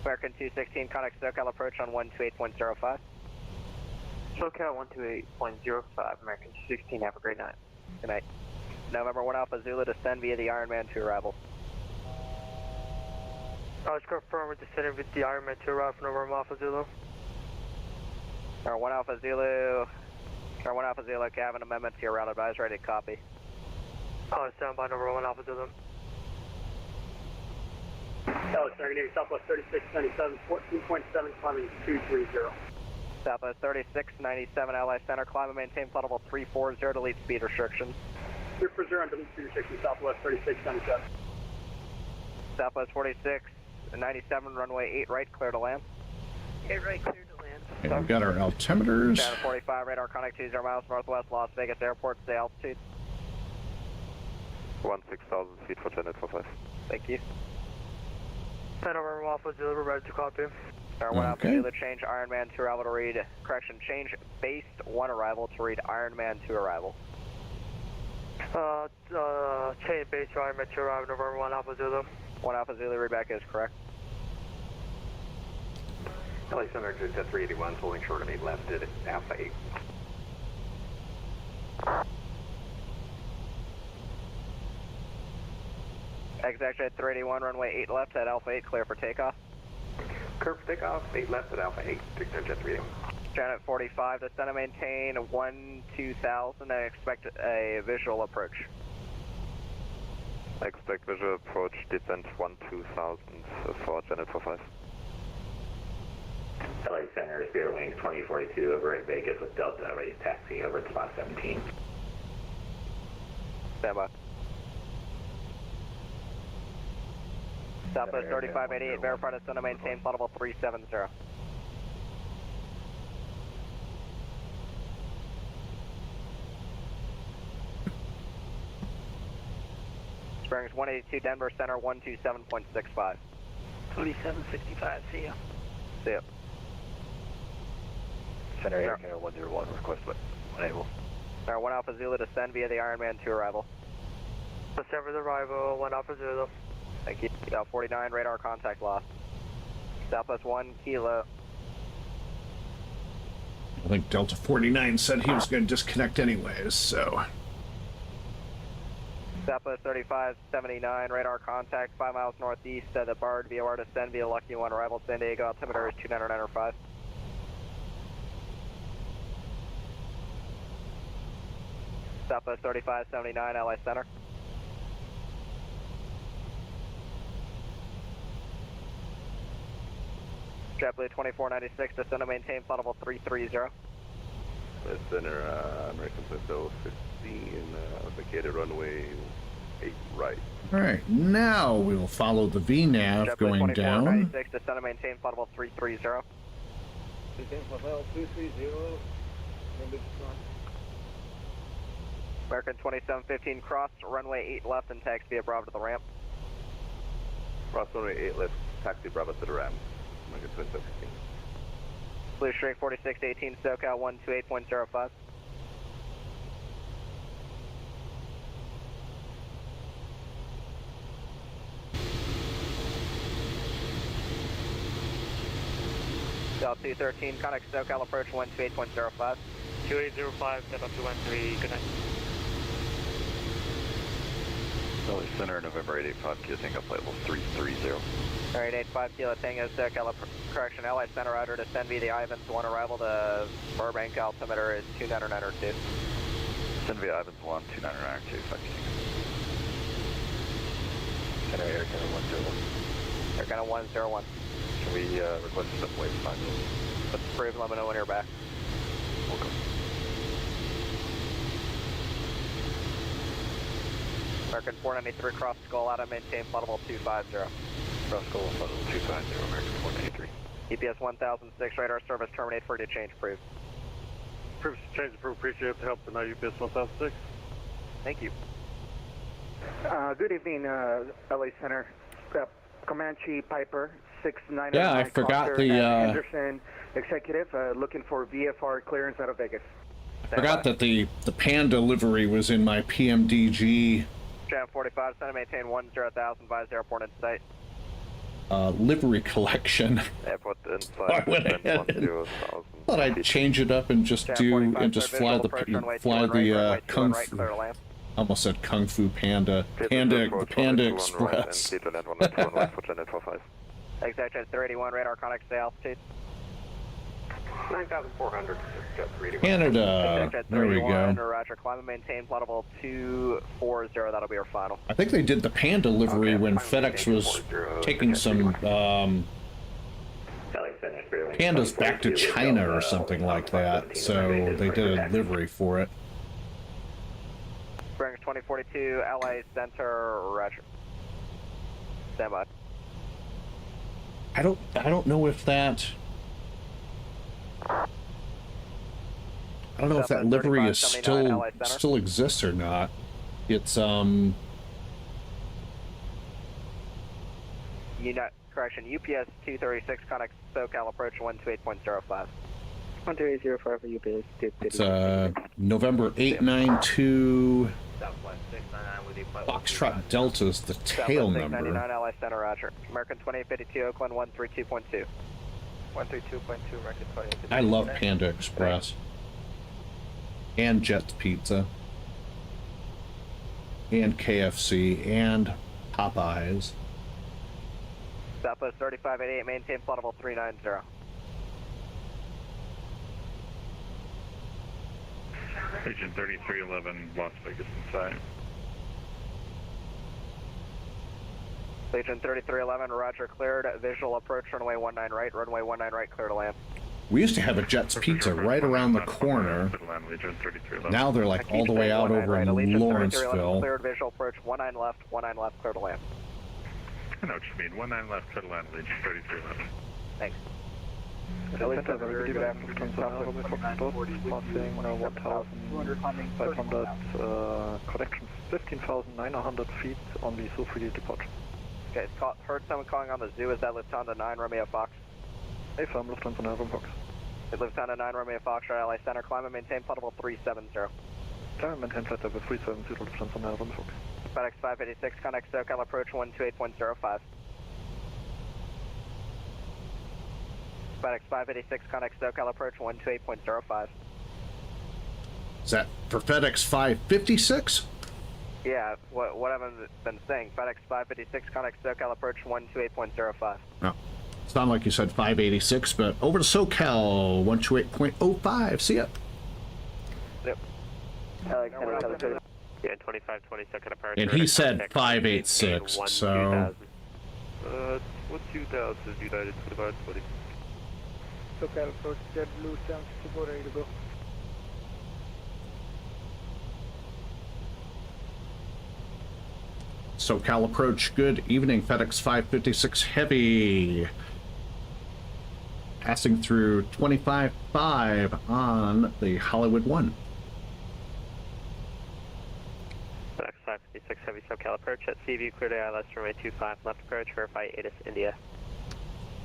American 216, contact SoCal approach on 128.05. SoCal 128.05, American 216, have a great night. Good night. November 1 Alpha Zulu, descend via the Ironman to arrival. I was confirmed with descending with the Ironman to arrival from November Alpha Zulu. 1 Alpha Zulu, cabin amendment to your route advice, ready to copy. Stand by November 1 Alpha Zulu. Alex, Negative Southwest 3697, 14.7, climbing 230. Southwest 3697, LA Center, climb and maintain flight level 340, delete speed restrictions. 340 on delete speed restrictions, Southwest 3697. Southwest 4697, runway 8 right, clear to land. 8 right, clear to land. And we've got our altimeters. Channel 45, radar contact 20 miles northwest Las Vegas Airport, stay altitude. 16,000 feet for Janet 45. Thank you. November Alpha Zulu, we're ready to copy. One Alpha Zulu, change Ironman 2 arrival to read, change base 1 arrival to read Ironman 2 arrival. Change base to Ironman 2 arrival, November 1 Alpha Zulu. 1 Alpha Zulu, read back is correct. LA Center just at 381, pulling short of 8 left at Alpha 8. Exact at 381, runway 8 left at Alpha 8, clear for takeoff. Clear for takeoff, 8 left at Alpha 8, jet 381. Janet 45, descend and maintain 12000 and expect a visual approach. Expect visual approach, descent 12000 for Janet 45. LA Center, Spirit Wings 2042 over at Vegas with Delta, ready to taxi over to spot 17. Stand by. Southwest 3588, verify descend and maintain flight level 370. Springs 182 Denver Center 127.65. 2765, see ya. See ya. Center Air Canada 101, request unable. Alright, 1 Alpha Zulu, descend via the Ironman 2 arrival. Descend with arrival, 1 Alpha Zulu. Thank you. 49, radar contact lost. Southwest 1 Kilo. I think Delta 49 said he was going to disconnect anyways, so. Southwest 3579, radar contact 5 miles northeast of the Bard, VOR descend via Lucky 1 arrival, San Diego, altimeter is 29905. Southwest 3579, LA Center. JetBlue 2496, descend and maintain flight level 330. Center, American Central 15, vacated runway 8 right. All right, now we will follow the VNAV JetBlue going down. 2496, descend and maintain flight level 330. Maintain flight level 330. American 2715, cross runway 8 left and taxi via Bravo to the ramp. Cross runway 8 left, taxi Bravo to the ramp. American 2715. Blue Shrink 4618, SoCal 128.05. Del 213, contact SoCal approach 128.05. 2805, step up to 13, good night. Delta Center, November 885, Kilo Tango, flight level 330. Alright, 85 Kilo Tango, SoCal, correction, LA Center, Rudder, descend via the Ivans, 1 arrival to Burbank, altimeter is 29902. Send via Ivans 1, 29992, 5 Center Air Canada 101. Air Canada 101. Can we request a step away from 5 minutes? Let's approve, let me know when you're back. Welcome. American 493, cross Skull out, maintain flight level 250. Cross Skull, flight level 250, American 493. EPS 1006, radar service terminate for you to change approved. Approved, change approved, appreciate the help tonight, UPS 1006. Thank you. Good evening, LA Center. Comanche Piper 699. Yeah, I forgot the Henderson executive looking for VFR clearance out of Vegas. forgot that the Panda livery was in my PMDG Jam 45, center maintain 10,000, vise airport in sight. livery collection. Airport I inside, went ahead and thought I'd change it up and just fly the kung fu. Almost said Kung Fu Panda. Panda Express. Exact 381, radar contact, stay altitude. 9,400, jet 381. Canada. There we go. Roger, climb and maintain flight level 240, that'll be our final. I think they did the Panda livery when FedEx was taking some pandas back to China or something like that. So they did a livery for it. Springs 2042, LA Center, Roger. Stand by. I don't know if that. I don't know if that livery is still exists or not. It's correction, UPS 236, contact SoCal approach 128.05. 12805 for UPS. It's November 892. Foxtrot Delta is the tail number. 699 LA Center, Roger. American 2852, Oakland 132.2. 132.2, American 2852. I love Panda Express. And Jet's Pizza. And KFC. And Popeyes. Southwest 3588, maintain flight level 390. Agent 3311, Las Vegas inside. Agent 3311, Roger, cleared. Visual approach, runway 19 right, runway 19 right, clear to land. We used to have a Jet's Pizza right around the corner. Now they're like all the way out over in Lawrenceville. Cleared, visual approach, 19 left, clear to land. I know what you mean. 19 left, clear to land, Agent 3311. Thanks. Delta Center, very good afternoon from South passing 1,500, correction 15,900 feet on the Sofili departure. Okay, heard someone calling on the zoo. Is that Lufthansa 9 Romeo Fox? Hey, firm, Lufthansa 9 Romeo Fox. Lufthansa 9 Romeo Fox, LA Center, climb and maintain flight level 370. Climb and maintain flight level 370, Lufthansa 9 Romeo Fox. FedEx 586, contact SoCal approach 128.05. FedEx 586, contact SoCal approach 128.05. Is that for FedEx 556? Yeah, what I've been saying, FedEx 556, contact SoCal approach 128.05. No. Sound like you said 586, but over to SoCal 128.05. See ya. Yep. Yeah, 2520 second approach. And he said 586, so... 2000 United 2520. SoCal approach, JetBlue 764, ready to go. SoCal approach, good evening, FedEx 556 Heavy. Passing through 25.5 on the Hollywood 1. FedEx 556 Heavy SoCal approach at Seaview, clear to ILS runway 25, left approach, verify ATIS India.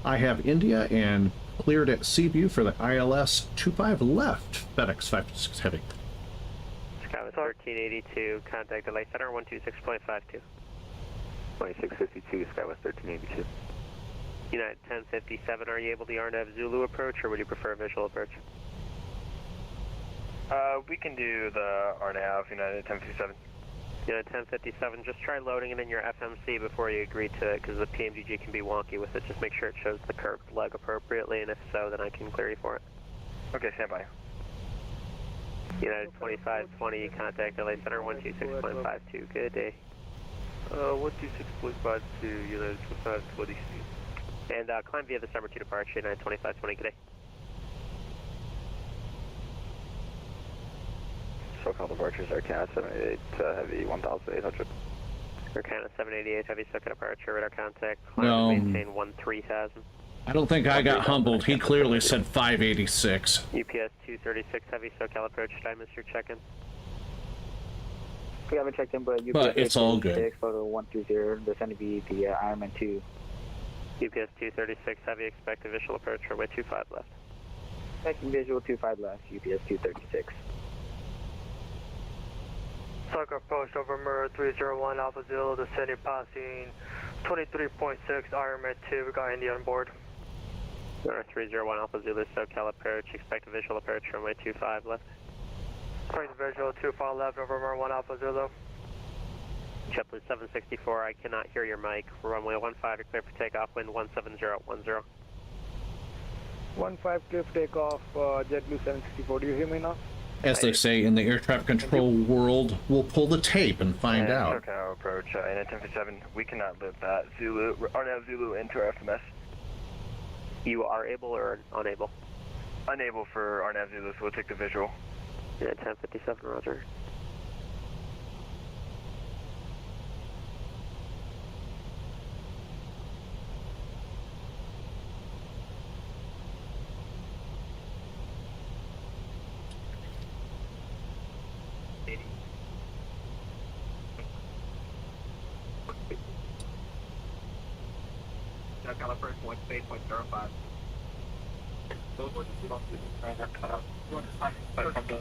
I have India and cleared at Seaview for the ILS 25 left, FedEx 556 Heavy. Skywest 1382, contact delay center 126.52. 2652, Skywest 1382. United 1057, are you able to RNAV Zulu approach, or would you prefer a visual approach? We can do the RNAV, United 1057. United 1057, just try loading it in your FMC before you agree to it, because the PMDG can be wonky with it. Just make sure it shows the curved leg appropriately, and if so, then I can clear you for it. Okay, stand by. United 2520, contact LA Center 126.52, good day. 126.52, United 2520. And climb via the summer 2 departure, United 2520, good day. SoCal departures, Aircan 788, Heavy 1800. Aircan 788, Heavy SoCal departure, radar contact, climb No. and maintain 13,000. I don't think I got humbled. He clearly said 586. UPS 236, Heavy SoCal approach, did I miss your check-in? We haven't checked in, but UPS But it's all good. Photo 130, that's going to be the Ironman 2. UPS 236, Heavy, expect a visual approach, runway 25 left. Checking visual 25 left, UPS 236. SoCal approach over mirror 301 Alpha Zero, descending passing 23.6 Ironman 2, we got India on board. Mirror 301 Alpha Zulu, SoCal approach, expect a visual approach, runway 25 left. Expect visual 25 left over mirror 1 Alpha Zulu. JetBlue 764, I cannot hear your mic. Runway 15, you're clear for takeoff, wind 17010. 15 clear for takeoff, JetBlue 764, do you hear me now? As they say in the air traffic control world, we'll pull the tape and find out. SoCal approach, United 1057, we cannot live that. Zulu, RNAV Zulu into our FMS. You are able or unable? Unable for RNAV Zulu, so we'll take the visual. Yeah, 1057, roger. SoCal approach 128.05. From the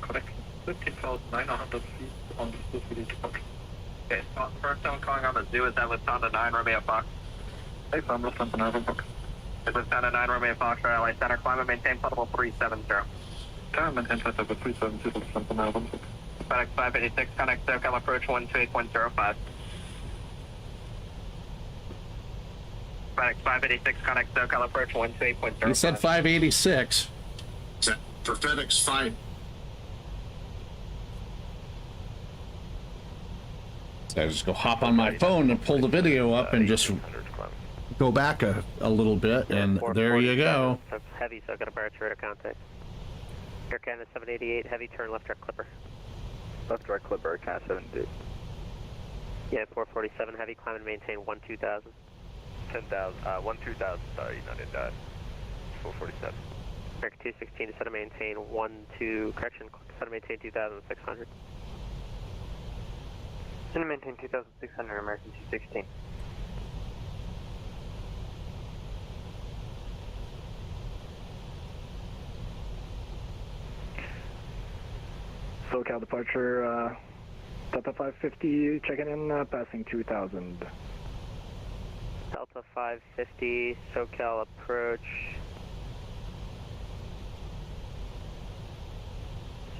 correct 15,900 feet on the city departure. Okay, first time calling on the zoo, is that Lufthansa 9 Romeo Fox? Hey, from Lufthansa 9 Romeo Fox. Lufthansa 9 Romeo Fox, LA Center, climb and maintain flight level 370. Climb and maintain flight level 370, Lufthansa 9 Romeo Fox. FedEx 586, connect SoCal approach 128.05. FedEx 586, connect SoCal approach 128.05. He said 586. For FedEx 5. So I just go hop on my phone and pull the video up and just go back a little bit, and there you go. Heavy, so got a departure radar contact. Air Canada 788, heavy, turn left direct clipper. Left direct clipper, Air Canada 788. Yeah, 447, heavy, climb and maintain 12,000. 10,000, 12,000, sorry, United 447. American 216 to set to maintain 12, correction, set to maintain 2,600. Set to maintain 2,600, American 216. SoCal departure, Delta 550, checking in, passing 2000. Delta 550, SoCal approach.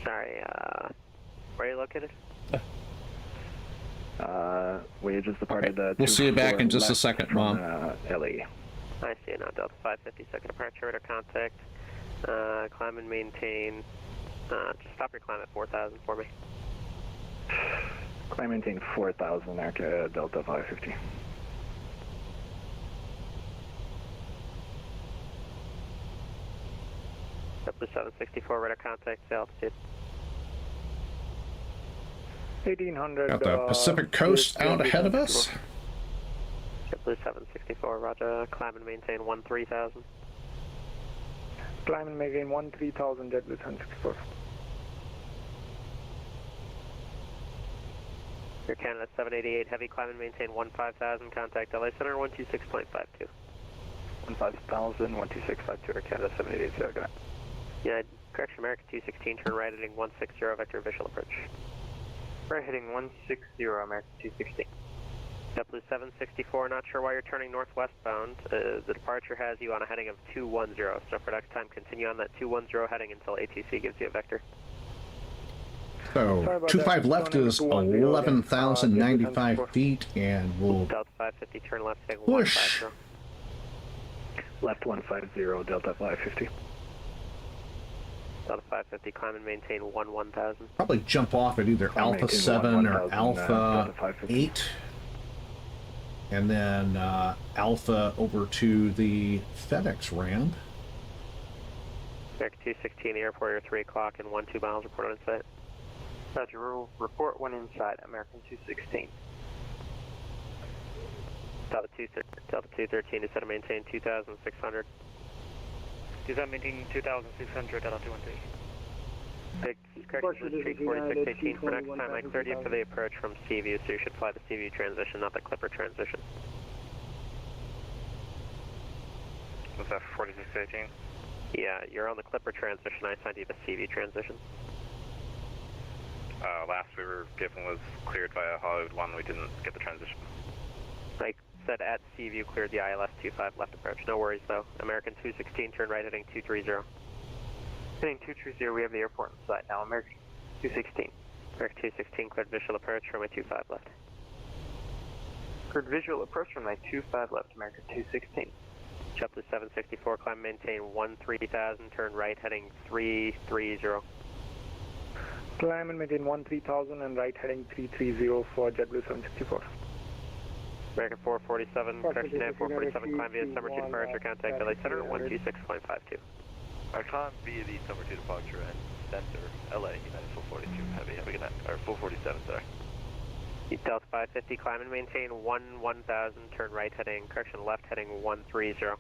Sorry, where are you located? We just departed. We'll see you back in just a second, Mom. LA. I see you now, Delta 550, second departure, radar contact. Climb and maintain. Just stop your climb at 4,000 for me. Climb maintain 4,000, Delta 550. JetBlue 764, radar contact, altitude. 1800. Got the Pacific Coast out ahead of us. JetBlue 764, roger. Climb and maintain 13,000. Climb and maintain 13,000, JetBlue 764. Air Canada 788, heavy climb and maintain 15,000. Contact LA Center 126.52. 15,000, 12652, Air Canada 788, so good. Yeah, correction, American 216, turn right heading 160, vector visual approach. Right heading 160, American 216. JetBlue 764, not sure why you're turning northwestbound. The departure has you on a heading of 210, so for next time continue on that 210 heading until ATC gives you a vector. So 25 left is 11,095 feet, and we'll Delta 550, turn left heading push. 150. Left 150, Delta 550. Delta 550, climb and maintain 11,000. Probably jump off at either Alpha 7 or Alpha 8. And then Alpha over to the FedEx ramp. American 216, airport, you're 3 o'clock and 12 miles, report on insight. Roger, report 1 inside, American 216. Delta 213 is set to maintain 2,600. Is that maintaining 2,600 Delta 213? Correction, Street 4618 for next time, like 30 for the approach from Seaview, so you should fly the Seaview transition, not the Clipper transition. Was that 4618? Yeah, you're on the Clipper transition, I assigned you the Seaview transition. Last we were given was cleared via Hollywood 1, we didn't get the transition. I said at Seaview cleared the ILS 25 left approach, no worries though. American 216, turn right heading 230. Heading 230, we have the airport in sight now, American 216. American 216, cleared visual approach, runway 25 left. Cleared visual approach, runway 25 left, American 216. JetBlue 764, climb maintain 13,000, turn right heading 330. Climb and maintain 13,000 and right heading 330 for JetBlue 764. American 447, correction at 447, climb via summer 2 departure, contact LA Center 126.52. Our climb via the summer 2 departure and center, LA, United 442, heavy, have a good night, or 447, sorry. Delta 550, climb and maintain 1,000, turn right heading, correction left heading 130.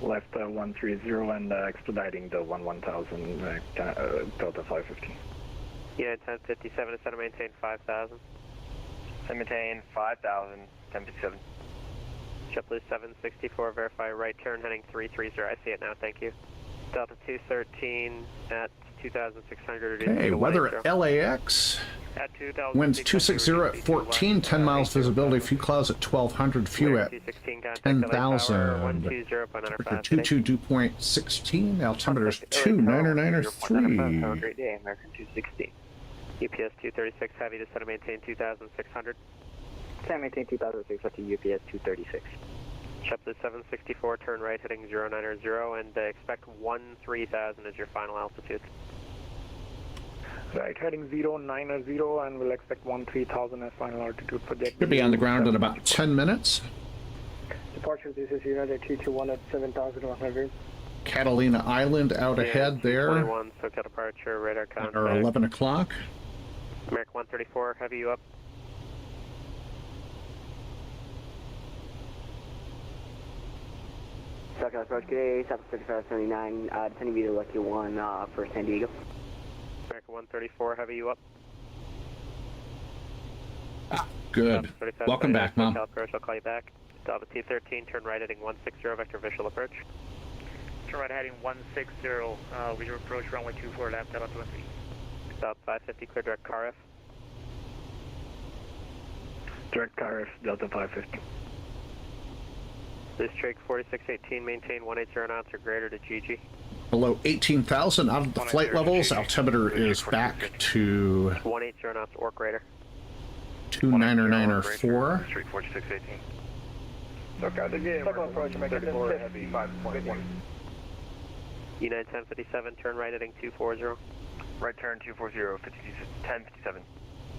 Left 130 and expediting the 1,000 Delta 550. Unit 1057 is set to maintain 5,000. Set maintain 5,000, 1057. JetBlue 764, verify right turn heading 330. I see it now, thank you. Delta 213 at 2,600. Okay, weather at LAX. At 2,000. Winds 260 at 14, 10 miles visibility, few clouds at 1,200, few at 10,000. Temperature 222.16, altimeter is 2993. Have a great day, American 216. UPS 236, heavy to set to maintain 2,600. Set maintain 2,600 UPS 236. JetBlue 764, turn right heading 090 and expect 13,000 as your final altitude. Right heading 090 and we'll expect 13,000 as final altitude for JetBlue. Should be on the ground in about 10 minutes. Departure, this is United 221 at 7,100. Catalina Island out ahead there. 21, SoCal departure, radar contact. Or 11 o'clock. American 134, heavy you up. SoCal approach, good day, South 3579, descending via Lucky 1 for San Diego. American 134, heavy you up. Good. Welcome back, Mom. SoCal approach, I'll call you back. Delta T13, turn right heading 160, vector visual approach. Turn right heading 160, visual approach runway 24 left, Delta 20. South 550, clear direct car F. Direct car F, Delta 550. This Drake 4618, maintain 180 knots or greater to GG. Below 18,000 out of the flight levels, altimeter is back to 180 knots or greater. 2994. Street 4618. Second approach, American 10 heavy 5.1. E91057, turn right heading 240. Right turn 240, 1057.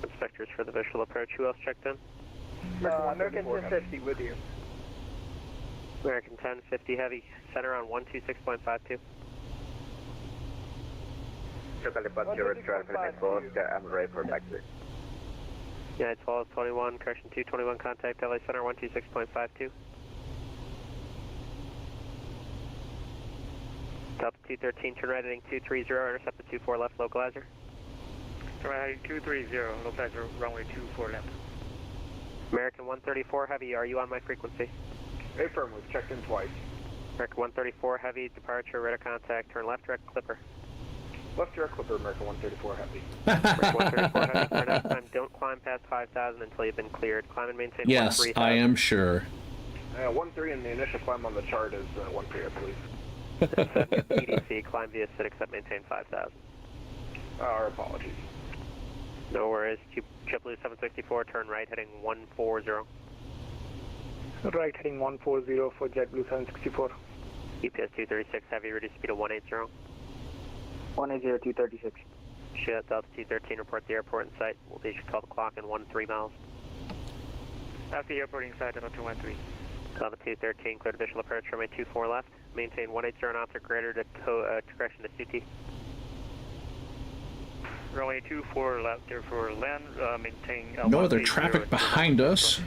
Inspectors for the visual approach. Who else checked in? American 1050 with you. American 1050 heavy, center on 126.52. Local departure, traffic network, I'm ready for taxi. United 1221, correction 221, contact LA center 126.52. Delta 213, turn right heading 230, intercept the 24 left localizer. Turn right heading 230, localizer runway 24 left. American 134 heavy, are you on my frequency? Affirm was checked in twice. American 134 heavy, departure, radar contact, turn left direct clipper. Left direct clipper, American 134 heavy. American 134 heavy, for next time, don't climb past 5,000 until you've been cleared. Climb and maintain 13,000. Yes, I am sure. 1-3 and the initial climb on the chart is 1-3, I believe. PDC, climb via SID, except maintain 5,000. Our apologies. No worries. JetBlue 764, turn right heading 140. Right heading 140 for JetBlue 764. EPS 236 heavy, reduce speed of 180. 180, 236. Shit, Delta 213, report the airport in sight. We'll be 12 o'clock in 13 miles. After the airport inside, Delta 213. Delta 213, cleared visual approach, runway 24 left. Maintain 180 knots or greater to correction to Suti. Runway 24 left, therefore land, maintain... No other traffic behind us.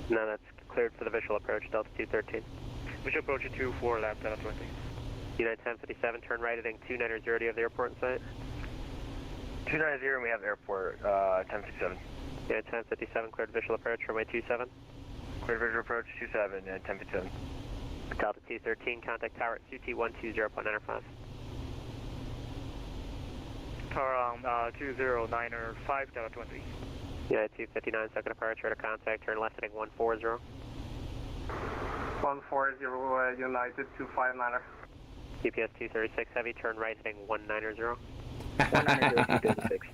No, that's cleared for the visual approach, Delta 213. Visual approach at 24 left, Delta 20. United 1057, turn right heading 290, do you have the airport in sight? 290, and we have airport, 1057. United 1057, cleared visual approach, runway 27. Cleared visual approach, 27, and 1057. Delta 213, contact tower at Suti 120.95. Tower on 20905, Delta 20. United 259, second departure to contact, turn left heading 140. 140, United 259er. GPS 236 heavy, turn right heading 190. 190, 236.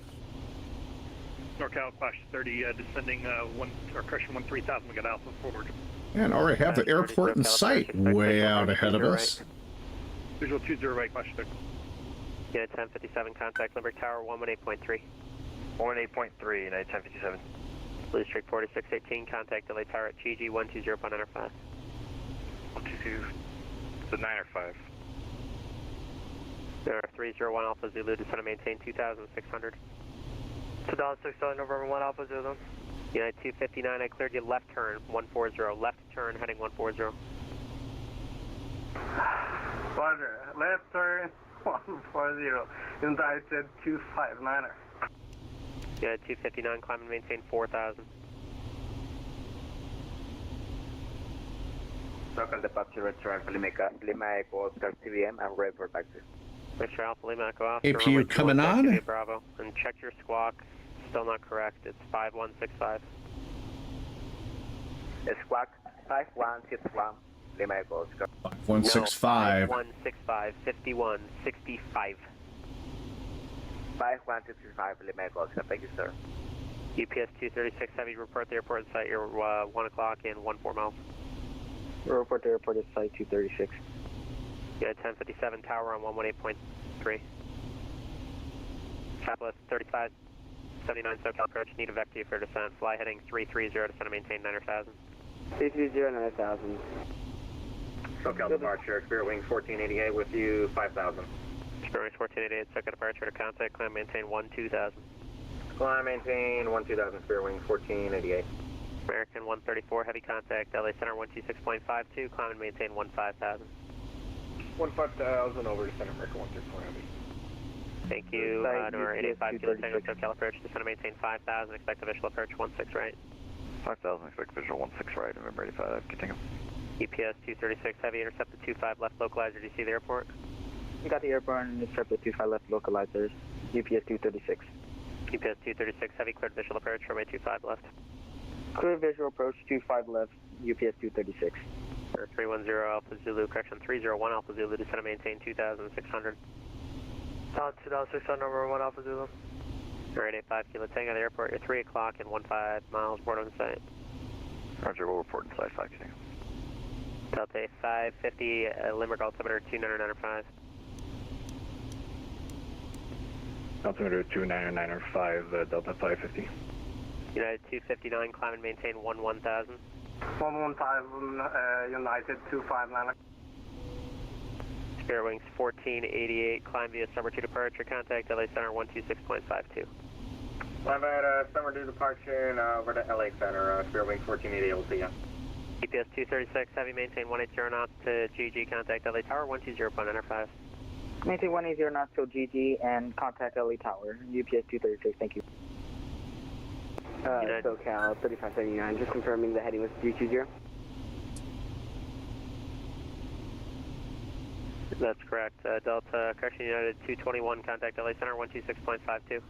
NorCal Clash 30, descending correction 13,000, we got Alpha forward. And already have the airport in sight, way out ahead of us. Visual 20 right, Clash 30. Unit 1057, contact Limerick Tower 118.3. 118.3, United 1057. Blue Streak 4618, contact LA Tower at GG 120.95. 122, the 905. There are 301 Alpha Zulu, descend and maintain 2,600. So down 6,000, November 1 Alpha Zulu. United 259, I cleared you left turn 140, left turn heading 140. Roger, left turn 140, United 259er. United 259, climb and maintain 4,000. Local departure, return to Lima Echo Oscar CVM, I'm ready for taxi. Mr. Alpha Lima Echo Oscar. APU coming on. Bravo, and check your squawk. Still not correct. It's 5165. Squawk 5161, Lima Echo Oscar. 5165. 5165, 5165. 5165, Lima Echo Oscar. Thank you, sir. UPS 236 heavy, report the airport in sight. You're 1 o'clock in 14 miles. Report the airport at site 236. Yeah, 1057 tower on 118.3. Southwest 3579 SoCal approach. Need a vector for descent. Fly heading 330, descend and maintain 9,000. 330, 9,000. SoCal departure, Spirit Wings 1488 with you, 5,000. Spirit Wings 1488, SoCal departure to contact, climb maintain 12,000. Climb maintain 12,000, Spirit Wings 1488. American 134 heavy contact, LA Center 126.52, climb and maintain 15,000. 15,000 over to Center America 134 heavy. Thank you. Number 885 Kilo Tango SoCal approach, descend and maintain 5,000, expect visual approach 16 right. 5,000, expect visual 16 right, November 85, continue. EPS 236 Heavy, intercepted 25 left localizer, do you see the airport? We got the airport and intercepted 25 left localizers, UPS 236. EPS 236 Heavy, cleared visual approach, runway 25 left. Clear visual approach 25 left, UPS 236. 310 Alpha Zulu, correction 301 Alpha Zulu, descend and maintain 2,600. 2,600, number 1 Alpha Zulu. Alright, 85 Kilo Tango, the airport, you're 3 o'clock and 15 miles, board on site. Roger, we'll report inside 5 Tango. Delta 550, Limerick altimeter 2995. Altimeter 2995, Delta 550. United 259, climb and maintain 11,000. 115, United 259. Spirit Wings 1488, climb via summer 2 departure, contact LA Center 126.52. Climb at summer 2 departure and over to LA Center, Spirit Wings 1488, we'll see ya. EPS 236, heavy, maintain 180 knots to GG, contact LA Tower 120.95. Maintain 180 knots till GG and contact LA Tower, UPS 236, thank you. SoCal 3579, just confirming the heading was 320. That's correct. Delta, correction, United 221, contact LA Center 126.52.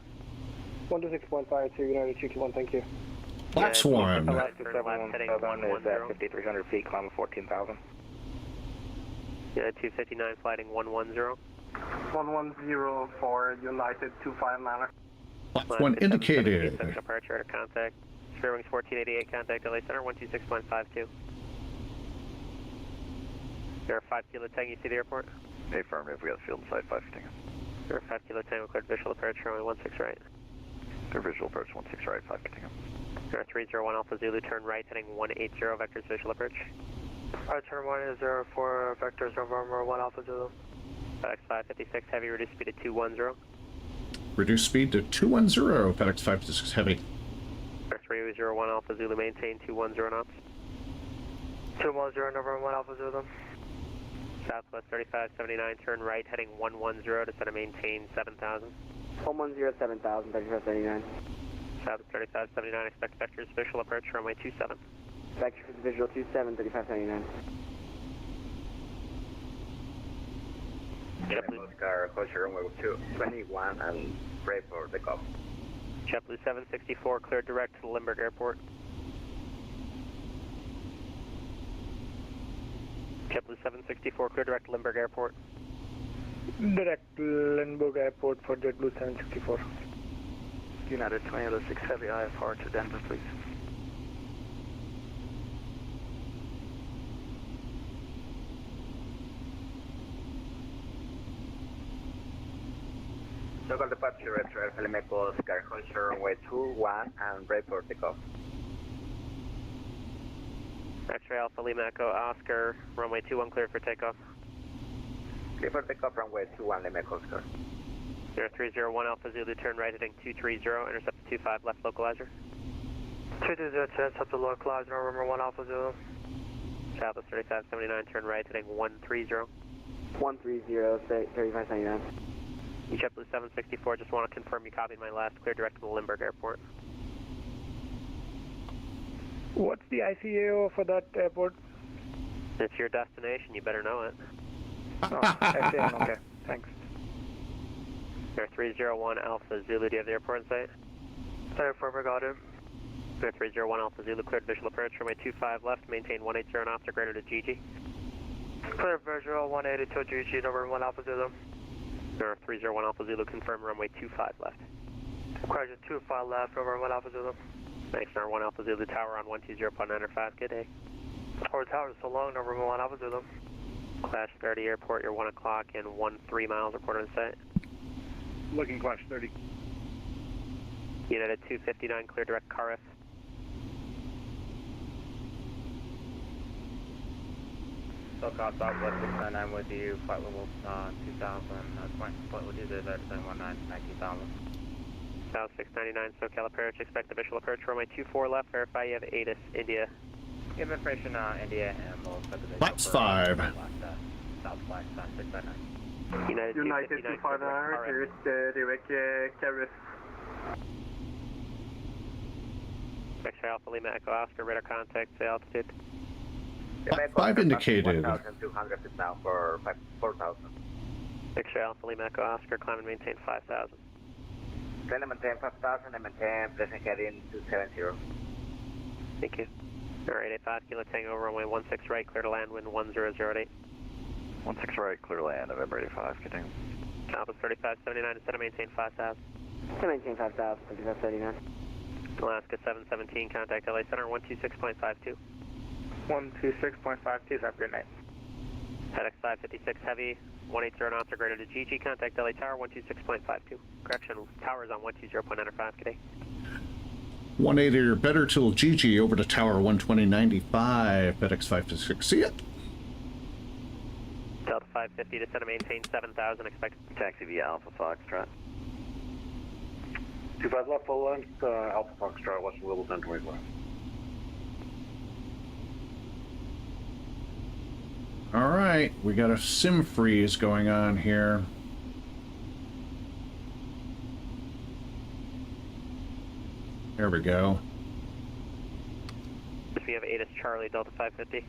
126.52, United 221, thank you. That's one. Left heading 110. Is at 5,300 feet, climb 14,000. United 259, flighting 110. 110 for United 259. One indicated. Departure at contact. Spirit Wings 1488, contact LA Center 126.52. There are 5 Kilo Tango, you see the airport? Affirmative, we got the field inside 5 Tango. There are 5 Kilo Tango, cleared visual approach, runway 16 right. Clear visual approach 16 right, 5 Tango. There are 301 Alpha Zulu, turn right, heading 180, vectors visual approach. Alright, turn 180 for vectors, November 1 Alpha Zulu. FedEx 556 Heavy, reduce speed to 210. Reduce speed to 210, FedEx 556 Heavy. There are 301 Alpha Zulu, maintain 210 knots. 210, November 1 Alpha Zulu. Southwest 3579, turn right, heading 110, descend and maintain 7,000. 110, 7,000, 3579. Southwest 3579, expect vectors, visual approach, runway 27. Vectors, visual 27, 3579. Oscar, closure runway 21 and pray for the call. JetBlue 764, cleared direct to the Limburg Airport. JetBlue 764, clear direct to Limburg Airport. Direct Limburg Airport for JetBlue 764. United 2806 Heavy IFR to Denver, please. Local departure, Retro Felimeco, Oscar, closure runway 21 and pray for takeoff. X-ray Alpha Lima Echo Oscar, runway 21 cleared for takeoff. Clear for takeoff, runway 21, Lima Oscar. 0301 Alpha Zulu, turn right heading 230, intercept 25 left localizer. 220 to intercept the localizer, November 1 Alpha Zulu. Southwest 3579, turn right heading 130. 130, 3579. JetBlue 764, just want to confirm you copied my last clear direct to the Limburg Airport. What's the ICAO for that airport? It's your destination, you better know it. Oh, FAN, okay, thanks. Air 301 Alpha Zulu, do you have the airport in sight? Affirmative, got it. Air 301 Alpha Zulu, cleared visual approach, runway 25 left, maintain 180 knots or greater to GG. Clear visual 180 to GG, November 1 Alpha Zulu. Air 301 Alpha Zulu, confirm runway 25 left. Correction 25 left, November 1 Alpha Zulu. Thanks, Number 1 Alpha Zulu, tower on 120.95, good day. Tower is so long, November 1 Alpha Zulu. Clash 30 airport, you're 1 o'clock and 13 miles, report on site. Looking Clash 30. United 259, clear direct Carif. SoCal Southwest 699 with you, flight level 2000, flight with you, there's at 19,000. South 699, SoCal approach, expect official approach, runway 24 left, verify you have ATIS, India. Give information, India, and we'll set the video That's 5. Southwest 699. United 259, direct Carif. X-ray Alpha Lima Echo Oscar, radar contact, say altitude. 5 indicated. 1,200 is now for 4,000. X-ray Alpha Lima Echo Oscar, climb and maintain 5,000. Then I maintain 5,000 and maintain pleasant heading 270. Thank you. Alright, 85 Kilo Tango, runway 16 right, clear to land, wind 1008. 16 right, clear land, November 85, continue. Alpha 3579, descend and maintain 5,000. To maintain 5,000, 3579. Alaska 717, contact LA Center 126.52. 126.52, have a good night. FedEx 556 Heavy, 180 knots or greater to GG, contact LA Tower 126.52. Correction, tower is on 120.95, good day. 180 or better till GG over to Tower 120.95, FedEx 556. See ya. Delta 550, descend and maintain 7,000, expect. Taxi via Alpha Foxtrot. 25 left, full length, Alpha Foxtrot, Western Little 1025. All right, we got a sim freeze going on here. There we go. We have ATIS Charlie, Delta 550.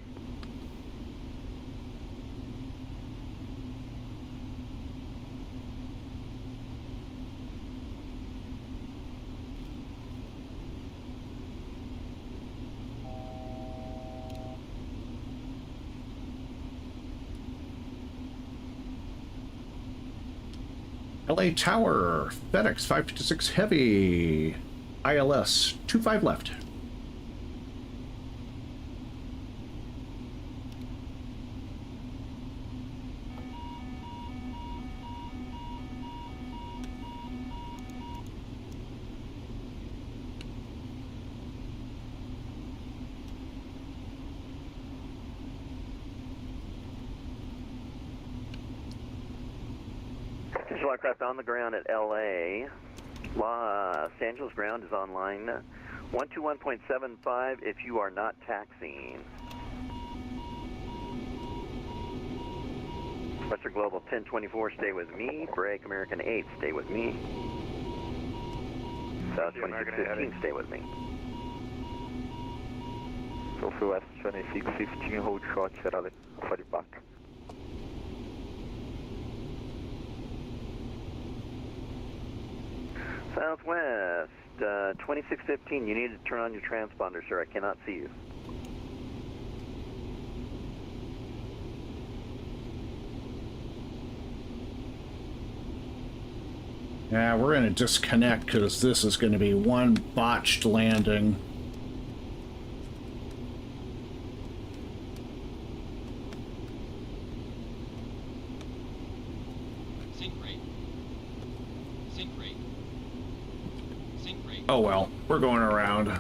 LA Tower, FedEx 556 Heavy, ILS 25 left. Visual aircraft on the ground at LA. Los Angeles ground is online. 121.75 if you are not taxiing. Western Global 1024, stay with me. Break American 8, stay with me. South 2615, stay with me. Southwest 2615, hold short, Sierra Leone, for the back. Southwest 2615, you need to turn on your transponder, sir. I cannot see you. Yeah, we're in a disconnect because this is going to be one botched landing. Oh well, we're going around.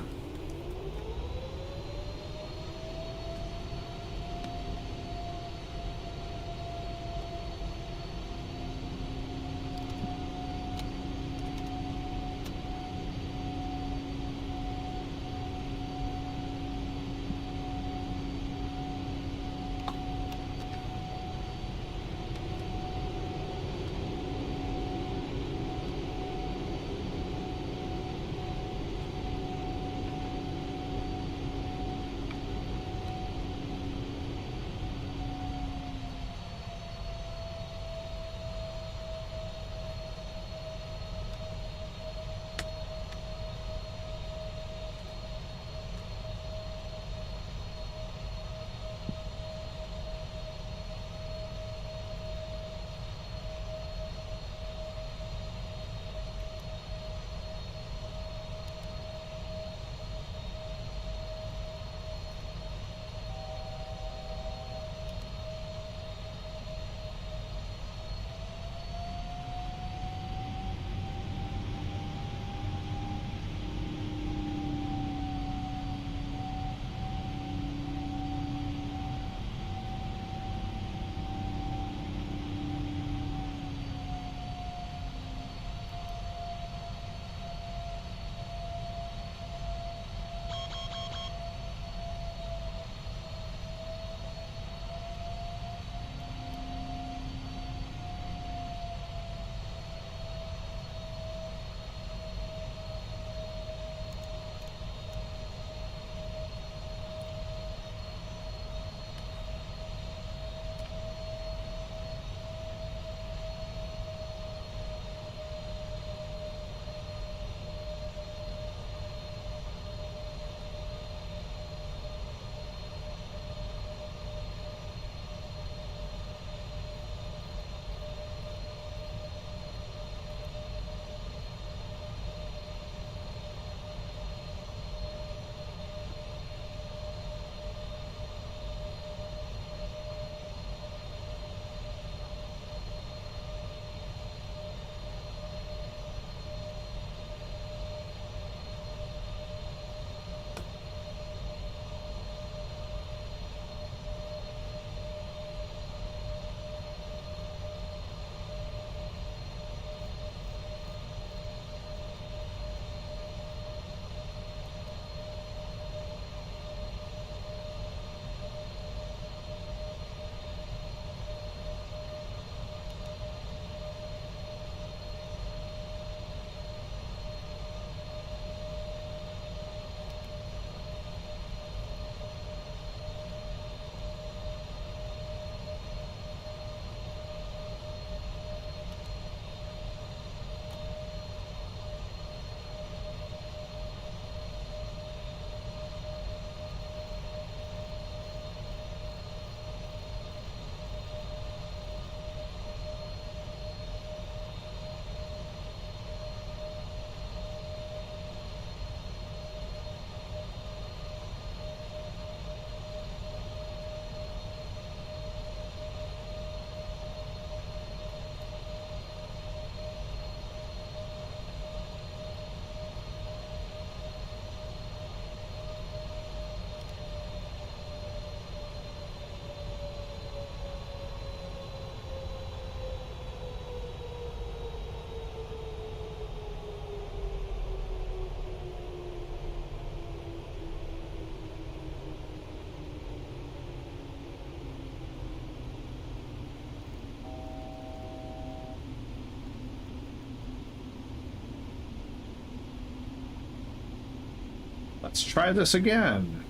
Let's try this again.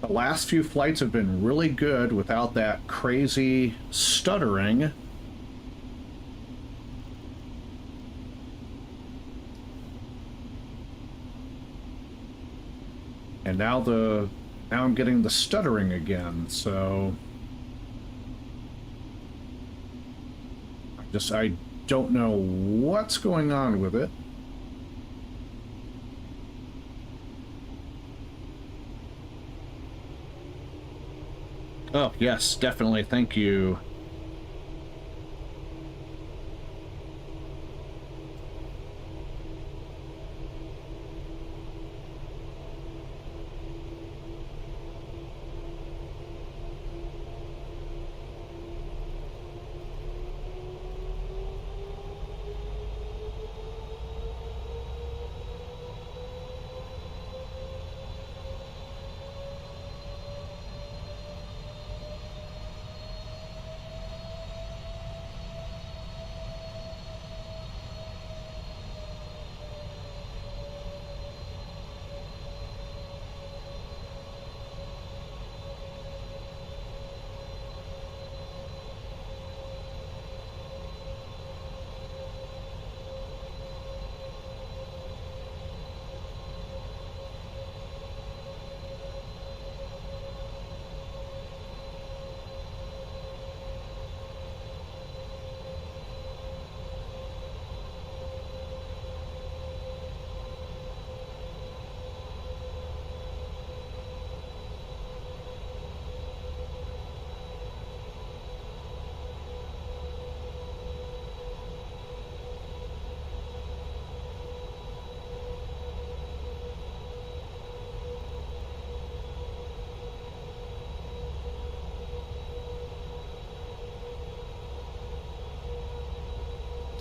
The last few flights have been really good without that crazy stuttering. And now I'm getting the stuttering again, so I don't know what's going on with it. Oh, yes, definitely. Thank you.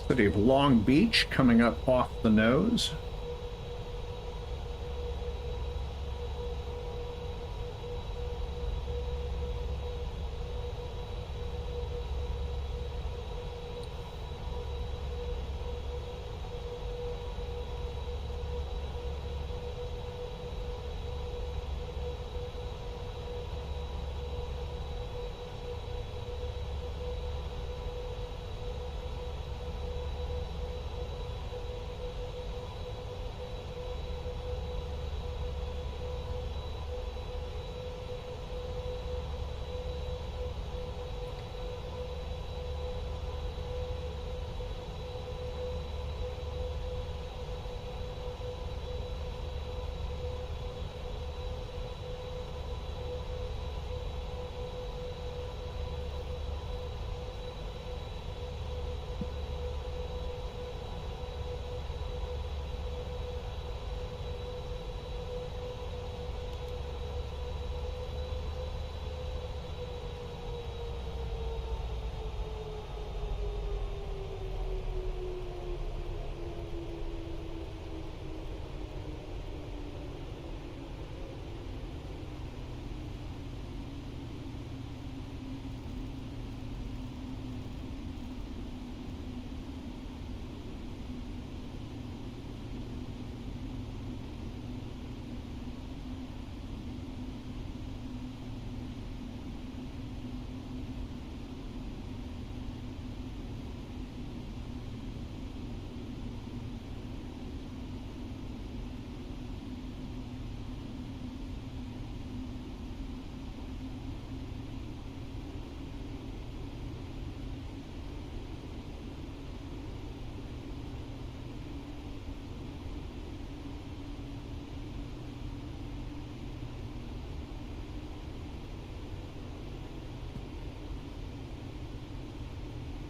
City of Long Beach coming up off the nose.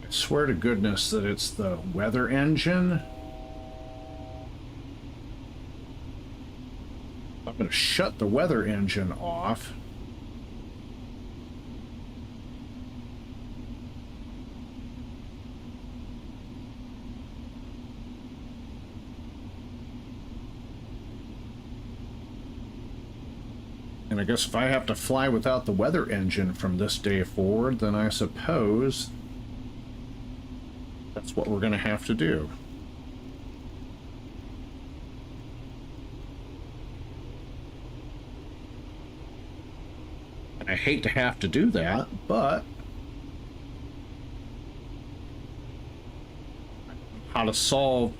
I swear to goodness that it's the weather engine. I'm going to shut the weather engine off. And I guess if I have to fly without the weather engine from this day forward, then I suppose that's what we're going to have to do. I hate to have to do that, but how to solve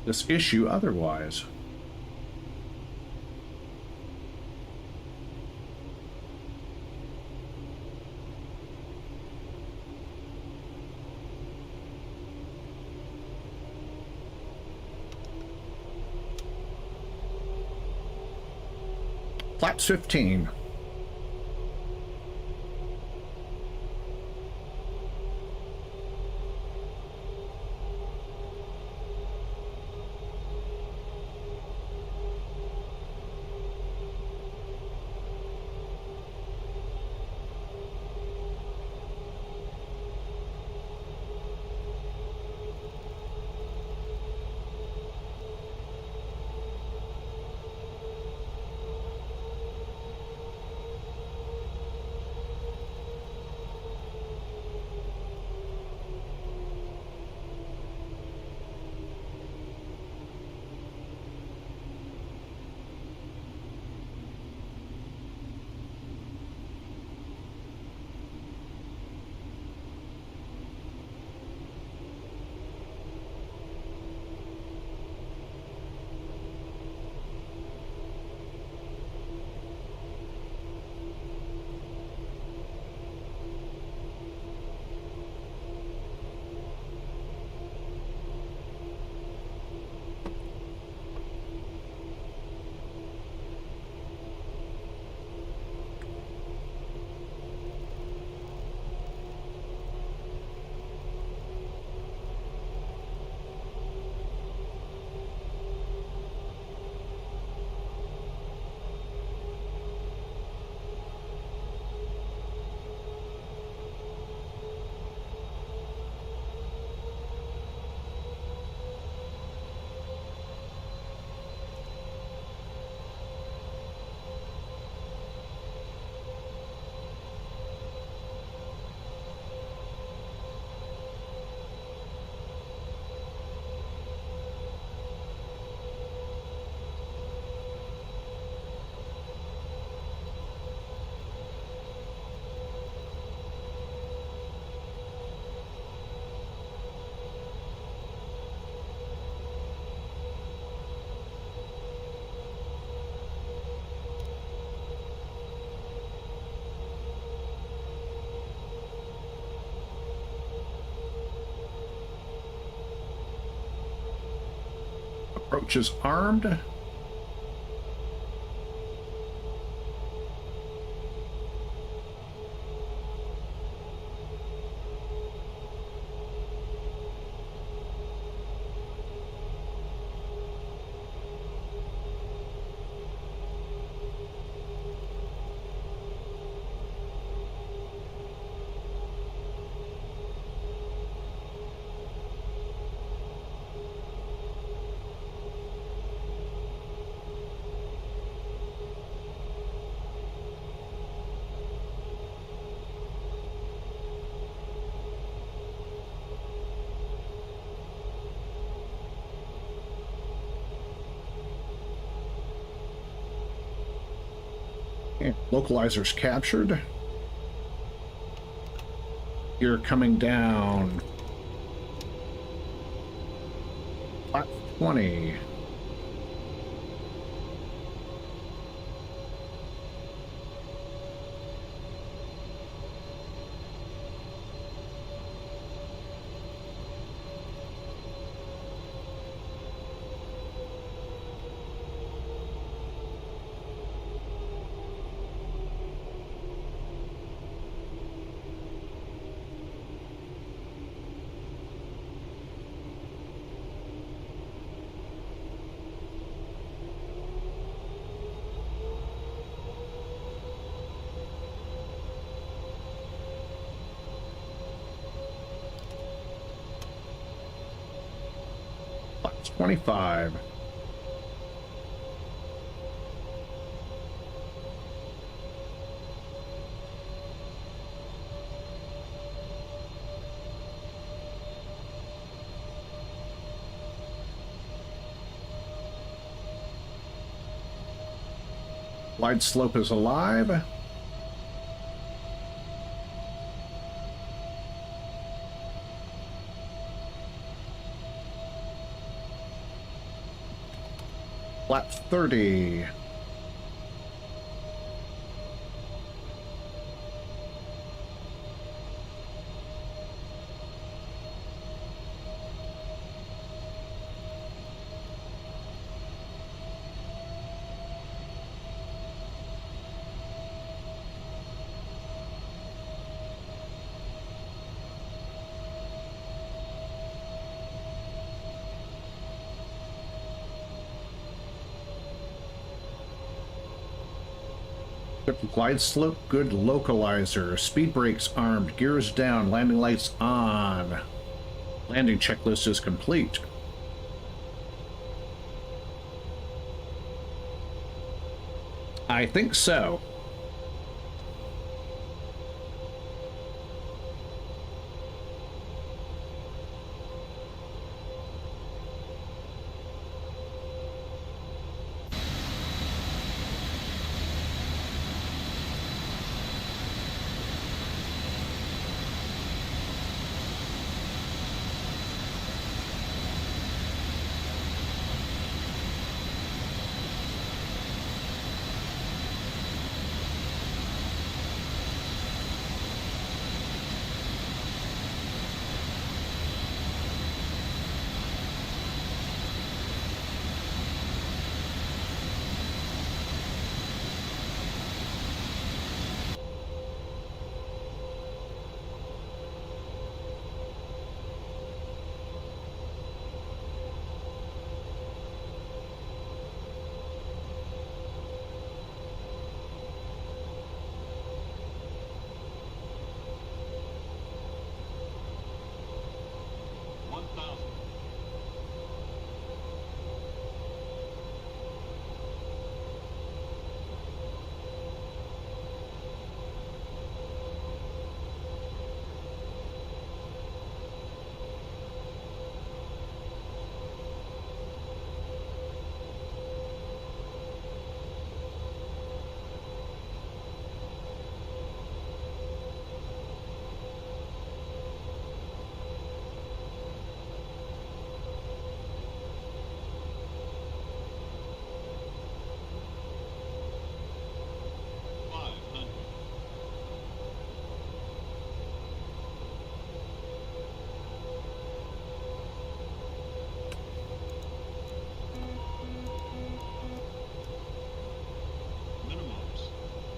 this issue otherwise. Flaps 15. Approach is armed. Okay, localizers captured. You're coming down. Flat 20. It's 25. Glide slope is alive. Flat 30. Glide slope, good localizer. Speed brakes armed, gears down, landing lights on. Landing checklist is complete. I think so.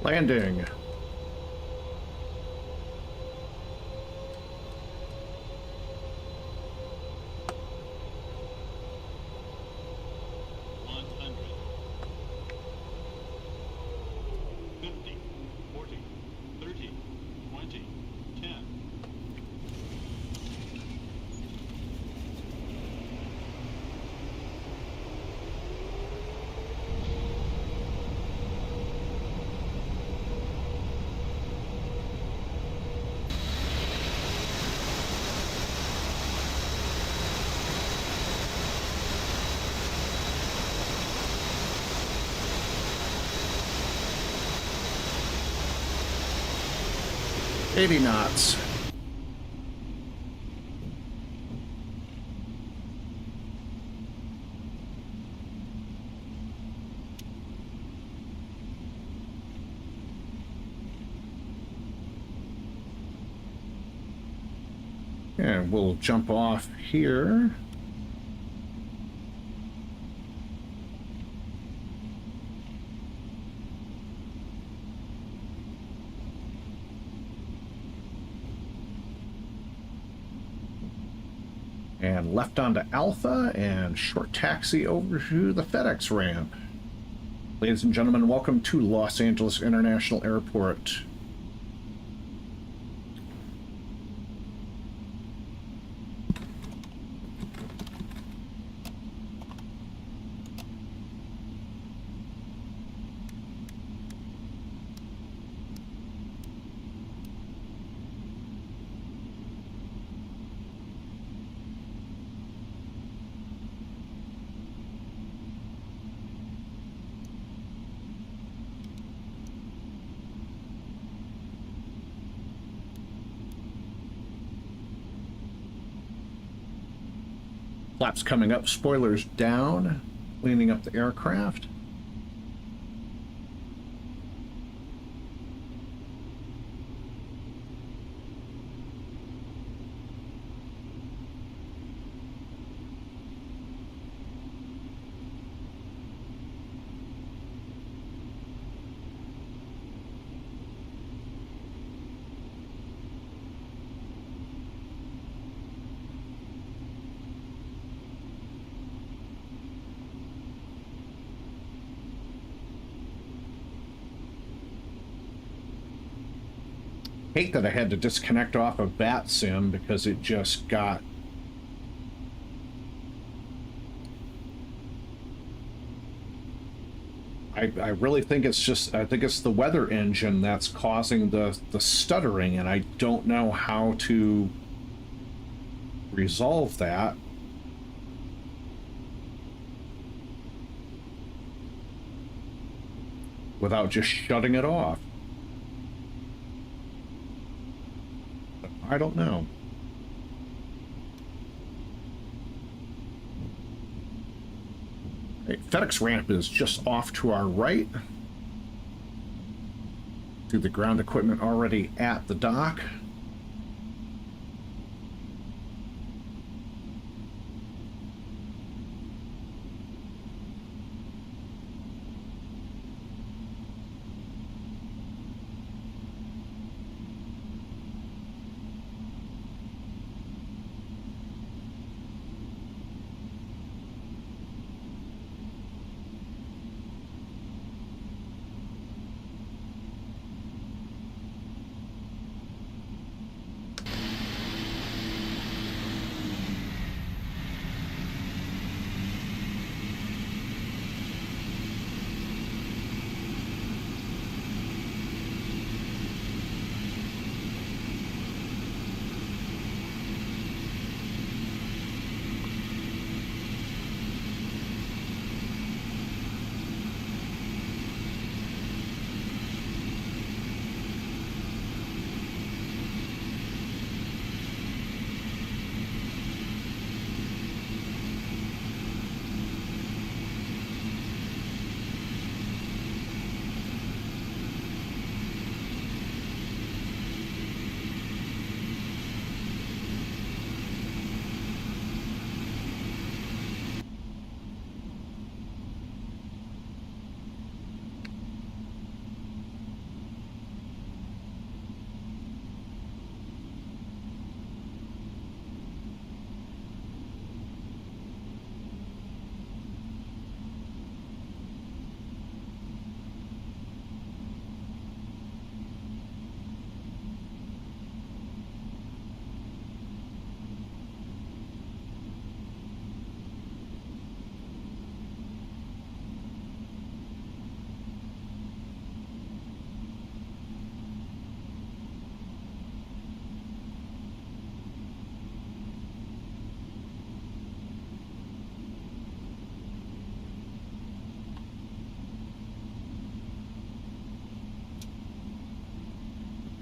Landing. $80 knots. And we'll jump off here. And left onto Alpha and short taxi over to the FedEx ramp. Ladies and gentlemen, welcome to Los Angeles International Airport. Flaps coming up, spoilers down, cleaning up the aircraft. Hate that I had to disconnect off of VATSIM because it just got I really think it's just, I think it's the weather engine that's causing the stuttering, and I don't know how to resolve that. Without just shutting it off. I don't know. Right, FedEx ramp is just off to our right. See the ground equipment already at the dock.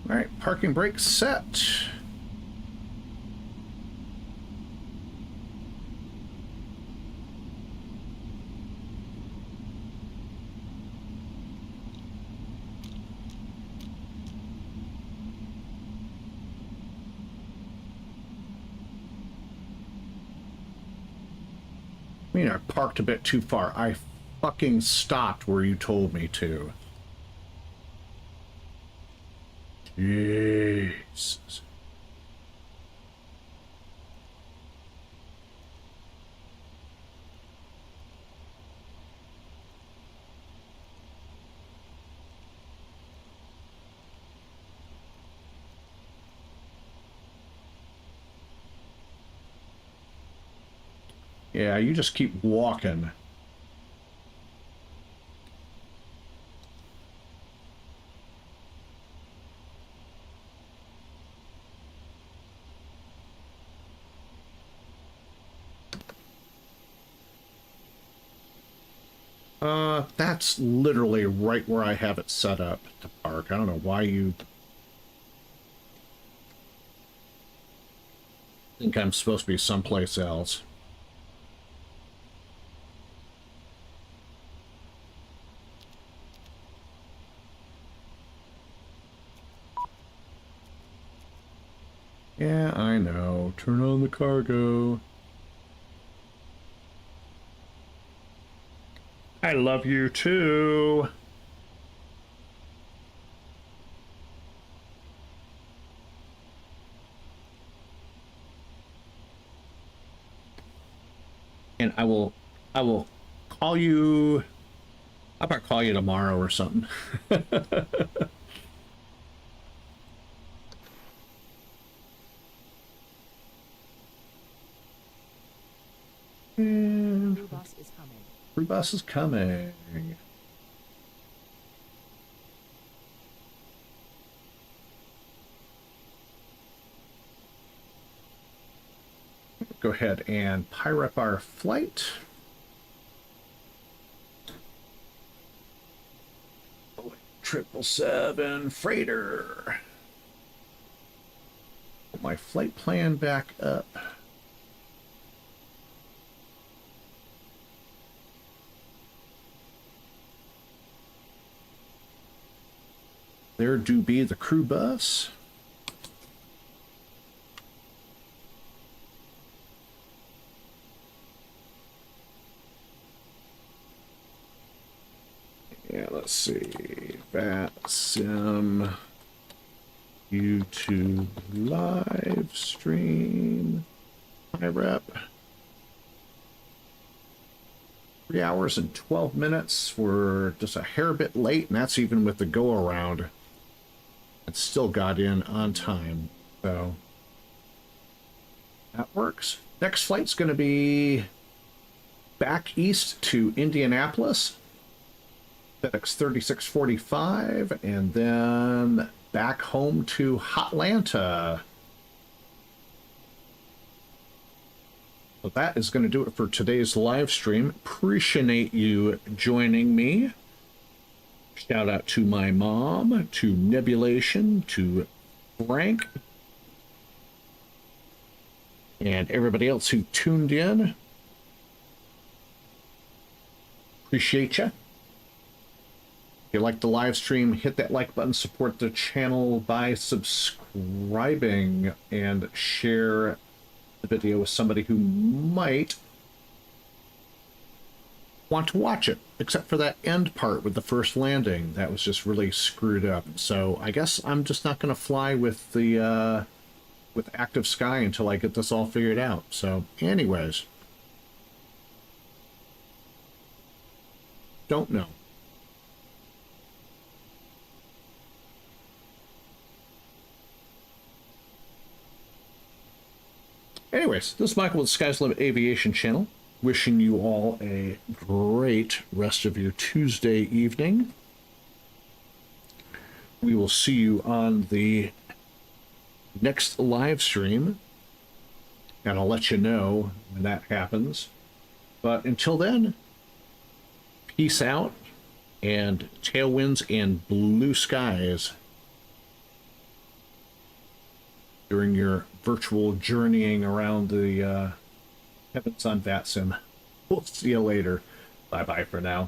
All right, parking brake set. I mean, I parked a bit too far. I fucking stopped where you told me to. Jesus. Yeah, you just keep walking. That's literally right where I have it set up to park. I don't know why you think I'm supposed to be someplace else. know. Turn on the cargo. I love you too. And I will call you. How about call you tomorrow or something? And Crew bus is coming. Crew bus is coming. Go ahead and pyre up our flight. Boeing 777 freighter. Put my flight plan back up. There do be the crew bus. Yeah, let's see. VATSIM, YouTube live stream, IREP. 3 hours and 12 minutes. We're just a hair bit late, and that's even with the go around. It still got in on time, so that works. Next flight's going to be back east to Indianapolis, FedEx 3645, and then back home to Hotlanta. So that is going to do it for today's live stream. Appreciate you joining me. Shout out to my mom, to Nebulation, to Frank, and everybody else who tuned in. Appreciate you. If you like the live stream, hit that like button, support the channel by subscribing, and share the video with somebody who might want to watch it, except for that end part with the first landing. That was just really screwed up. So I guess I'm just not going to fly with the with active sky until I get this all figured out. So anyways, don't know. Anyways, this is Michael with Sky's Limit Aviation Channel. Wishing you all a great rest of your Tuesday evening. We will see you on the next live stream, and I'll let you know when that happens. But until then, peace out, and tailwinds and blue skies during your virtual journeying around the heavens on VATSIM. We'll see you later. Bye-bye for now.